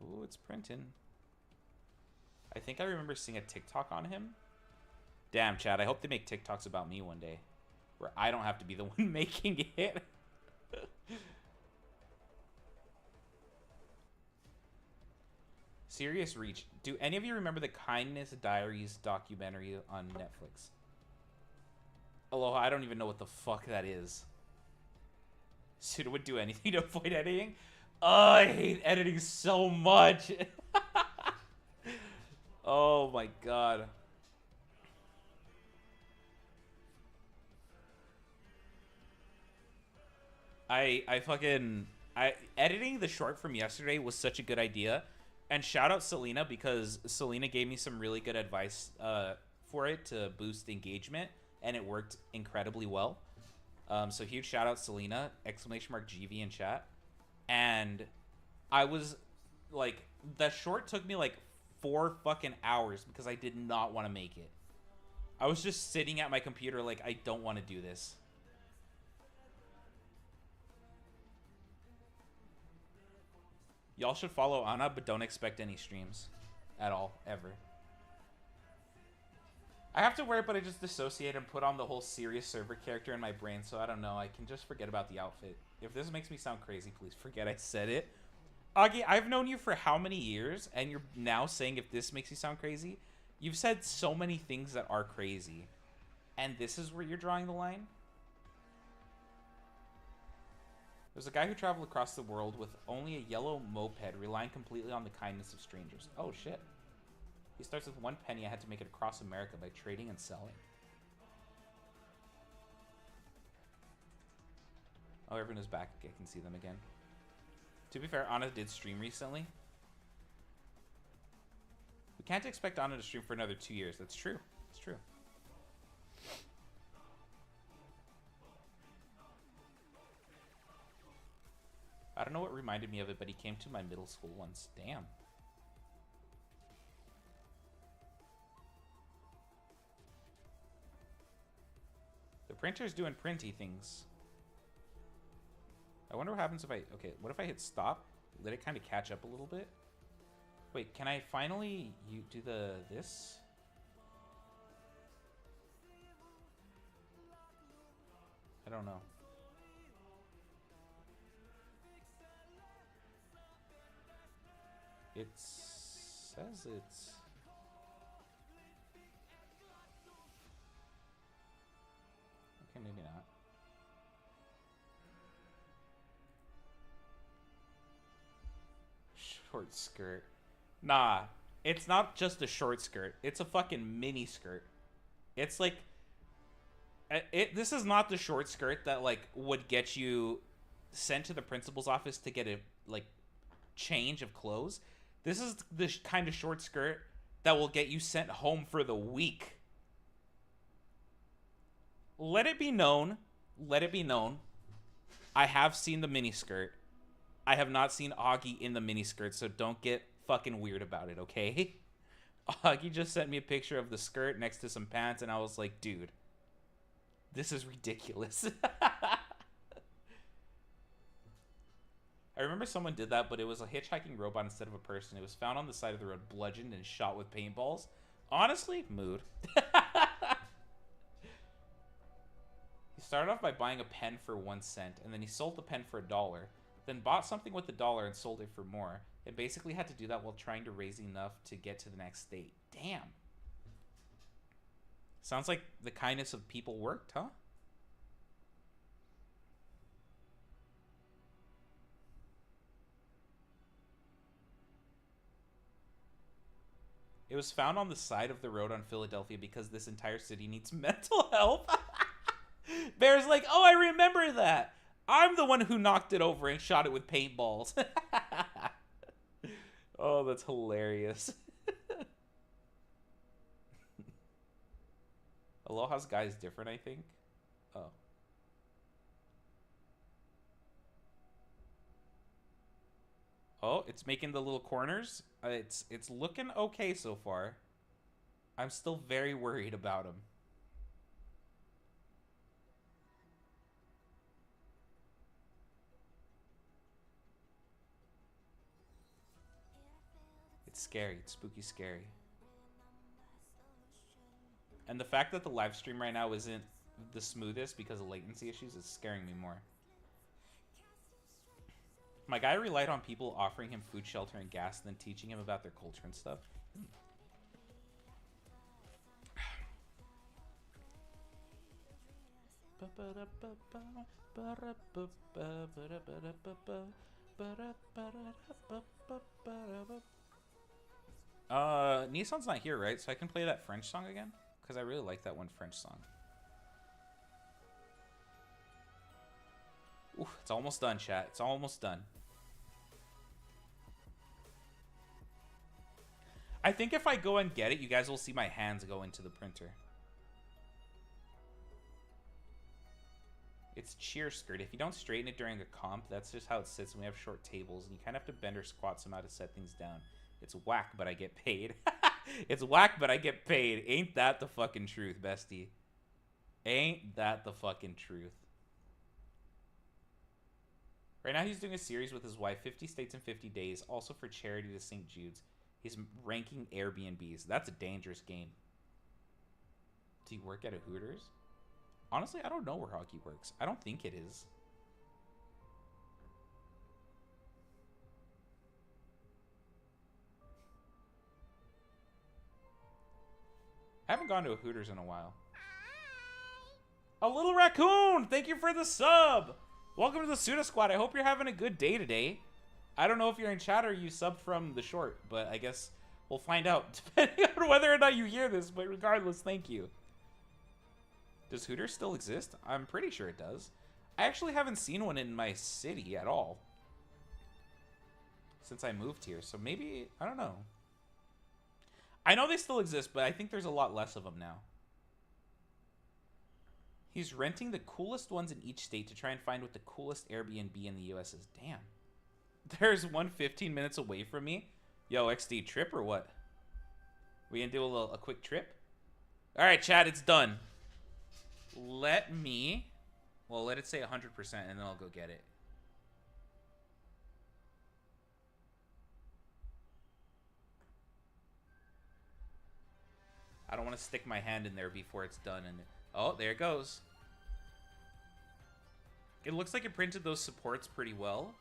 Ooh, it's printing. I think I remember seeing a TikTok on him. Damn, Chad, I hope they make TikToks about me one day. Where I don't have to be the one making it. Serious reach. Do any of you remember the Kindness Diaries documentary on Netflix? Aloha, I don't even know what the fuck that is. Suda would do anything to avoid editing. Oh, I hate editing so much. Oh my god. Editing the short from yesterday was such a good idea. And shout out Selena, because Selena gave me some really good advice for it to boost engagement, and it worked incredibly well. So huge shout out Selena, !GV in chat. And I was like, the short took me like 4 fucking hours because I did not want to make it. I was just sitting at my computer like, I don't want to do this. Y'all should follow Anna, but don't expect any streams at all, ever. I have to wear it, but I just dissociate and put on the whole serious server character in my brain, so I don't know. I can just forget about the outfit. If this makes me sound crazy, please forget I said it. Augie, I've known you for how many years, and you're now saying if this makes you sound crazy? You've said so many things that are crazy, and this is where you're drawing the line? There's a guy who traveled across the world with only a yellow moped, relying completely on the kindness of strangers. Oh, shit. He starts with 1 penny. I had to make it across America by trading and selling. Oh, everyone is back. I can see them again. To be fair, Anna did stream recently. We can't expect Anna to stream for another 2 years. That's true. It's true. I don't know what reminded me of it, but he came to my middle school once. Damn. The printer's doing printy things. I wonder what happens if I... Okay, what if I hit stop? Let it kind of catch up a little bit? Wait, can I finally do this? I don't know. It says it's... Okay, maybe not. Short skirt. Nah, it's not just a short skirt. It's a fucking mini skirt. It's like this is not the short skirt that like would get you sent to the principal's office to get a like change of clothes. This is the kind of short skirt that will get you sent home for the week. Let it be known. Let it be known. I have seen the miniskirt. I have not seen Augie in the miniskirt, so don't get fucking weird about it, okay? Augie just sent me a picture of the skirt next to some pants, and I was like, dude, this is ridiculous. I remember someone did that, but it was a hitchhiking robot instead of a person. It was found on the side of the road, bludgeoned and shot with paintballs. Honestly, mood. He started off by buying a pen for 1 cent, and then he sold the pen for $1, then bought something with $1 and sold it for more. And basically had to do that while trying to raise enough to get to the next state. Damn. Sounds like the kindness of people worked, huh? It was found on the side of the road on Philadelphia because this entire city needs mental health. Bear's like, oh, I remember that. I'm the one who knocked it over and shot it with paintballs. Oh, that's hilarious. Aloha's guy is different, I think. Oh. Oh, it's making the little corners. It's looking okay so far. I'm still very worried about him. It's scary. It's spooky scary. And the fact that the live stream right now isn't the smoothest because of latency issues is scaring me more. My guy relied on people offering him food, shelter, and gas, and then teaching him about their culture and stuff. Nissan's not here, right? So I can play that French song again? Because I really like that one French song. Ooh, it's almost done, chat. It's almost done. I think if I go and get it, you guys will see my hands go into the printer. It's cheer skirt. If you don't straighten it during a comp, that's just how it sits, and we have short tables, and you kind of have to bend or squat somehow to set things down. It's whack, but I get paid. It's whack, but I get paid. Ain't that the fucking truth, bestie? Ain't that the fucking truth? Right now he's doing a series with his wife, 50 States in 50 Days, also for charity to St. Jude's. He's ranking Airbnbs. That's a dangerous game. Do you work at a Hooters? Honestly, I don't know where hockey works. I don't think it is. I haven't gone to a Hooters in a while. A little raccoon! Thank you for the sub! Welcome to the Suda Squad. I hope you're having a good day today. I don't know if you're in chat or you subbed from the short, but I guess we'll find out depending on whether or not you hear this, but regardless, thank you. Does Hooters still exist? I'm pretty sure it does. I actually haven't seen one in my city at all since I moved here, so maybe, I don't know. I know they still exist, but I think there's a lot less of them now. He's renting the coolest ones in each state to try and find what the coolest Airbnb in the US is. Damn. There's one 15 minutes away from me. Yo, XD, trip or what? We gonna do a quick trip? All right, chat, it's done. Let it say 100% and then I'll go get it. I don't want to stick my hand in there before it's done. And oh, there it goes. It looks like it printed those supports pretty well.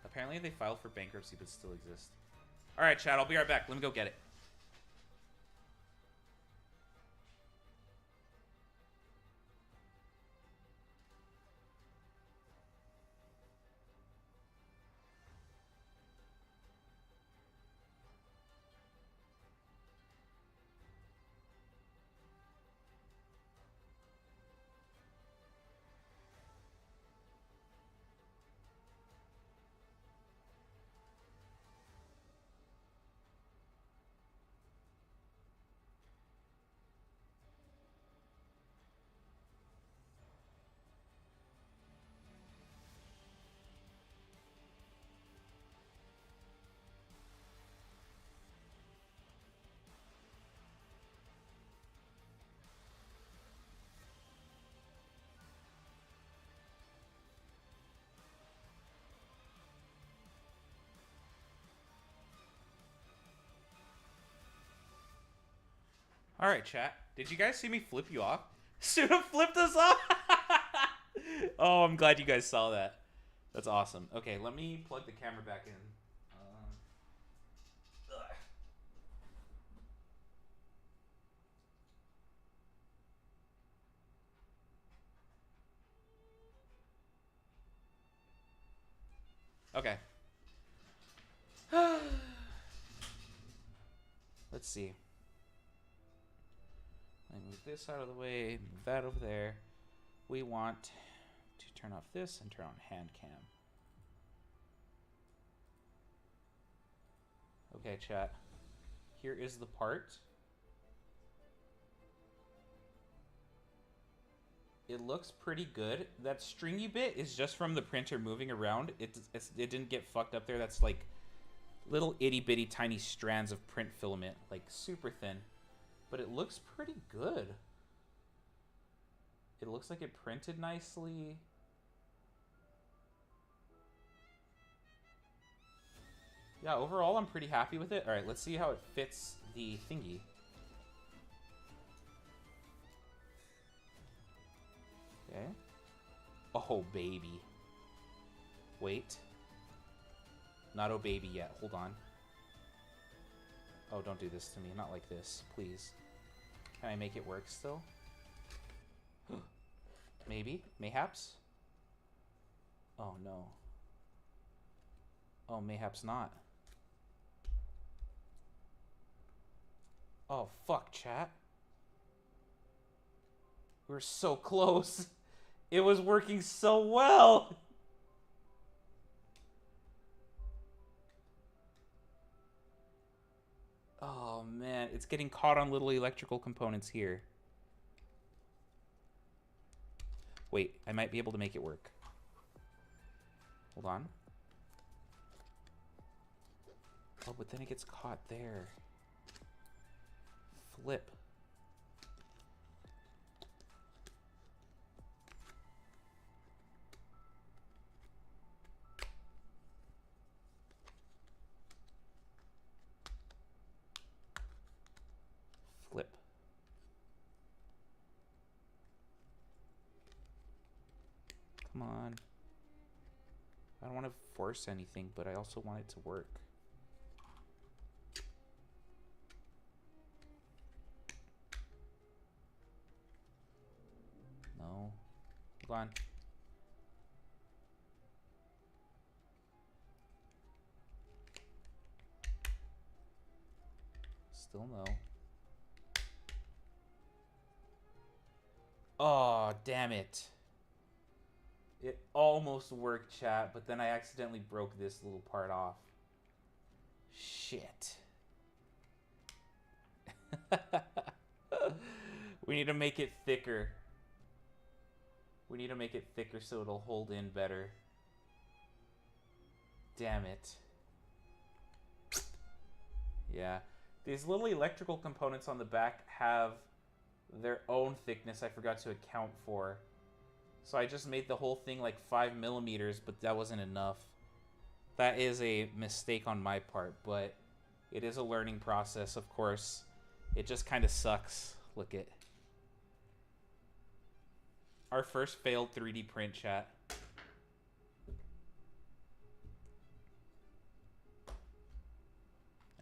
Apparently they filed for bankruptcy but still exist. All right, chat, I'll be right back. Let me go get it. All right, chat. Did you guys see me flip you off? Suda flipped us off. Oh, I'm glad you guys saw that. That's awesome. Okay, let me plug the camera back in. Okay. Let's see. Let me move this out of the way, move that over there. We want to turn off this and turn on hand cam. Okay, chat. Here is the part. It looks pretty good. That stringy bit is just from the printer moving around. It didn't get fucked up there. That's like little itty bitty tiny strands of print filament, like super thin. But it looks pretty good. It looks like it printed nicely. Yeah, overall I'm pretty happy with it. Alright, let's see how it fits the thingy. Okay. Oh, baby. Wait. Not oh, baby yet. Hold on. Oh, don't do this to me. Not like this, please. Can I make it work still? Maybe. Mayhaps? Oh, no. Oh, mayhaps not. Oh, fuck, chat. We're so close. It was working so well. Oh, man. It's getting caught on little electrical components here. Wait, I might be able to make it work. Hold on. Oh, but then it gets caught there. Flip. Flip. Come on. I don't want to force anything, but I also want it to work. No. Hold on. Still no. Oh, damn it. It almost worked, chat, but then I accidentally broke this little part off. Shit. We need to make it thicker. We need to make it thicker so it'll hold in better. Damn it. Yeah. These little electrical components on the back have their own thickness I forgot to account for. So I just made the whole thing like 5 millimeters, but that wasn't enough. That is a mistake on my part, but it is a learning process, of course. It just kind of sucks. Look at our first failed 3D print, chat.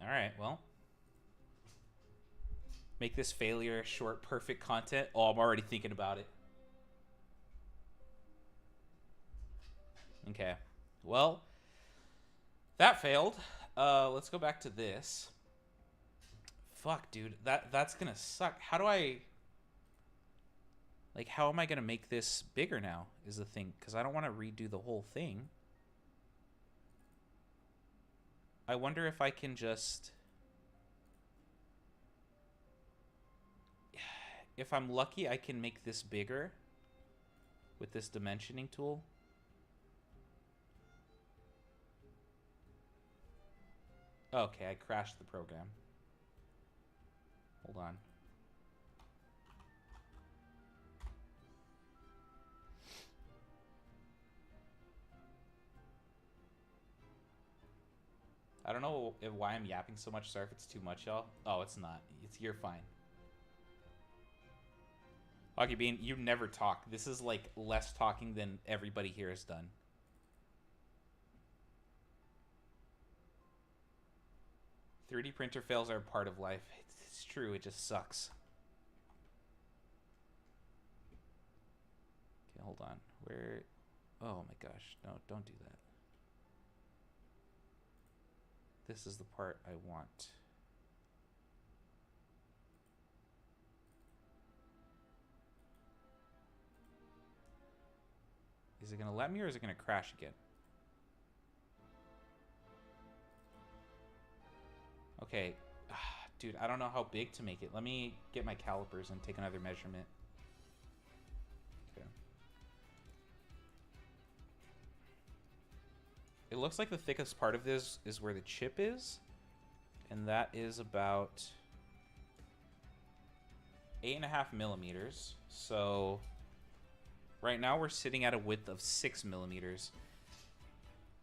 All right, well. Make this failure short, perfect content. Oh, I'm already thinking about it. Okay. Well, that failed. Let's go back to this. Fuck, dude. That's gonna suck. How do I... Like, how am I gonna make this bigger now, is the thing. Because I don't want to redo the whole thing. I wonder if I can just... If I'm lucky, I can make this bigger with this dimensioning tool. Okay, I crashed the program. Hold on. I don't know why I'm yapping so much. Sorry if it's too much, y'all. Oh, it's not. You're fine. Hockey Bean, you never talk. This is like less talking than everybody here has done. 3D printer fails are a part of life. It's true, it just sucks. Okay, hold on. Where... Oh my gosh. No, don't do that. This is the part I want. Is it going to let me or is it going to crash again? Okay. Dude, I don't know how big to make it. Let me get my calipers and take another measurement. Okay. It looks like the thickest part of this is where the chip is. And that is about 8.5 millimeters. So right now we're sitting at a width of 6 millimeters.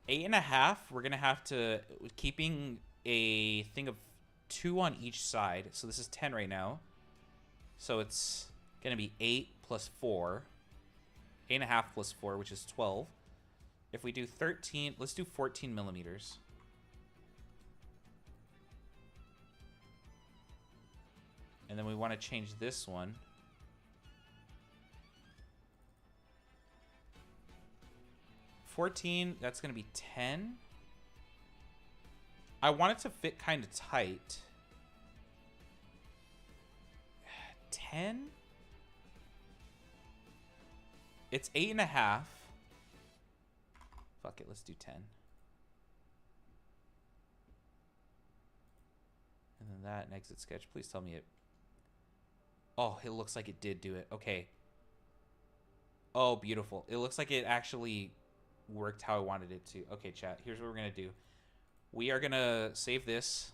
8.5, we're gonna have to, keeping a thing of 2 on each side. So this is 10 right now. So it's gonna be 8 plus 4. 8.5 plus 4, which is 12. If we do 13, let's do 14 millimeters. And then we want to change this one. 14, that's going to be 10. I want it to fit kind of tight. 10? It's 8.5. Fuck it, let's do 10. And then that, and exit sketch. Please tell me it... Oh, it looks like it did do it. Okay. Oh, beautiful. It looks like it actually worked how I wanted it to. Okay, chat. Here's what we're going to do. We are going to save this.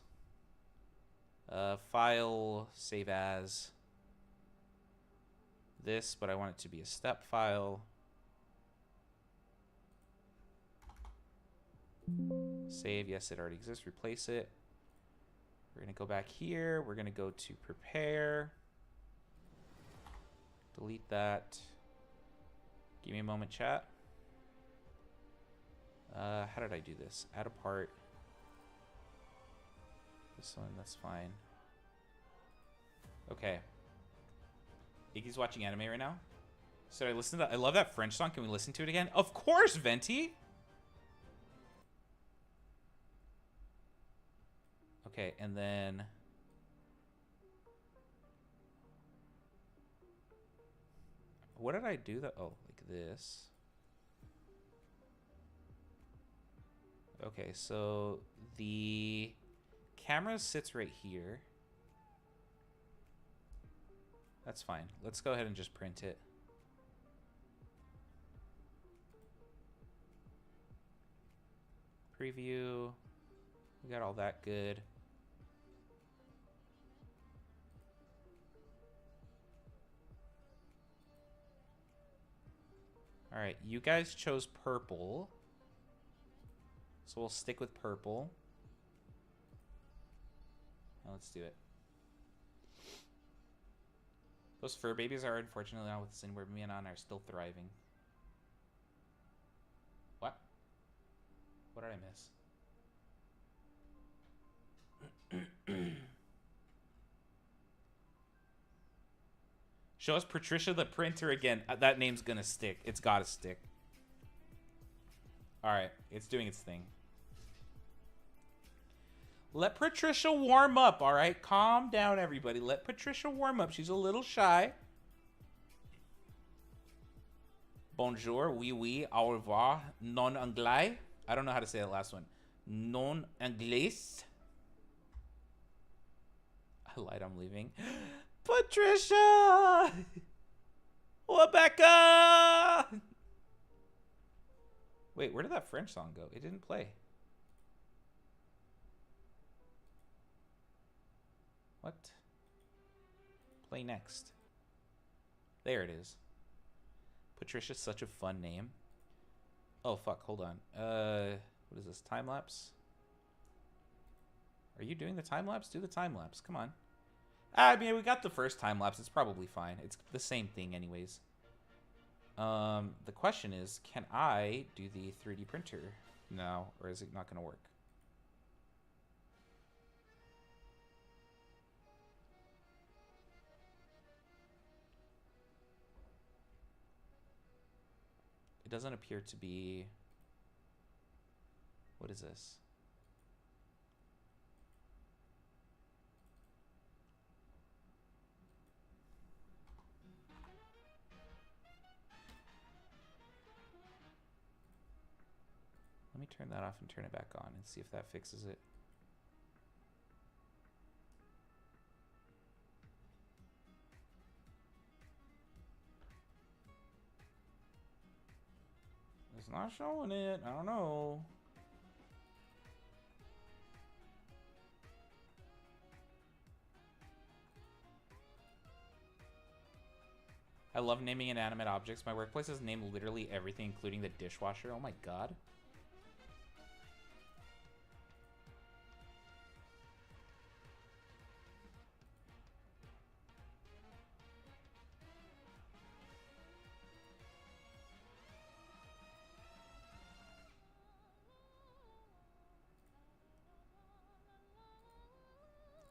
File, save as. This, but I want it to be a step file. Save. Yes, it already exists. Replace it. We're going to go back here. We're going to go to prepare. Delete that. Give me a moment, chat. How did I do this? Add a part. This one, that's fine. Okay. Iggy's watching anime right now. So I listen to... I love that French song. Can we listen to it again? Of course, Venti! Okay, and then... What did I do that? Oh, like this. Okay, so the camera sits right here. That's fine. Let's go ahead and just print it. Preview. We got all that good. All right, you guys chose purple. So we'll stick with purple. Now let's do it. Those fur babies are unfortunately not with us anymore. Me and Anna are still thriving. What? What did I miss? Show us Patricia the printer again. That name's gonna stick. It's gotta stick. Alright, it's doing its thing. Let Patricia warm up, alright? Calm down, everybody. Let Patricia warm up. She's a little shy. Bonjour, oui, oui, au revoir, non anglais. I don't know how to say that last one. Non anglais. I lied, I'm leaving. Patricia! Rebecca! Wait, where did that French song go? It didn't play. What? Play next. There it is. Patricia's such a fun name. Oh, fuck. Hold on. What is this? Time lapse? Are you doing the time lapse? Do the time lapse. Come on. I mean, we got the first time lapse. It's probably fine. It's the same thing anyways. The question is, can I do the 3D printer now, or is it not going to work? It doesn't appear to be... What is this? Let me turn that off and turn it back on and see if that fixes it. It's not showing it. I don't know. I love naming inanimate objects. My workplace has named literally everything, including the dishwasher. Oh my god.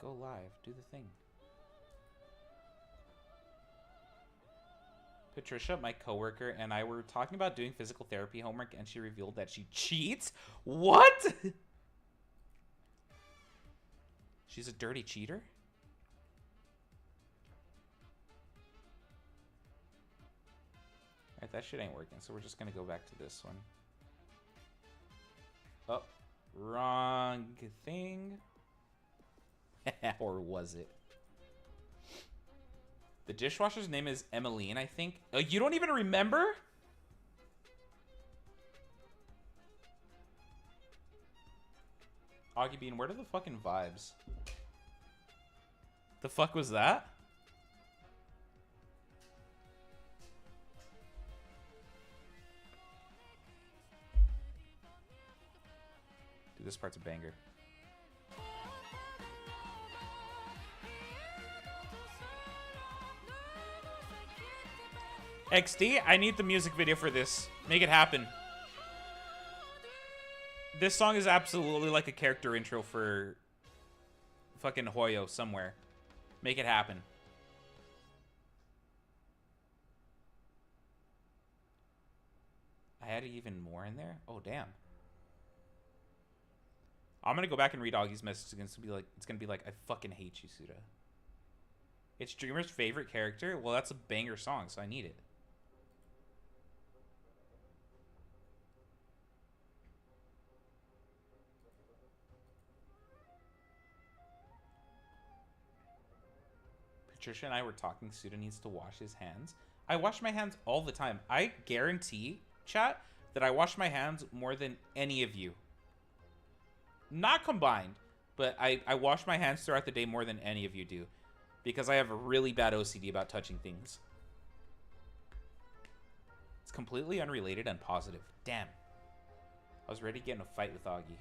Go live. Do the thing. Patricia, my coworker, and I were talking about doing physical therapy homework, and she revealed that she cheats? What? She's a dirty cheater? Alright, that shit ain't working, so we're just gonna go back to this one. Oh, wrong thing. Or was it? The dishwasher's name is Emmeline, I think. Oh, you don't even remember? Augie Bean, where are the fucking vibes? The fuck was that? Dude, this part's a banger. XD, I need the music video for this. Make it happen. This song is absolutely like a character intro for fucking Hoyo somewhere. Make it happen. I added even more in there? Oh, damn. I'm gonna go back and read Augie's message. It's gonna be like, I fucking hate you, Suda. It's Dreamer's favorite character? Well, that's a banger song, so I need it. Patricia and I were talking. Suda needs to wash his hands. I wash my hands all the time. I guarantee, chat, that I wash my hands more than any of you. Not combined, but I wash my hands throughout the day more than any of you do. Because I have a really bad OCD about touching things. It's completely unrelated and positive. Damn. I was ready to get in a fight with Augie.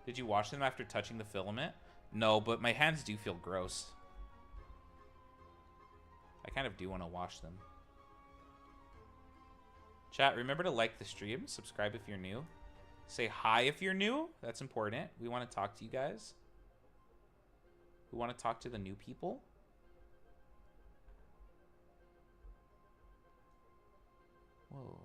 Did you wash them after touching the filament? No, but my hands do feel gross. I kind of do want to wash them. Chat, remember to like the stream, subscribe if you're new. Say hi if you're new. That's important. We want to talk to you guys. We want to talk to the new people. Whoa.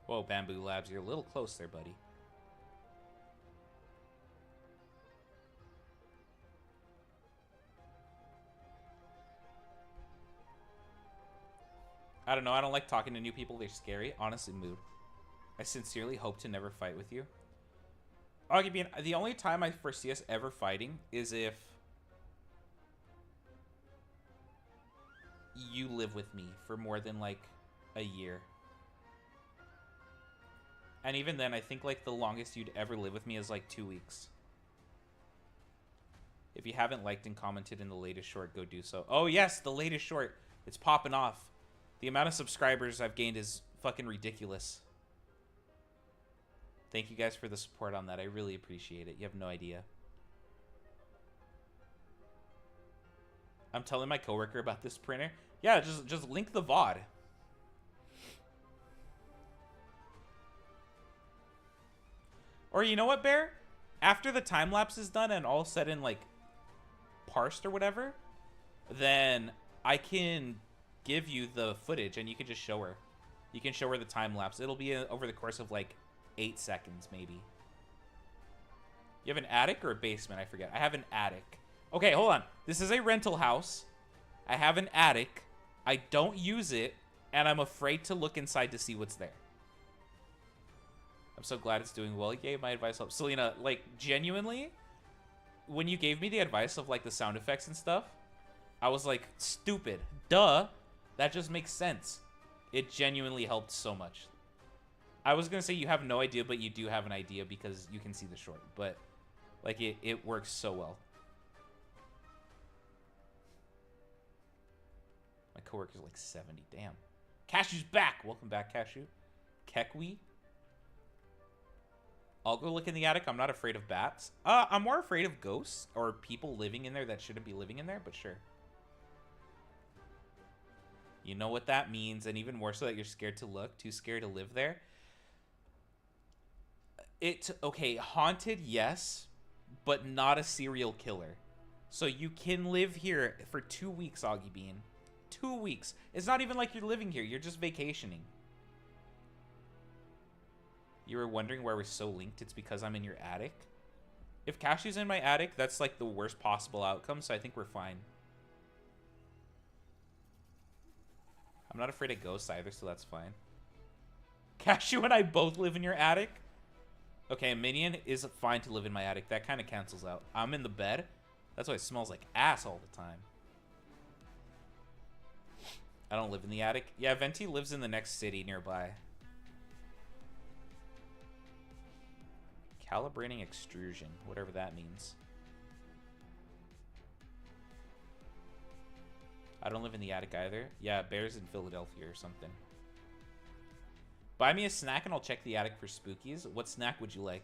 Whoa, Bamboo Labs, you're a little close there, buddy. I don't know. I don't like talking to new people. They're scary. Honestly, mood. I sincerely hope to never fight with you. Augie Bean, the only time I foresee us ever fighting is if you live with me for more than, like, a year. And even then, I think, like, the longest you'd ever live with me is, like, 2 weeks. If you haven't liked and commented in the latest short, go do so. Oh, yes, the latest short. It's popping off. The amount of subscribers I've gained is fucking ridiculous. Thank you guys for the support on that. I really appreciate it. You have no idea. I'm telling my coworker about this printer. Yeah, just link the VOD. Or you know what, Bear? After the time lapse is done and all said and like parsed or whatever, then I can give you the footage and you can just show her. You can show her the time lapse. It'll be over the course of like 8 seconds, maybe. You have an attic or a basement? I forget. I have an attic. Okay, hold on. This is a rental house. I have an attic. I don't use it, and I'm afraid to look inside to see what's there. I'm so glad it's doing well. Yay, my advice helps. Selena, like, genuinely, when you gave me the advice of, like, the sound effects and stuff, I was like, stupid. Duh. That just makes sense. It genuinely helped so much. I was going to say you have no idea, but you do have an idea because you can see the short. But, like, it works so well. My coworker's like 70. Damn. Cashew's back. Welcome back, Cashew. Kekwi. I'll go look in the attic. I'm not afraid of bats. I'm more afraid of ghosts or people living in there that shouldn't be living in there, but sure. You know what that means, and even more so that you're scared to look, too scared to live there. Okay, haunted, yes, but not a serial killer. So you can live here for 2 weeks, Augie Bean. 2 weeks. It's not even like you're living here. You're just vacationing. You were wondering why we're so linked? It's because I'm in your attic. If Cashew's in my attic, that's like the worst possible outcome, so I think we're fine. I'm not afraid of ghosts either, so that's fine. Cashew and I both live in your attic? Okay, a minion is fine to live in my attic. That kind of cancels out. I'm in the bed. That's why it smells like ass all the time. I don't live in the attic. Yeah, Venti lives in the next city nearby. Calibrating extrusion, whatever that means. I don't live in the attic either. Yeah, Bear's in Philadelphia or something. Buy me a snack and I'll check the attic for spookies. What snack would you like?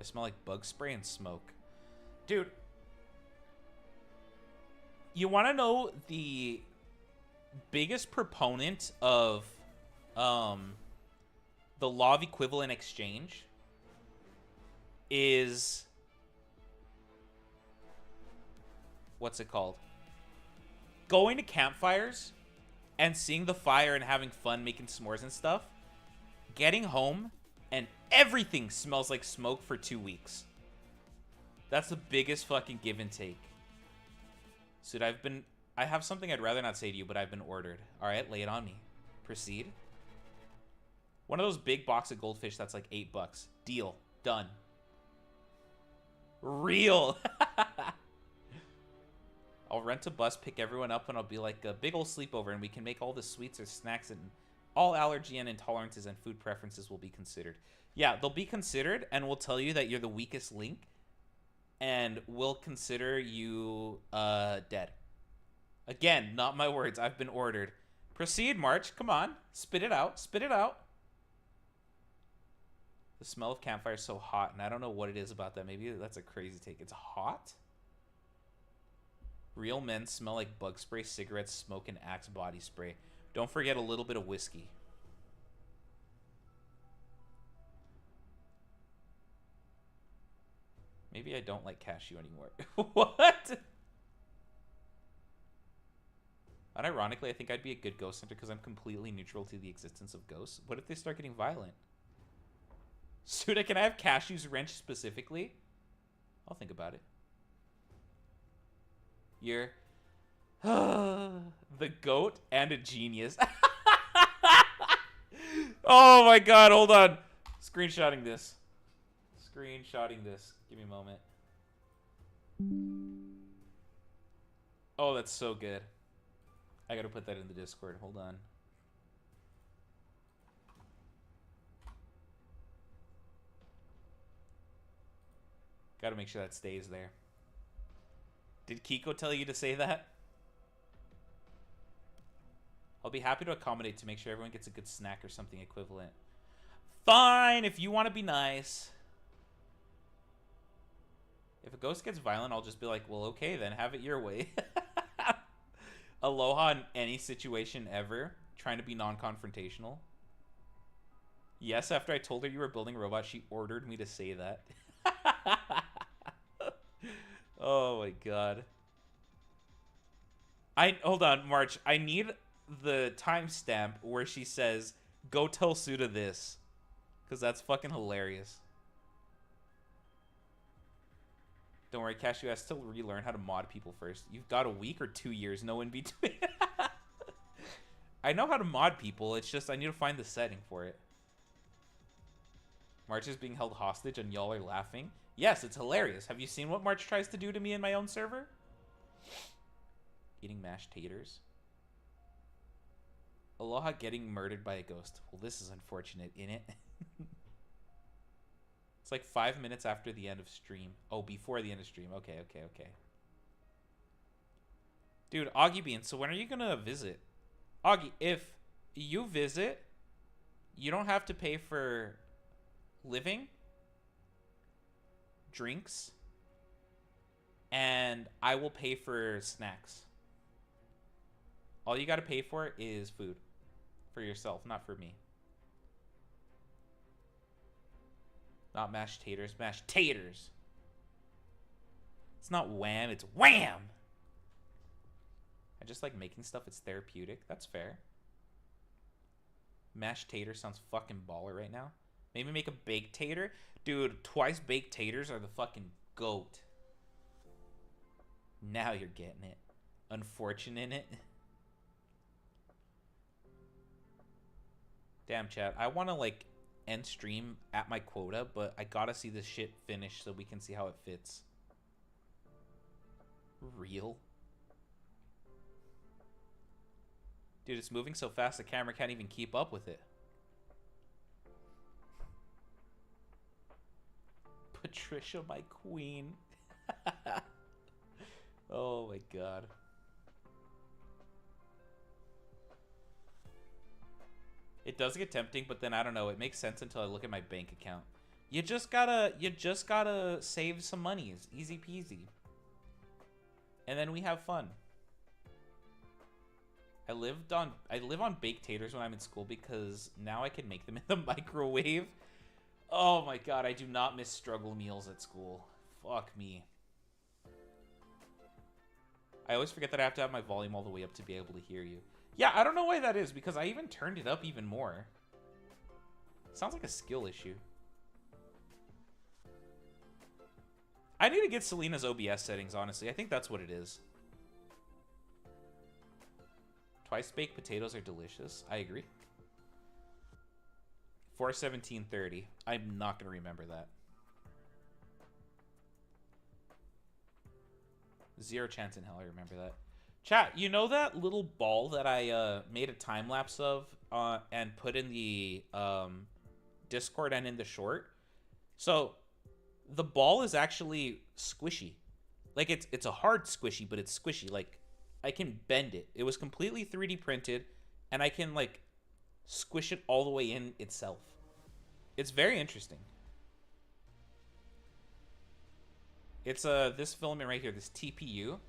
I smell like bug spray and smoke. Dude. You want to know the biggest proponent of the law of equivalent exchange is... What's it called? Going to campfires and seeing the fire and having fun making s'mores and stuff. Getting home and everything smells like smoke for 2 weeks. That's the biggest fucking give and take. Suda, I have something I'd rather not say to you, but I've been ordered. Alright, lay it on me. Proceed. One of those big box of goldfish that's like $8. Deal. Done. Real. I'll rent a bus, pick everyone up, and I'll be like a big old sleepover, and we can make all the sweets or snacks, and all allergy and intolerances and food preferences will be considered. Yeah, they'll be considered, and we'll tell you that you're the weakest link, and we'll consider you dead. Again, not my words. I've been ordered. Proceed, March. Come on. Spit it out. Spit it out. The smell of campfire is so hot, and I don't know what it is about that. Maybe that's a crazy take. It's hot? Real men smell like bug spray, cigarettes, smoke, and Axe body spray. Don't forget a little bit of whiskey. Maybe I don't like Cashew anymore. What? Unironically, I think I'd be a good ghost hunter because I'm completely neutral to the existence of ghosts. What if they start getting violent? Suda, can I have Cashew's wrench specifically? I'll think about it. You're the goat and a genius. Oh my god, hold on. Screenshotting this. Screenshotting this. Give me a moment. Oh, that's so good. I gotta put that in the Discord. Hold on. Gotta make sure that stays there. Did Kiko tell you to say that? I'll be happy to accommodate to make sure everyone gets a good snack or something equivalent. Fine, if you want to be nice. If a ghost gets violent, I'll just be like, well, okay, then have it your way. Aloha in any situation ever. Trying to be non-confrontational. Yes, after I told her you were building a robot, she ordered me to say that. Oh my god. Hold on, March. I need the timestamp where she says, "Go tell Suda this," because that's fucking hilarious. Don't worry, Cashew has to relearn how to mod people first. You've got a week or 2 years, no in between. I know how to mod people. It's just I need to find the setting for it. March is being held hostage and y'all are laughing. Yes, it's hilarious. Have you seen what March tries to do to me in my own server? Eating mashed taters. Aloha getting murdered by a ghost. Well, this is unfortunate, innit? It's like 5 minutes after the end of stream. Oh, before the end of stream. Okay. Dude, Augie Bean, so when are you gonna visit? Augie, if you visit, you don't have to pay for living, drinks, and I will pay for snacks. All you gotta pay for is food. For yourself, not for me. Not mashed taters. Mashed taters! It's not wham, it's wham! I just like making stuff. It's therapeutic. That's fair. Mashed tater sounds fucking baller right now. Maybe make a baked tater. Dude, twice baked taters are the fucking GOAT. Now you're getting it. Unfortunate it. Damn, chat. I want to, like, end stream at my quota, but I gotta see this shit finish so we can see how it fits. Real? Dude, it's moving so fast the camera can't even keep up with it. Patricia, my queen. Oh my god. It does get tempting, but then I don't know. It makes sense until I look at my bank account. You just gotta save some money. It's easy peasy. And then we have fun. I live on baked taters when I'm in school because now I can make them in the microwave. Oh my god, I do not miss struggle meals at school. Fuck me. I always forget that I have to have my volume all the way up to be able to hear you. Yeah, I don't know why that is, because I even turned it up even more. Sounds like a skill issue. I need to get Selena's OBS settings, honestly. I think that's what it is. Twice baked potatoes are delicious. I agree. 4/17/30. I'm not going to remember that. 0 chance in hell I remember that. Chat, you know that little ball that I made a time lapse of and put in the Discord and in the short? So the ball is actually squishy. Like it's a hard squishy, but it's squishy. Like I can bend it. It was completely 3D printed, and I can like squish it all the way in itself. It's very interesting. It's this filament right here, this TPU.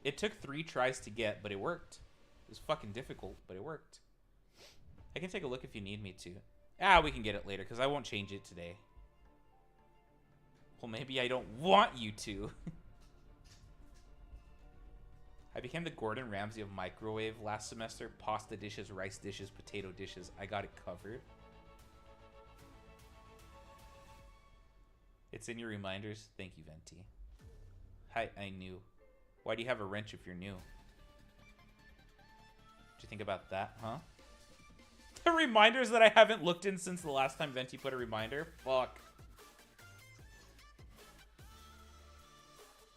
It took 3 tries to get, but it worked. It was fucking difficult, but it worked. I can take a look if you need me to. Ah, we can get it later, because I won't change it today. Well, maybe I don't want you to. I became the Gordon Ramsay of microwave last semester. Pasta dishes, rice dishes, potato dishes. I got it covered. It's in your reminders. Thank you, Venti. Hi, I knew. Why do you have a wrench if you're new? What do you think about that, huh? The reminders that I haven't looked in since the last time Venti put a reminder? Fuck.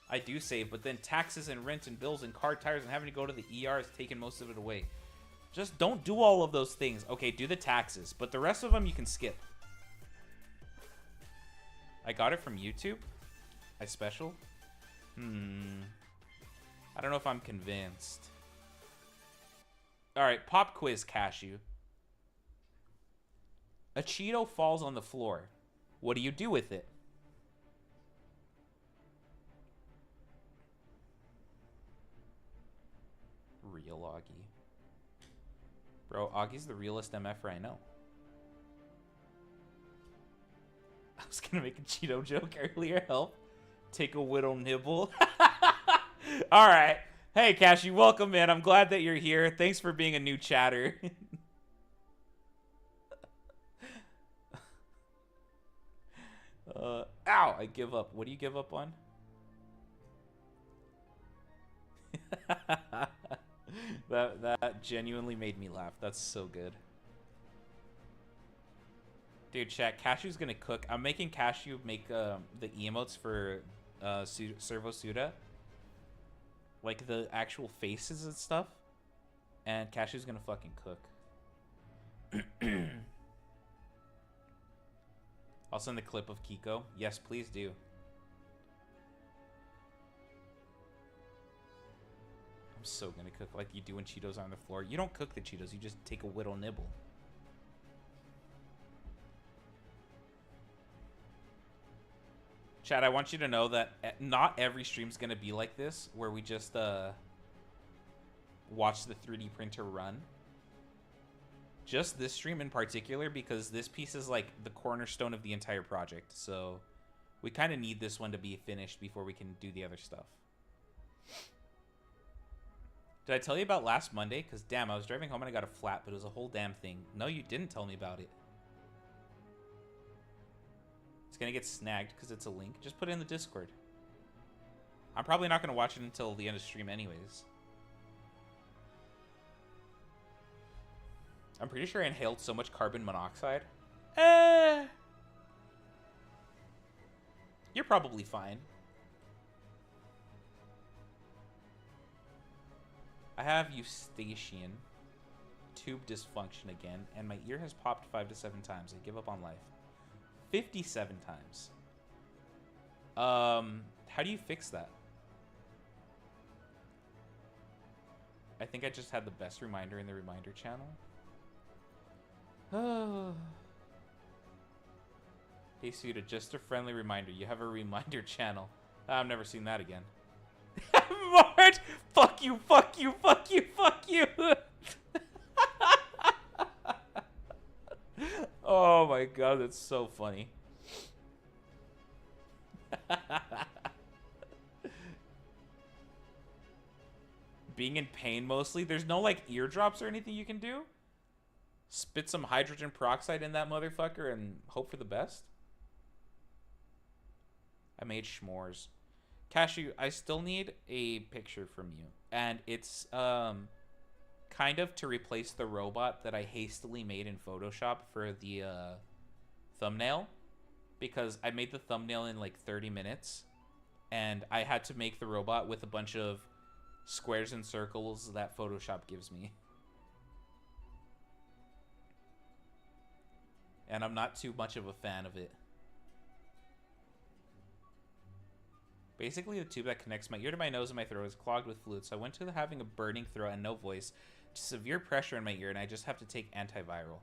I do save, but then taxes and rent and bills and car tires and having to go to the ER has taken most of it away. Just don't do all of those things. Okay, do the taxes, but the rest of them you can skip. I got it from YouTube. I special. I don't know if I'm convinced. All right, pop quiz, Cashew. A Cheeto falls on the floor. What do you do with it? Real Augie. Bro, Augie's the realest MFer I know. I was gonna make a Cheeto joke earlier. Help. Take a whittle nibble. Alright. Hey, Cashy, welcome, man. I'm glad that you're here. Thanks for being a new chatter. Ow, I give up. What do you give up on? That genuinely made me laugh. That's so good. Dude, chat, Cashew's gonna cook. I'm making Cashew make the emotes for Servo Suda. Like the actual faces and stuff. And Cashew's gonna fucking cook. I'll send the clip of Kiko. Yes, please do. I'm so gonna cook like you do when Cheetos are on the floor. You don't cook the Cheetos, you just take a whittle nibble. Chad, I want you to know that not every stream's gonna be like this, where we just watch the 3D printer run. Just this stream in particular, because this piece is like the cornerstone of the entire project. So we kind of need this one to be finished before we can do the other stuff. Did I tell you about last Monday? Because damn, I was driving home and I got a flat, but it was a whole damn thing. No, you didn't tell me about it. It's going to get snagged because it's a link. Just put it in the Discord. I'm probably not going to watch it until the end of stream anyways. I'm pretty sure I inhaled so much carbon monoxide. You're probably fine. I have eustachian tube dysfunction again, and my ear has popped 5 to 7 times. I give up on life. 57 times. How do you fix that? I think I just had the best reminder in the reminder channel. Hey Suda, just a friendly reminder. You have a reminder channel. I've never seen that again. Mart! Fuck you, fuck you, fuck you, fuck you! Oh my god, that's so funny. Being in pain mostly. There's no like eardrops or anything you can do? Spit some hydrogen peroxide in that motherfucker and hope for the best? I made s'mores. Cashew, I still need a picture from you. And it's kind of to replace the robot that I hastily made in Photoshop for the thumbnail. Because I made the thumbnail in like 30 minutes. And I had to make the robot with a bunch of squares and circles that Photoshop gives me. And I'm not too much of a fan of it. Basically, the tube that connects my ear to my nose and my throat is clogged with fluid, so I went to having a burning throat and no voice, to severe pressure in my ear, and I just have to take antiviral.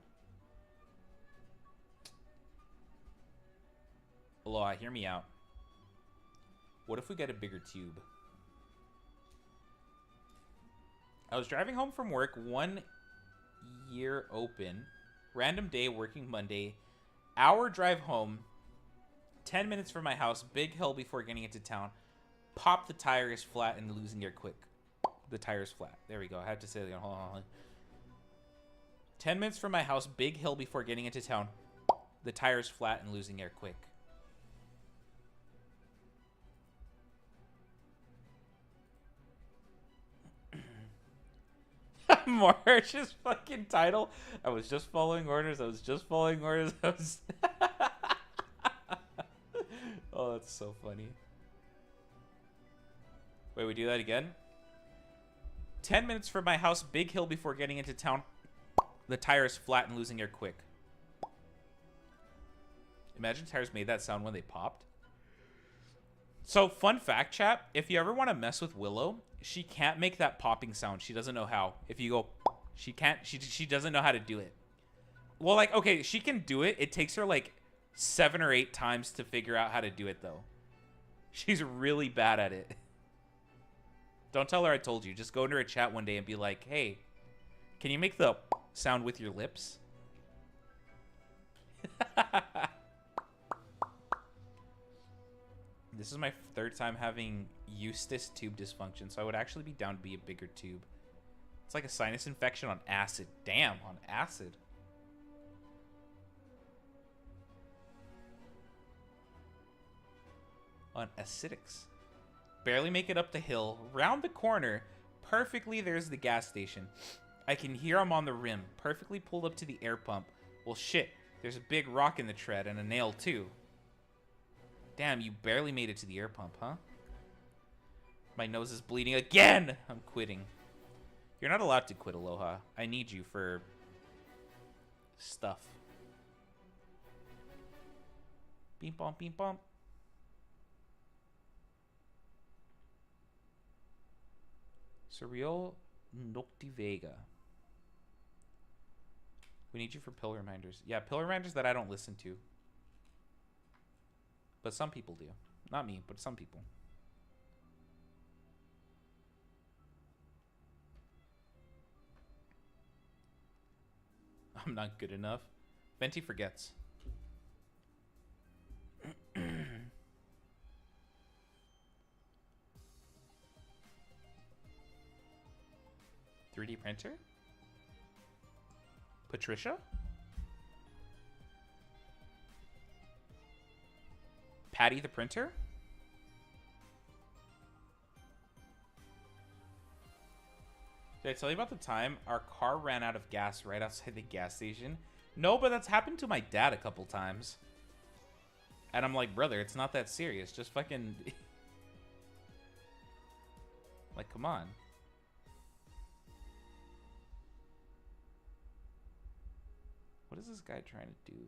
Aloha, hear me out. What if we get a bigger tube? I was driving home from work, 1 year open, random day, working Monday, hour drive home, 10 minutes from my house, big hill before getting into town. Pop, the tire is flat and losing air quick. The tire is flat. There we go. I had to say it again. Hold on. 10 minutes from my house, big hill before getting into town. The tire is flat and losing air quick. March's fucking title. I was just following orders. I was just following orders. I was... Oh, that's so funny. Wait, we do that again? 10 minutes from my house, big hill before getting into town. The tire is flat and losing air quick. Imagine tires made that sound when they popped. So, fun fact, chat. If you ever want to mess with Willow, she can't make that popping sound. She doesn't know how. If you go, she can't. She doesn't know how to do it. Well, like, okay, she can do it. It takes her like 7 or 8 times to figure out how to do it, though. She's really bad at it. Don't tell her I told you. Just go into her chat one day and be like, hey, can you make the sound with your lips? This is my 3rd time having Eustace tube dysfunction, so I would actually be down to be a bigger tube. It's like a sinus infection on acid. Damn, on acid. On acidics. Barely make it up the hill. Round the corner. Perfectly, there's the gas station. I can hear I'm on the rim. Perfectly pulled up to the air pump. Well, shit. There's a big rock in the tread and a nail, too. Damn, you barely made it to the air pump, huh? My nose is bleeding again! I'm quitting. You're not allowed to quit, Aloha. I need you for stuff. Beep bump, beep bump. Surreal Nocti Vega. We need you for pill reminders. Yeah, pill reminders that I don't listen to. But some people do. Not me, but some people. I'm not good enough. Venti forgets. 3D printer? Patricia? Patty the printer? Did I tell you about the time our car ran out of gas right outside the gas station? No, but that's happened to my dad a couple times. And I'm like, brother, it's not that serious. Just fucking... like, come on. What is this guy trying to do?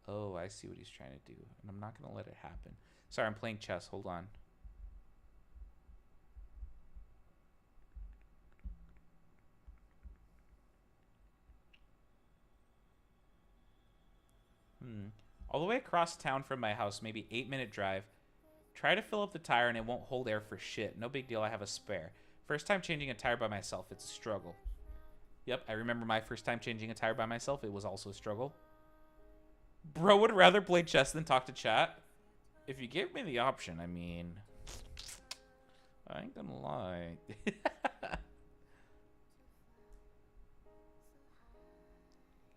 Oh, I see what he's trying to do. And I'm not going to let it happen. Sorry, I'm playing chess. Hold on. All the way across town from my house, maybe 8-minute drive. Try to fill up the tire and it won't hold air for shit. No big deal, I have a spare. First time changing a tire by myself, it's a struggle. Yep, I remember my first time changing a tire by myself. It was also a struggle. Bro would rather play chess than talk to chat. If you give me the option, I mean... I ain't gonna lie.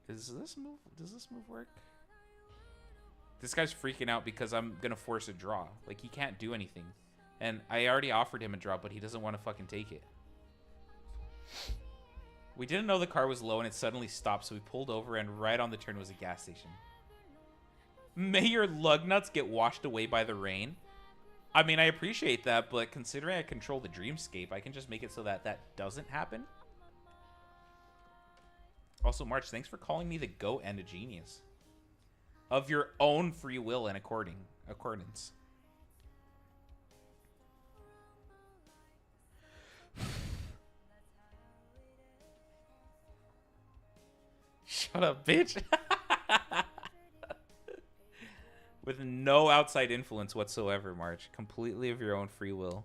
Does this move work? This guy's freaking out because I'm gonna force a draw. Like, he can't do anything. And I already offered him a draw, but he doesn't want to fucking take it. We didn't know the car was low and it suddenly stopped, so we pulled over and right on the turn was a gas station. May your lug nuts get washed away by the rain. I mean, I appreciate that, but considering I control the dreamscape, I can just make it so that that doesn't happen. Also, March, thanks for calling me the goat and a genius. Of your own free will and accordance. Shut up, bitch. With no outside influence whatsoever, March. Completely of your own free will.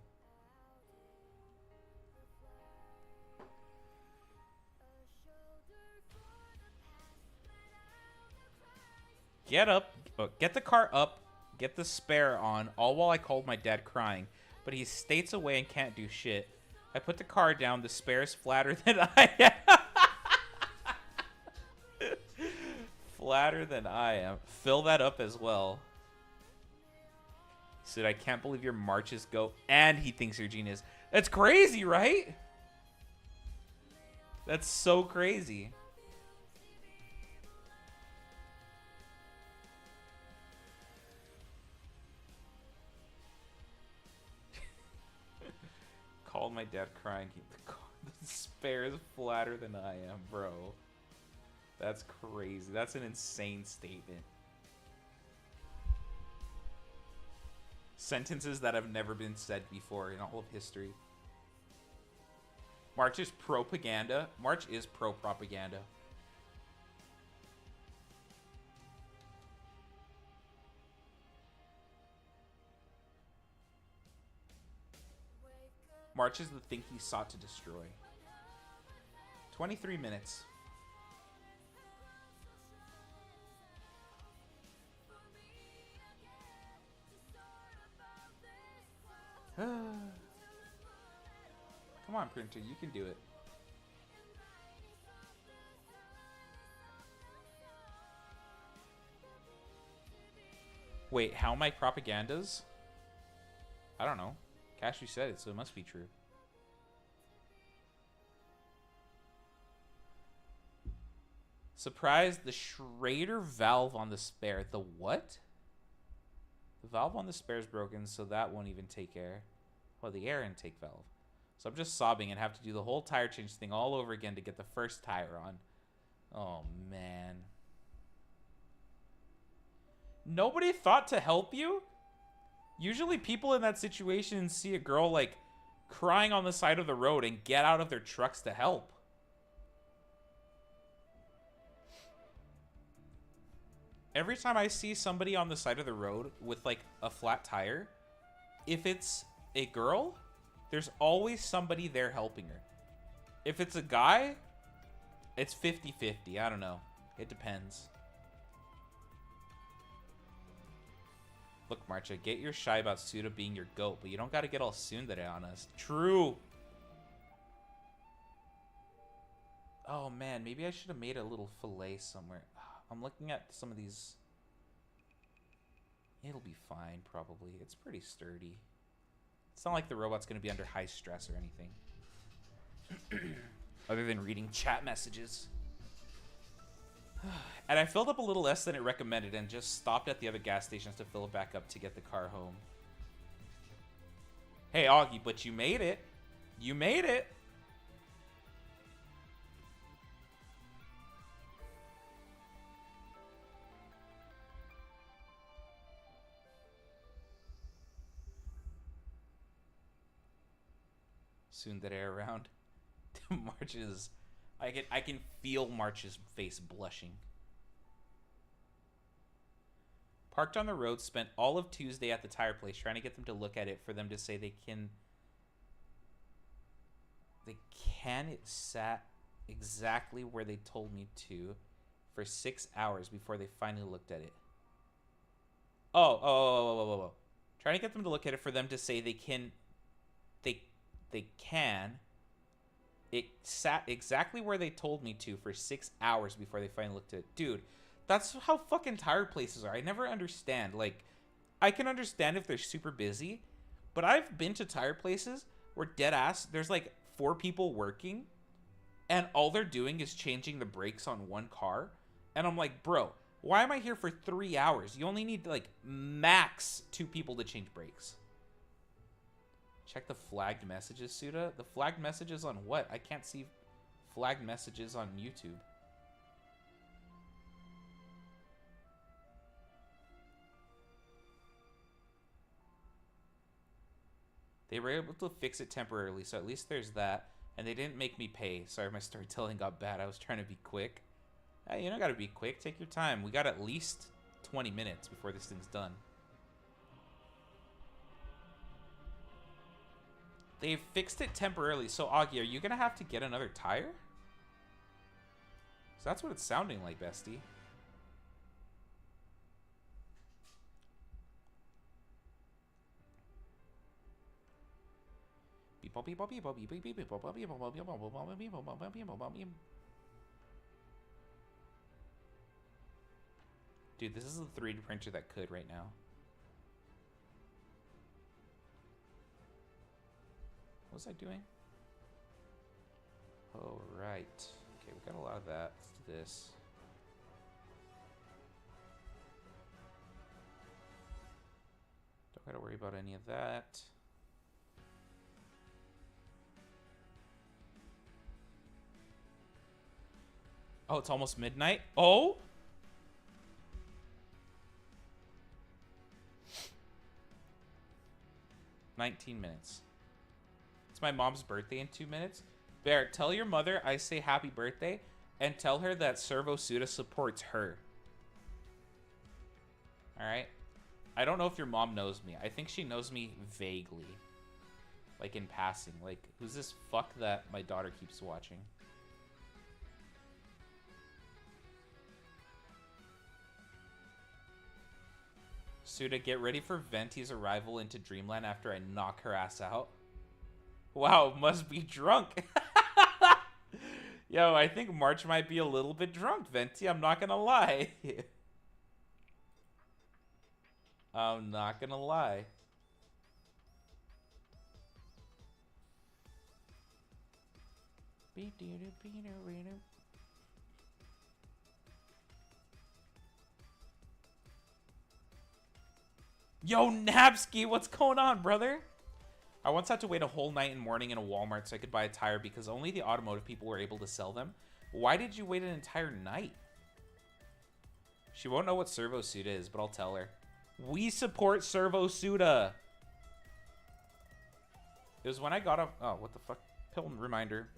Get up. Get the car up. Get the spare on. All while I called my dad crying. But he's states away and can't do shit. I put the car down. The spare's flatter than I am. Flatter than I am. Fill that up as well. Said, I can't believe your marches go. And he thinks you're genius. That's crazy, right? That's so crazy. Called my dad crying. The spare is flatter than I am, bro. That's crazy. That's an insane statement. Sentences that have never been said before in all of history. March is propaganda. March is pro-propaganda. March is the thing he sought to destroy. 23 minutes. Come on, printer, you can do it. Wait, how my propagandas? I don't know. Cashew said it, so it must be true. Surprise, the Schrader valve on the spare. The what? The valve on the spare is broken, so that won't even take air. Well, the air intake valve. So I'm just sobbing and have to do the whole tire change thing all over again to get the first tire on. Oh, man. Nobody thought to help you? Usually people in that situation see a girl, like, crying on the side of the road and get out of their trucks to help. Every time I see somebody on the side of the road with, like, a flat tire, if it's a girl, there's always somebody there helping her. If it's a guy, it's 50-50. I don't know. It depends. Look, Marcha, get your shy about Suda being your goat, but you don't gotta get all tsundere on us. True. Oh, man, maybe I should have made a little fillet somewhere. I'm looking at some of these. It'll be fine, probably. It's pretty sturdy. It's not like the robot's going to be under high stress or anything. Other than reading chat messages. And I filled up a little less than it recommended and just stopped at the other gas stations to fill it back up to get the car home. Hey, Augie, but you made it. You made it. Tsundere around. March's, I can feel March's face blushing. Parked on the road, spent all of Tuesday at the tire place trying to get them to look at it for them to say it sat exactly where they told me to for 6 hours before they finally looked at it. Oh. Trying to get them to look at it for them to say they can. It sat exactly where they told me to for 6 hours before they finally looked at it. Dude, that's how fucking tire places are. I never understand. Like, I can understand if they're super busy, but I've been to tire places where dead ass, there's like 4 people working, and all they're doing is changing the brakes on one car. And I'm like, bro, why am I here for 3 hours? You only need like max 2 people to change brakes. Check the flagged messages, Suda. The flagged messages on what? I can't see flagged messages on YouTube. They were able to fix it temporarily, so at least there's that. And they didn't make me pay. Sorry, my storytelling got bad. I was trying to be quick. Hey, you don't gotta be quick. Take your time. We got at least 20 minutes before this thing's done. They fixed it temporarily. So, Augie, are you going to have to get another tire? So that's what it's sounding like, bestie. Dude, this is the 3D printer that could right now. What was I doing? Oh, right. Okay, we got a lot of that. Let's do this. Don't gotta worry about any of that. Oh, it's almost midnight. Oh! "19 minutes. It's my mom's birthday in 2 minutes. Bear, tell your mother I say happy birthday and tell her that Servo Suda supports her. Alright? I don't know if your mom knows me. I think she knows me vaguely. Like, in passing. Like, who's this fuck that my daughter keeps watching? Suda, get ready for Venti's arrival into Dreamland after I knock her ass out. Wow, must be drunk. Yo, I think March might be a little bit drunk, Venti. I'm not gonna lie. I'm not gonna lie. Yo, Napsky, what's going on, brother? I once had to wait a whole night and morning in a Walmart so I could buy a tire because only the automotive people were able to sell them. Why did you wait an entire night? She won't know what Servo Suda is, but I'll tell her. We support Servo Suda. It was when I got off... Oh, what the fuck? Pill reminder.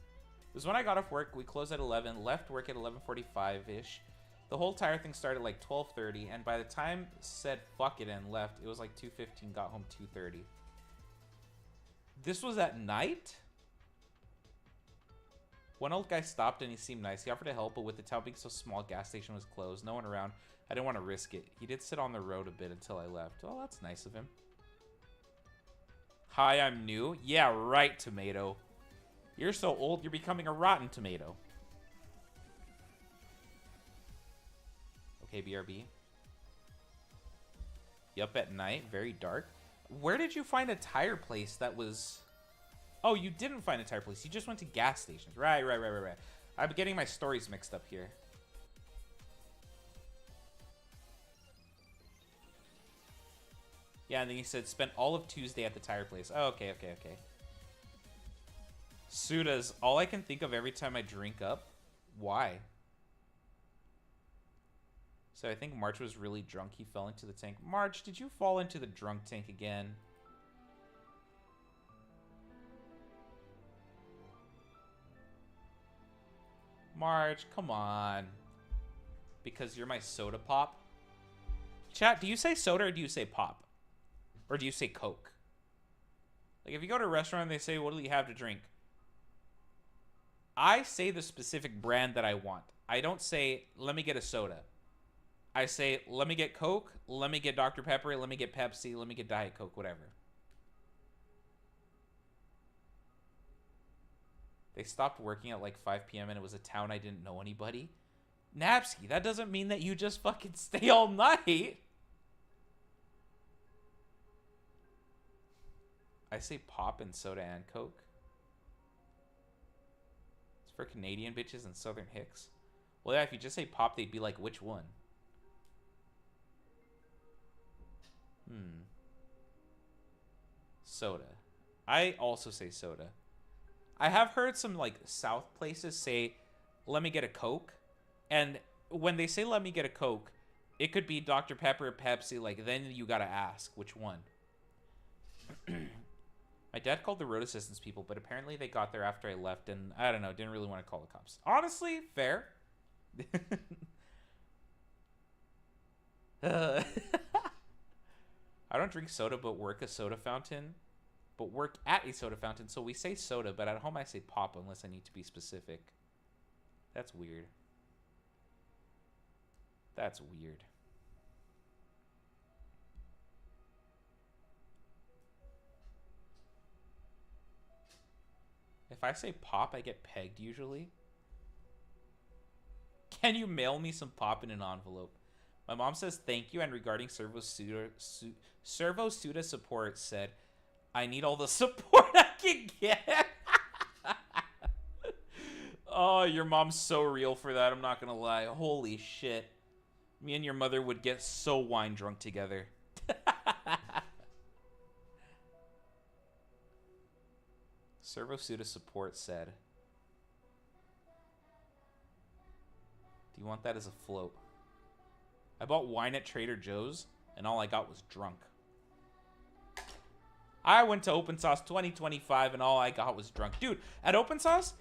It was when I got off work. We closed at 11, left work at 11:45-ish. The whole tire thing started like 12:30, and by the time said fuck it and left, it was like 2:15, got home 2:30. This was at night? One old guy stopped and he seemed nice. He offered to help, but with the town being so small, gas station was closed. No one around. I didn't want to risk it. He did sit on the road a bit until I left. Oh, that's nice of him. Hi, I'm new. Yeah, right, tomato. You're so old, you're becoming a rotten tomato. Okay, BRB. Yup, at night. Very dark. Where did you find a tire place that was... Oh, you didn't find a tire place. You just went to gas stations. Right. I'm getting my stories mixed up here. Yeah, and then you said spent all of Tuesday at the tire place. Oh, okay. Sudas. All I can think of every time I drink up. Why? So I think March was really drunk. He fell into the tank. March, did you fall into the drunk tank again? March, come on. Because you're my soda pop? Chat, do you say soda or do you say pop? Or do you say Coke? Like, if you go to a restaurant and they say, what do you have to drink? I say the specific brand that I want. I don't say, let me get a soda. I say, let me get Coke, let me get Dr. Pepper, let me get Pepsi, let me get Diet Coke, whatever. They stopped working at like 5 p.m. and it was a town I didn't know anybody. Napsky, that doesn't mean that you just fucking stay all night. I say pop and soda and Coke. It's for Canadian bitches and Southern hicks. Well, yeah, if you just say pop, they'd be like, which one? Soda. I also say soda. I have heard some like South places say, let me get a Coke. And when they say let me get a Coke, it could be Dr. Pepper or Pepsi. Like, then you gotta ask which one. My dad called the road assistance people, but apparently they got there after I left, and I don't know, didn't really want to call the cops. Honestly, fair. I don't drink soda, but work a soda fountain. But work at a soda fountain, so we say soda, but at home I say pop unless I need to be specific. That's weird. That's weird. If I say pop, I get pegged usually. Can you mail me some pop in an envelope? My mom says thank you, and regarding Servo Suda support said, I need all the support I can get. Oh, your mom's so real for that. I'm not going to lie. Holy shit. Me and your mother would get so wine drunk together. Servo Suda support said, do you want that as a float? I bought wine at Trader Joe's, and all I got was drunk. I went to Open Sauce 2025 and all I got was drunk. Dude, at Open Sauce,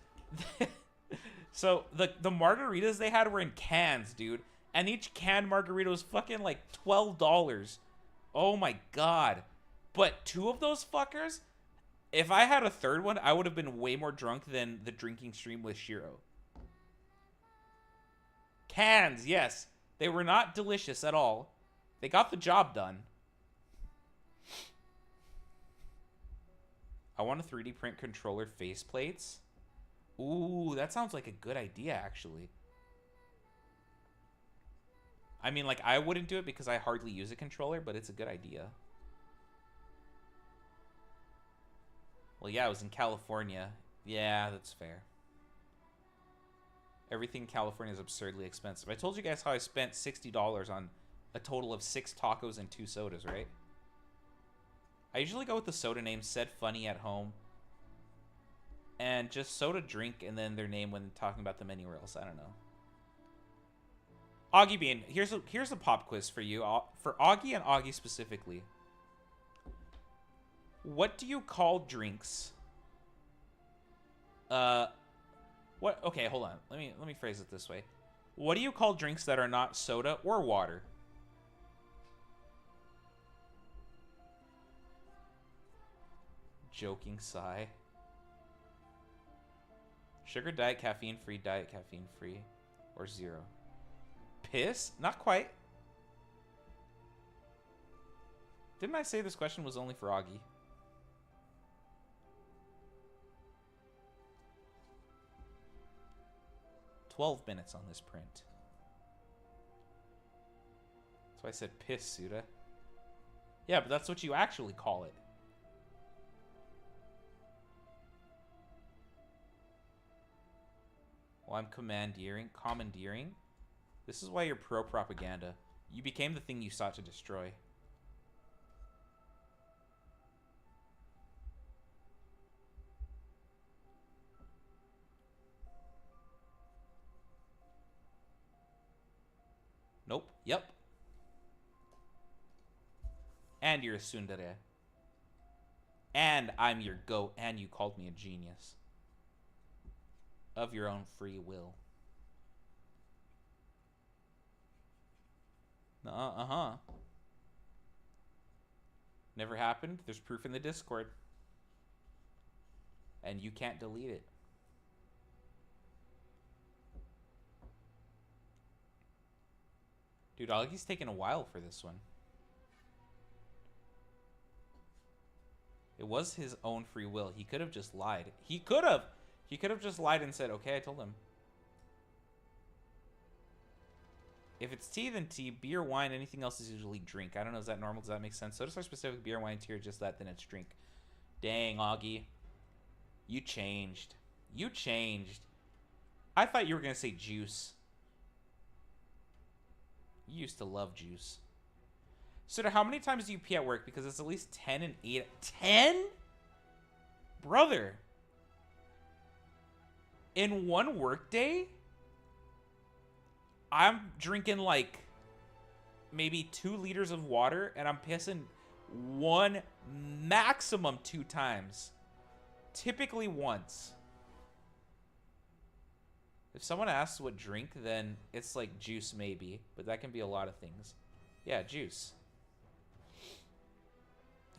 so the margaritas they had were in cans, dude. And each canned margarita was fucking like $12. Oh my god. But two of those fuckers If I had a third one, I would have been way more drunk than the drinking stream with Shiro. Cans, yes. They were not delicious at all. They got the job done. I want to 3D print controller faceplates. Ooh, that sounds like a good idea, actually. I mean, like, I wouldn't do it because I hardly use a controller, but it's a good idea. Well, yeah, I was in California. Yeah, that's fair. Everything in California is absurdly expensive. I told you guys how I spent $60 on a total of 6 tacos and 2 sodas, right? I usually go with the soda name said funny at home. And just soda drink and then their name when talking about them anywhere else. I don't know. Augie Bean, here's a pop quiz for you. For Augie and Augie specifically. What do you call drinks? What? Okay, hold on. Let me phrase it this way. What do you call drinks that are not soda or water? Joking sigh. Sugar diet, caffeine free, diet, caffeine free, or zero. Piss? Not quite. Didn't I say this question was only for Augie? "12 minutes on this print." That's why I said piss, Suda. Yeah, but that's what you actually call it. Well, I'm commandeering. This is why you're pro-propaganda. You became the thing you sought to destroy. Nope. Yep. And you're a tsundere. And I'm your goat, and you called me a genius. Of your own free will. Uh-huh. Never happened. There's proof in the Discord. And you can't delete it. Dude, Augie's taking a while for this one. It was his own free will. He could have just lied. He could have just lied and said, okay, I told him. If it's tea, then tea. Beer, wine, anything else is usually drink. I don't know, is that normal? Does that make sense? Sodas are specific, beer, wine, tea, or just that, then it's drink. Dang, Augie. You changed. You changed. I thought you were going to say juice. You used to love juice. So how many times do you pee at work? Because it's at least 10 and 8. 10? Brother. In one work day, I'm drinking like maybe 2 liters of water and I'm pissing 1, maximum 2 times. Typically once. If someone asks what drink, then it's like juice maybe, but that can be a lot of things. Yeah, juice.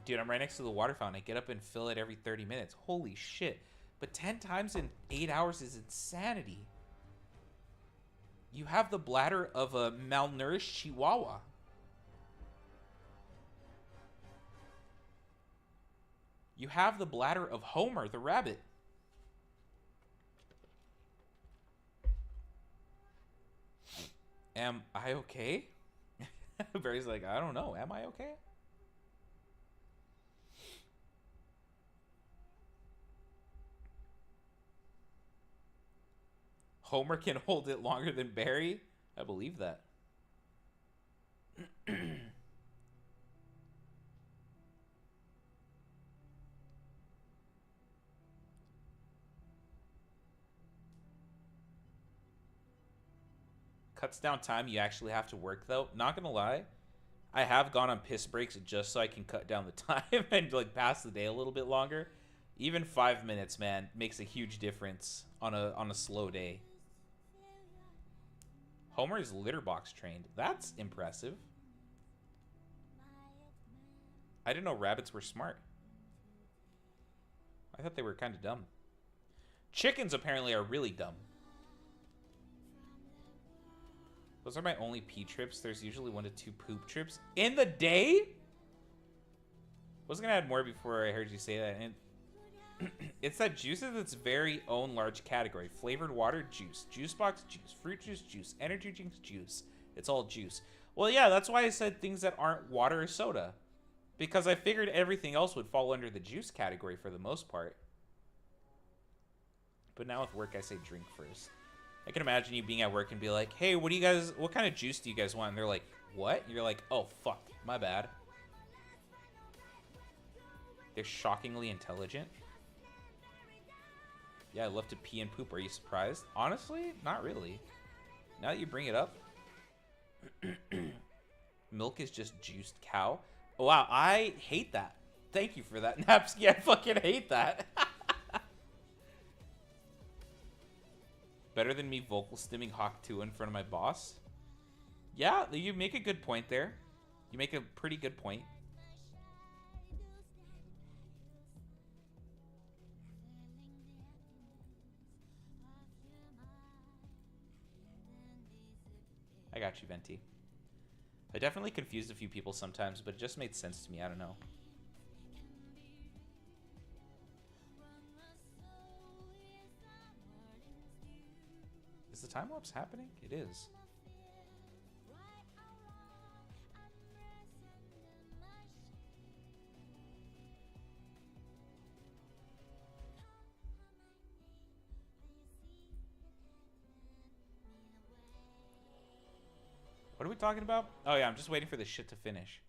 Dude, I'm right next to the water fountain. I get up and fill it every 30 minutes. Holy shit. But 10 times in 8 hours is insanity. You have the bladder of a malnourished chihuahua. You have the bladder of Homer, the rabbit. Am I okay? Barry's like, I don't know. Am I okay? Homer can hold it longer than Barry? I believe that. Cuts down time you actually have to work, though. Not gonna lie, I have gone on piss breaks just so I can cut down the time and like pass the day a little bit longer. Even 5 minutes, man, makes a huge difference on a slow day. Homer is litter box trained. That's impressive. I didn't know rabbits were smart. I thought they were kind of dumb. Chickens apparently are really dumb. Those are my only pee trips. There's usually 1 to 2 poop trips in the day. I was gonna add more before I heard you say that. And it's that juice is its very own large category. Flavored water, juice. Juice box, juice. Fruit juice, juice. Energy drinks, juice. It's all juice. Well, yeah, that's why I said things that aren't water or soda. Because I figured everything else would fall under the juice category for the most part. But now with work, I say drink first. I can imagine you being at work and be like, hey, what kind of juice do you guys want? And they're like, what? And you're like, oh, fuck, my bad. They're shockingly intelligent. Yeah, I love to pee and poop. Are you surprised? Honestly, not really. Now that you bring it up. Milk is just juiced cow. Oh, wow, I hate that. Thank you for that, Napsky. I fucking hate that. Better than me vocal stimming Hawk 2 in front of my boss? Yeah, you make a good point there. You make a pretty good point. I got you, Venti. I definitely confused a few people sometimes, but it just made sense to me. I don't know. Is the time lapse happening? It is. What are we talking about? Oh yeah, I'm just waiting for this shit to finish.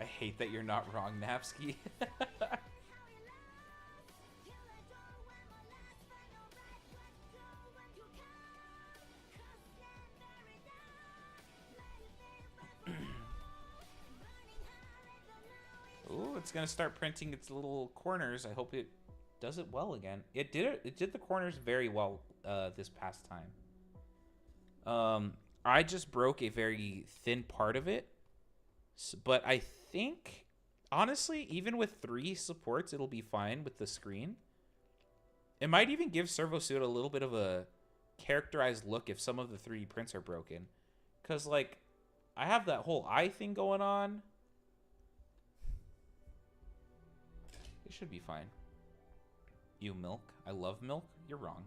I hate that you're not wrong, Napsky. Ooh, it's gonna start printing its little corners. I hope it does it well again. It did it. It did the corners very well this past time. I just broke a very thin part of it, but I think honestly, even with 3 supports, it'll be fine with the screen. It might even give Servo Suda a little bit of a characterized look if some of the 3D prints are broken, because like I have that whole eye thing going on. It should be fine. You milk. I love milk. You're wrong.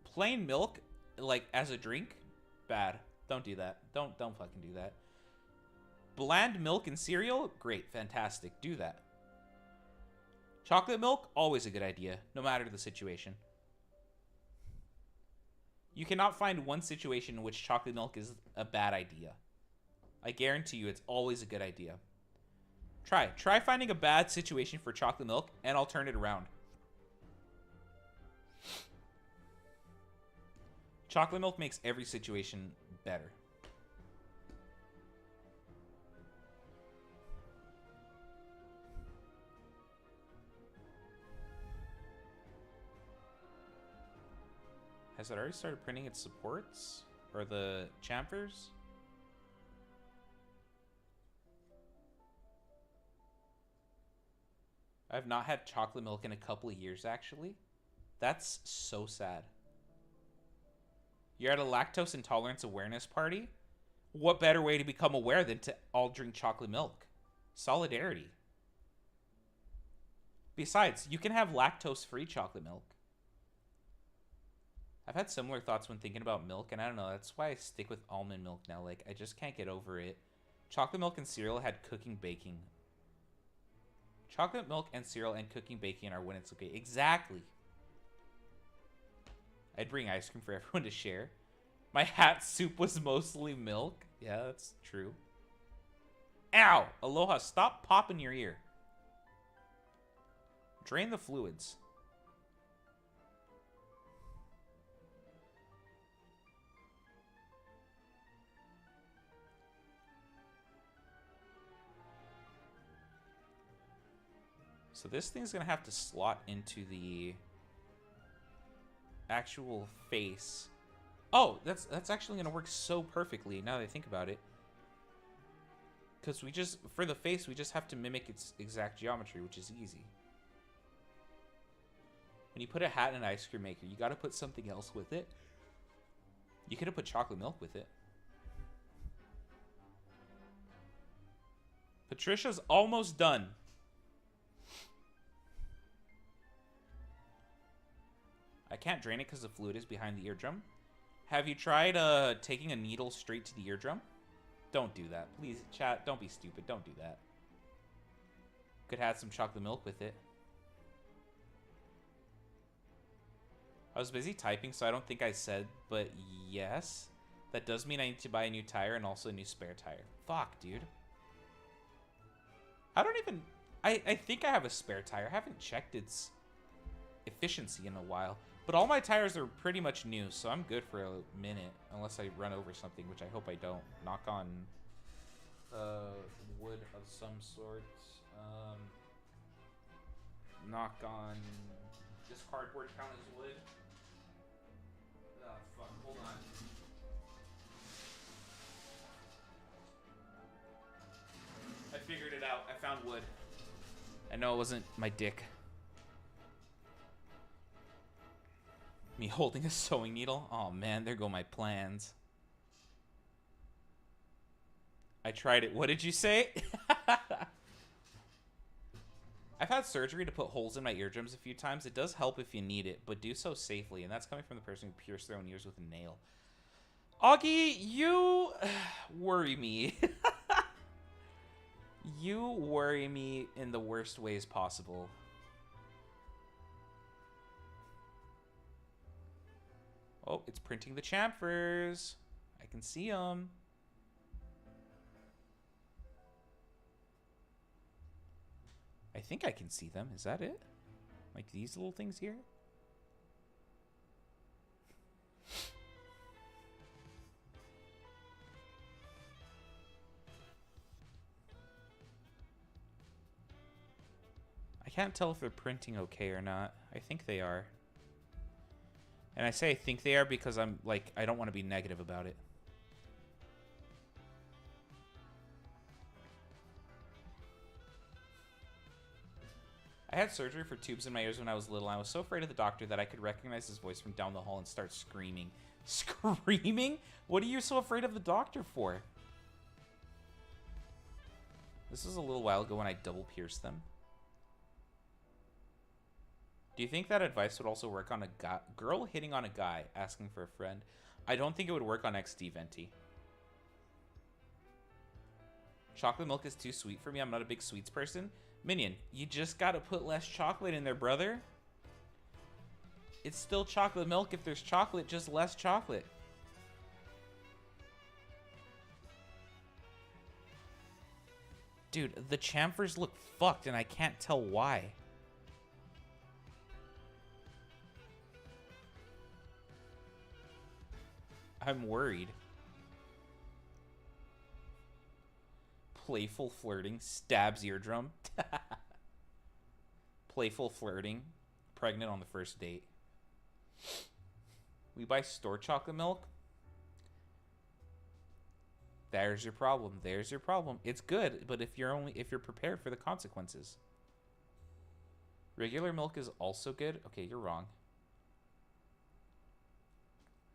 Plain milk, like as a drink, bad. Don't do that. Don't fucking do that. Bland milk and cereal, great, fantastic. Do that. Chocolate milk, always a good idea, no matter the situation. You cannot find one situation in which chocolate milk is a bad idea. I guarantee you it's always a good idea. Try finding a bad situation for chocolate milk, and I'll turn it around. Chocolate milk makes every situation better. Has it already started printing its supports? Or the chamfers? I've not had chocolate milk in a couple of years, actually. That's so sad. You're at a lactose intolerance awareness party? What better way to become aware than to all drink chocolate milk? Solidarity. Besides, you can have lactose-free chocolate milk. I've had similar thoughts when thinking about milk, and I don't know, that's why I stick with almond milk now. Like, I just can't get over it. Chocolate milk and cereal had cooking, baking. Chocolate milk and cereal and cooking, baking are when it's okay. Exactly. I'd bring ice cream for everyone to share. My hat soup was mostly milk. Yeah, that's true. Ow! Aloha, stop popping your ear. Drain the fluids. So this thing's gonna have to slot into the actual face. Oh, that's actually gonna work so perfectly now that I think about it. Because we just, for the face, we just have to mimic its exact geometry, which is easy. When you put a hat in an ice cream maker, you gotta put something else with it. You could have put chocolate milk with it. Patricia's almost done. I can't drain it because the fluid is behind the eardrum. Have you tried taking a needle straight to the eardrum? Don't do that. Please, chat, don't be stupid. Don't do that. Could have some chocolate milk with it. I was busy typing, so I don't think I said, but yes. That does mean I need to buy a new tire and also a new spare tire. Fuck, dude. I don't even... I think I have a spare tire. I haven't checked its efficiency in a while. But all my tires are pretty much new, so I'm good for a minute. Unless I run over something, which I hope I don't. Knock on wood of some sort. Knock on... This cardboard count as wood? Oh, fuck. Hold on. I figured it out. I found wood. I know it wasn't my dick. Me holding a sewing needle? Oh man, there go my plans. I tried it. What did you say? I've had surgery to put holes in my eardrums a few times. It does help if you need it, but do so safely. And that's coming from the person who pierced their own ears with a nail. Augie, you worry me. You worry me in the worst ways possible. Oh, it's printing the chamfers. I can see them. I think I can see them. Is that it? Like these little things here? I can't tell if they're printing okay or not. I think they are. And I say I think they are because I'm like, I don't want to be negative about it. I had surgery for tubes in my ears when I was little. I was so afraid of the doctor that I could recognize his voice from down the hall and start screaming. Screaming? What are you so afraid of the doctor for? This was a little while ago when I double pierced them. Do you think that advice would also work on a girl hitting on a guy asking for a friend? I don't think it would work on XD Venti. Chocolate milk is too sweet for me. I'm not a big sweets person. Minion, you just gotta put less chocolate in there, brother. It's still chocolate milk. If there's chocolate, just less chocolate. Dude, the chamfers look fucked and I can't tell why. I'm worried. Playful flirting. Stabs eardrum. Playful flirting. Pregnant on the first date. We buy store chocolate milk. There's your problem. There's your problem. It's good, but if you're prepared for the consequences. Regular milk is also good. Okay, you're wrong.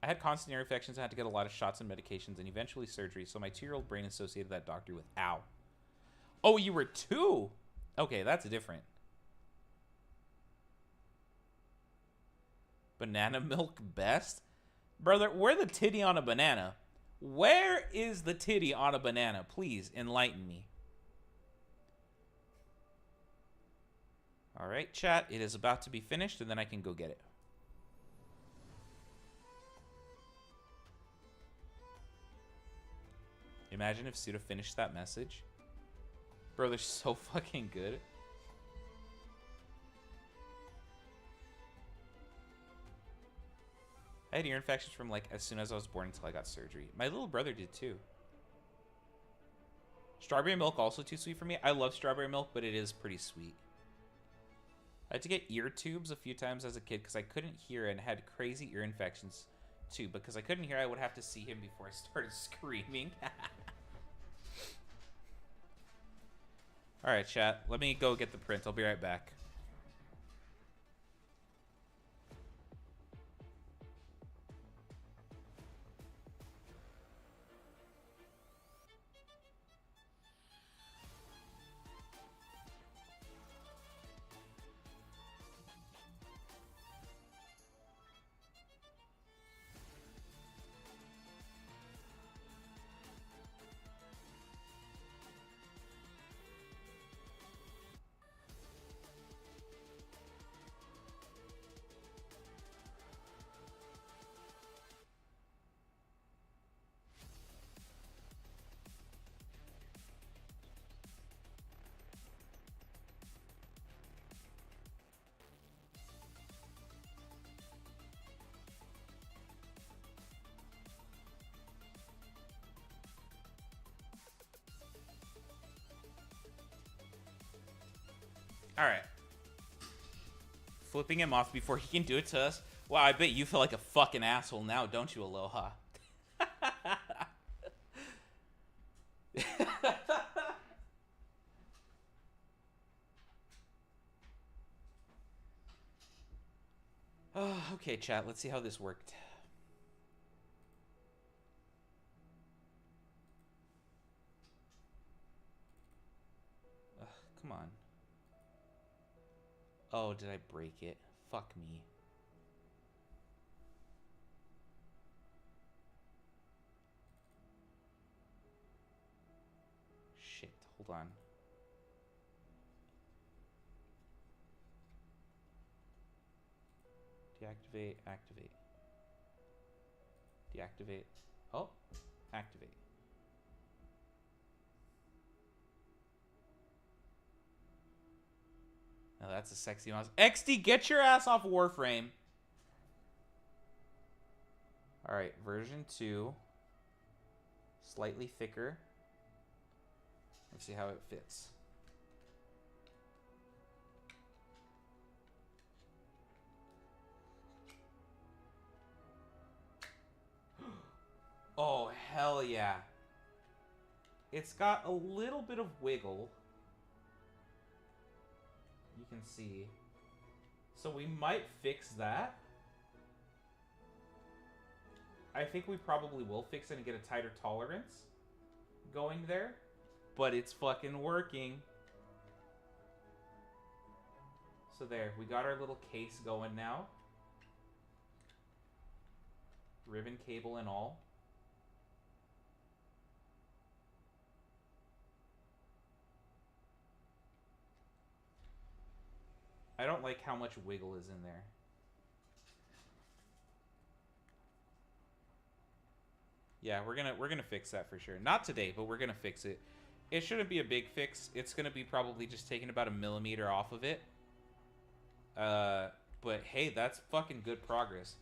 I had constant ear infections and had to get a lot of shots and medications and eventually surgery, so my 2-year-old brain associated that doctor with ow. Oh, you were 2? Okay, that's different. Banana milk best? Brother, where the titty on a banana? Where is the titty on a banana? Please enlighten me. All right, chat, it is about to be finished and then I can go get it. Imagine if Suda finished that message. Bro, they're so fucking good. I had ear infections from like as soon as I was born until I got surgery. My little brother did too. Strawberry milk also too sweet for me. I love strawberry milk, but it is pretty sweet. I had to get ear tubes a few times as a kid because I couldn't hear and had crazy ear infections too. Because I couldn't hear, I would have to see him before I started screaming. All right, chat. Let me go get the print. I'll be right back. All right. Flipping him off before he can do it to us. Wow, I bet you feel like a fucking asshole now, don't you, Aloha? Oh, okay, chat. Let's see how this worked. Ugh, come on. Oh, did I break it? Fuck me. Shit, hold on. Deactivate, activate. Deactivate. Oh, activate. Now that's a sexy mouse. XD, get your ass off Warframe. Alright, version 2. Slightly thicker. Let's see how it fits. Oh, hell yeah. It's got a little bit of wiggle. You can see. So we might fix that. I think we probably will fix it and get a tighter tolerance going there. But it's fucking working. So there, we got our little case going now. Ribbon cable and all. I don't like how much wiggle is in there. Yeah, we're gonna fix that for sure. Not today, but we're gonna fix it. It shouldn't be a big fix. It's gonna be probably just taking about 1 millimeter off of it. But hey, that's fucking good progress.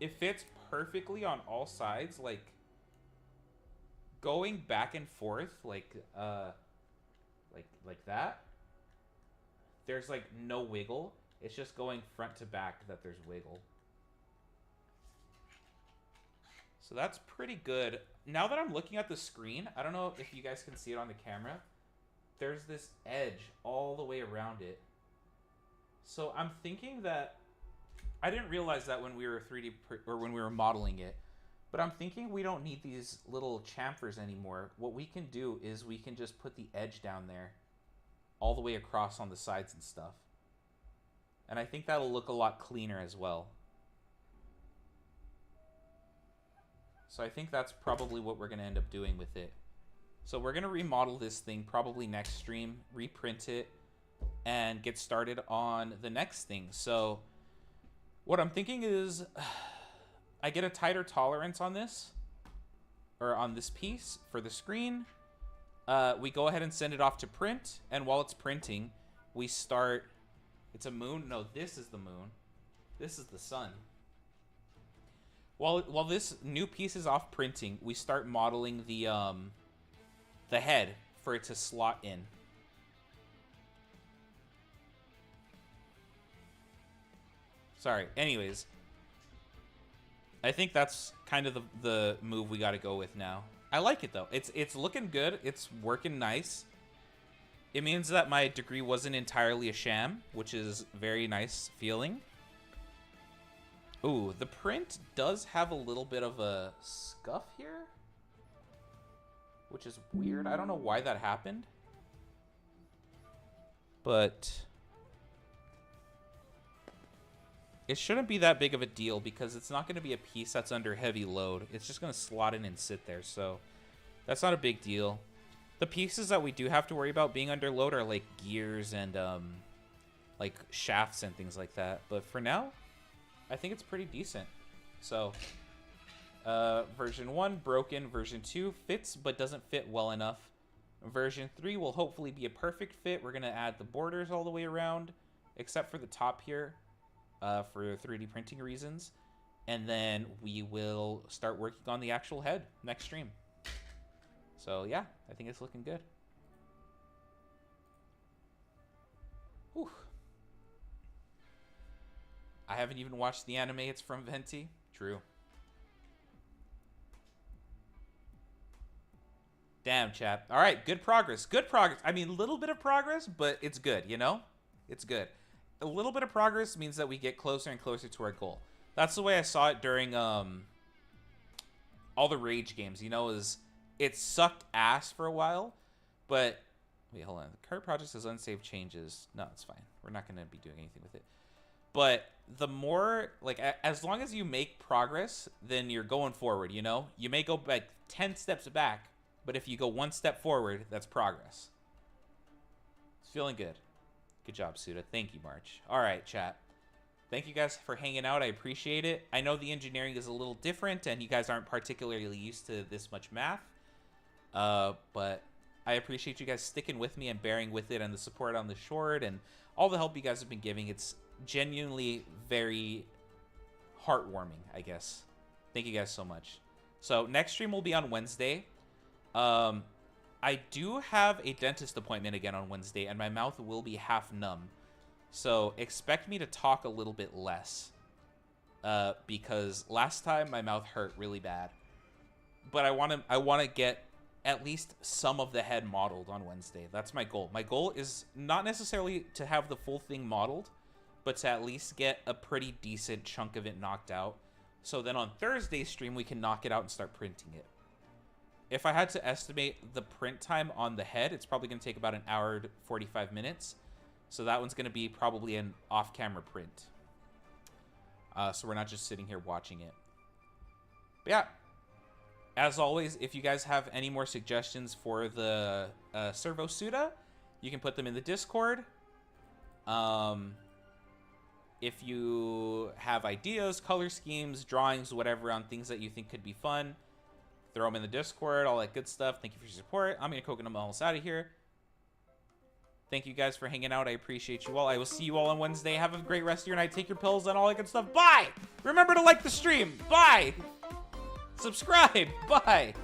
It fits perfectly on all sides. Like going back and forth, like that. There's like no wiggle. It's just going front to back that there's wiggle. So that's pretty good. Now that I'm looking at the screen, I don't know if you guys can see it on the camera. There's this edge all the way around it. So I'm thinking that I didn't realize that when we were when we were modeling it. But I'm thinking we don't need these little chamfers anymore. What we can do is we can just put the edge down there all the way across on the sides and stuff. And I think that'll look a lot cleaner as well. So I think that's probably what we're going to end up doing with it. So we're going to remodel this thing probably next stream, reprint it, and get started on the next thing. So what I'm thinking is I get a tighter tolerance on this, or on this piece for the screen. We go ahead and send it off to print, and while it's printing, we start... It's a moon? No, this is the moon. This is the sun. While this new piece is off printing, we start modeling the head for it to slot in. Sorry. Anyways, I think that's kind of the move we got to go with now. I like it though. It's looking good. It's working nice. It means that my degree wasn't entirely a sham, which is very nice feeling. Ooh, the print does have a little bit of a scuff here, which is weird. I don't know why that happened, but it shouldn't be that big of a deal because it's not going to be a piece that's under heavy load. It's just going to slot in and sit there, so that's not a big deal. The pieces that we do have to worry about being under load are like gears and like shafts and things like that. But for now, I think it's pretty decent. So version 1 broken, version 2 fits but doesn't fit well enough. Version 3 will hopefully be a perfect fit. We're going to add the borders all the way around except for the top here for 3D printing reasons. And then we will start working on the actual head next stream. So yeah, I think it's looking good. Whew. I haven't even watched the anime. It's from Venti. True. Damn, chap. All right, good progress. Good progress. I mean, a little bit of progress, but it's good, you know? It's good. A little bit of progress means that we get closer and closer to our goal. That's the way I saw it during all the Rage games, you know, is it sucked ass for a while, but wait, hold on. The current project says unsaved changes. No, it's fine. We're not going to be doing anything with it. But the more, like, as long as you make progress, then you're going forward, you know? You may go like 10 steps back, but if you go 1 step forward, that's progress. It's feeling good. Good job, Suda. Thank you, March. All right, chat. Thank you guys for hanging out. I appreciate it. I know the engineering is a little different, and you guys aren't particularly used to this much math. But I appreciate you guys sticking with me and bearing with it and the support on the short and all the help you guys have been giving. It's genuinely very heartwarming, I guess. Thank you guys so much. So next stream will be on Wednesday. I do have a dentist appointment again on Wednesday, and my mouth will be half numb. So expect me to talk a little bit less. Because last time my mouth hurt really bad. But I want to get at least some of the head modeled on Wednesday. That's my goal. My goal is not necessarily to have the full thing modeled, but to at least get a pretty decent chunk of it knocked out. So then on Thursday's stream, we can knock it out and start printing it. If I had to estimate the print time on the head, it's probably going to take about an hour to 45 minutes. So that one's going to be probably an off-camera print. So we're not just sitting here watching it. But yeah. As always, if you guys have any more suggestions for the Servo Suda, you can put them in the Discord. If you have ideas, color schemes, drawings, whatever on things that you think could be fun, throw them in the Discord, all that good stuff. Thank you for your support. I'm going to coconut almost out of here. Thank you guys for hanging out. I appreciate you all. I will see you all on Wednesday. Have a great rest of your night. Take your pills and all that good stuff. Bye! Remember to like the stream. Bye! Subscribe. Bye.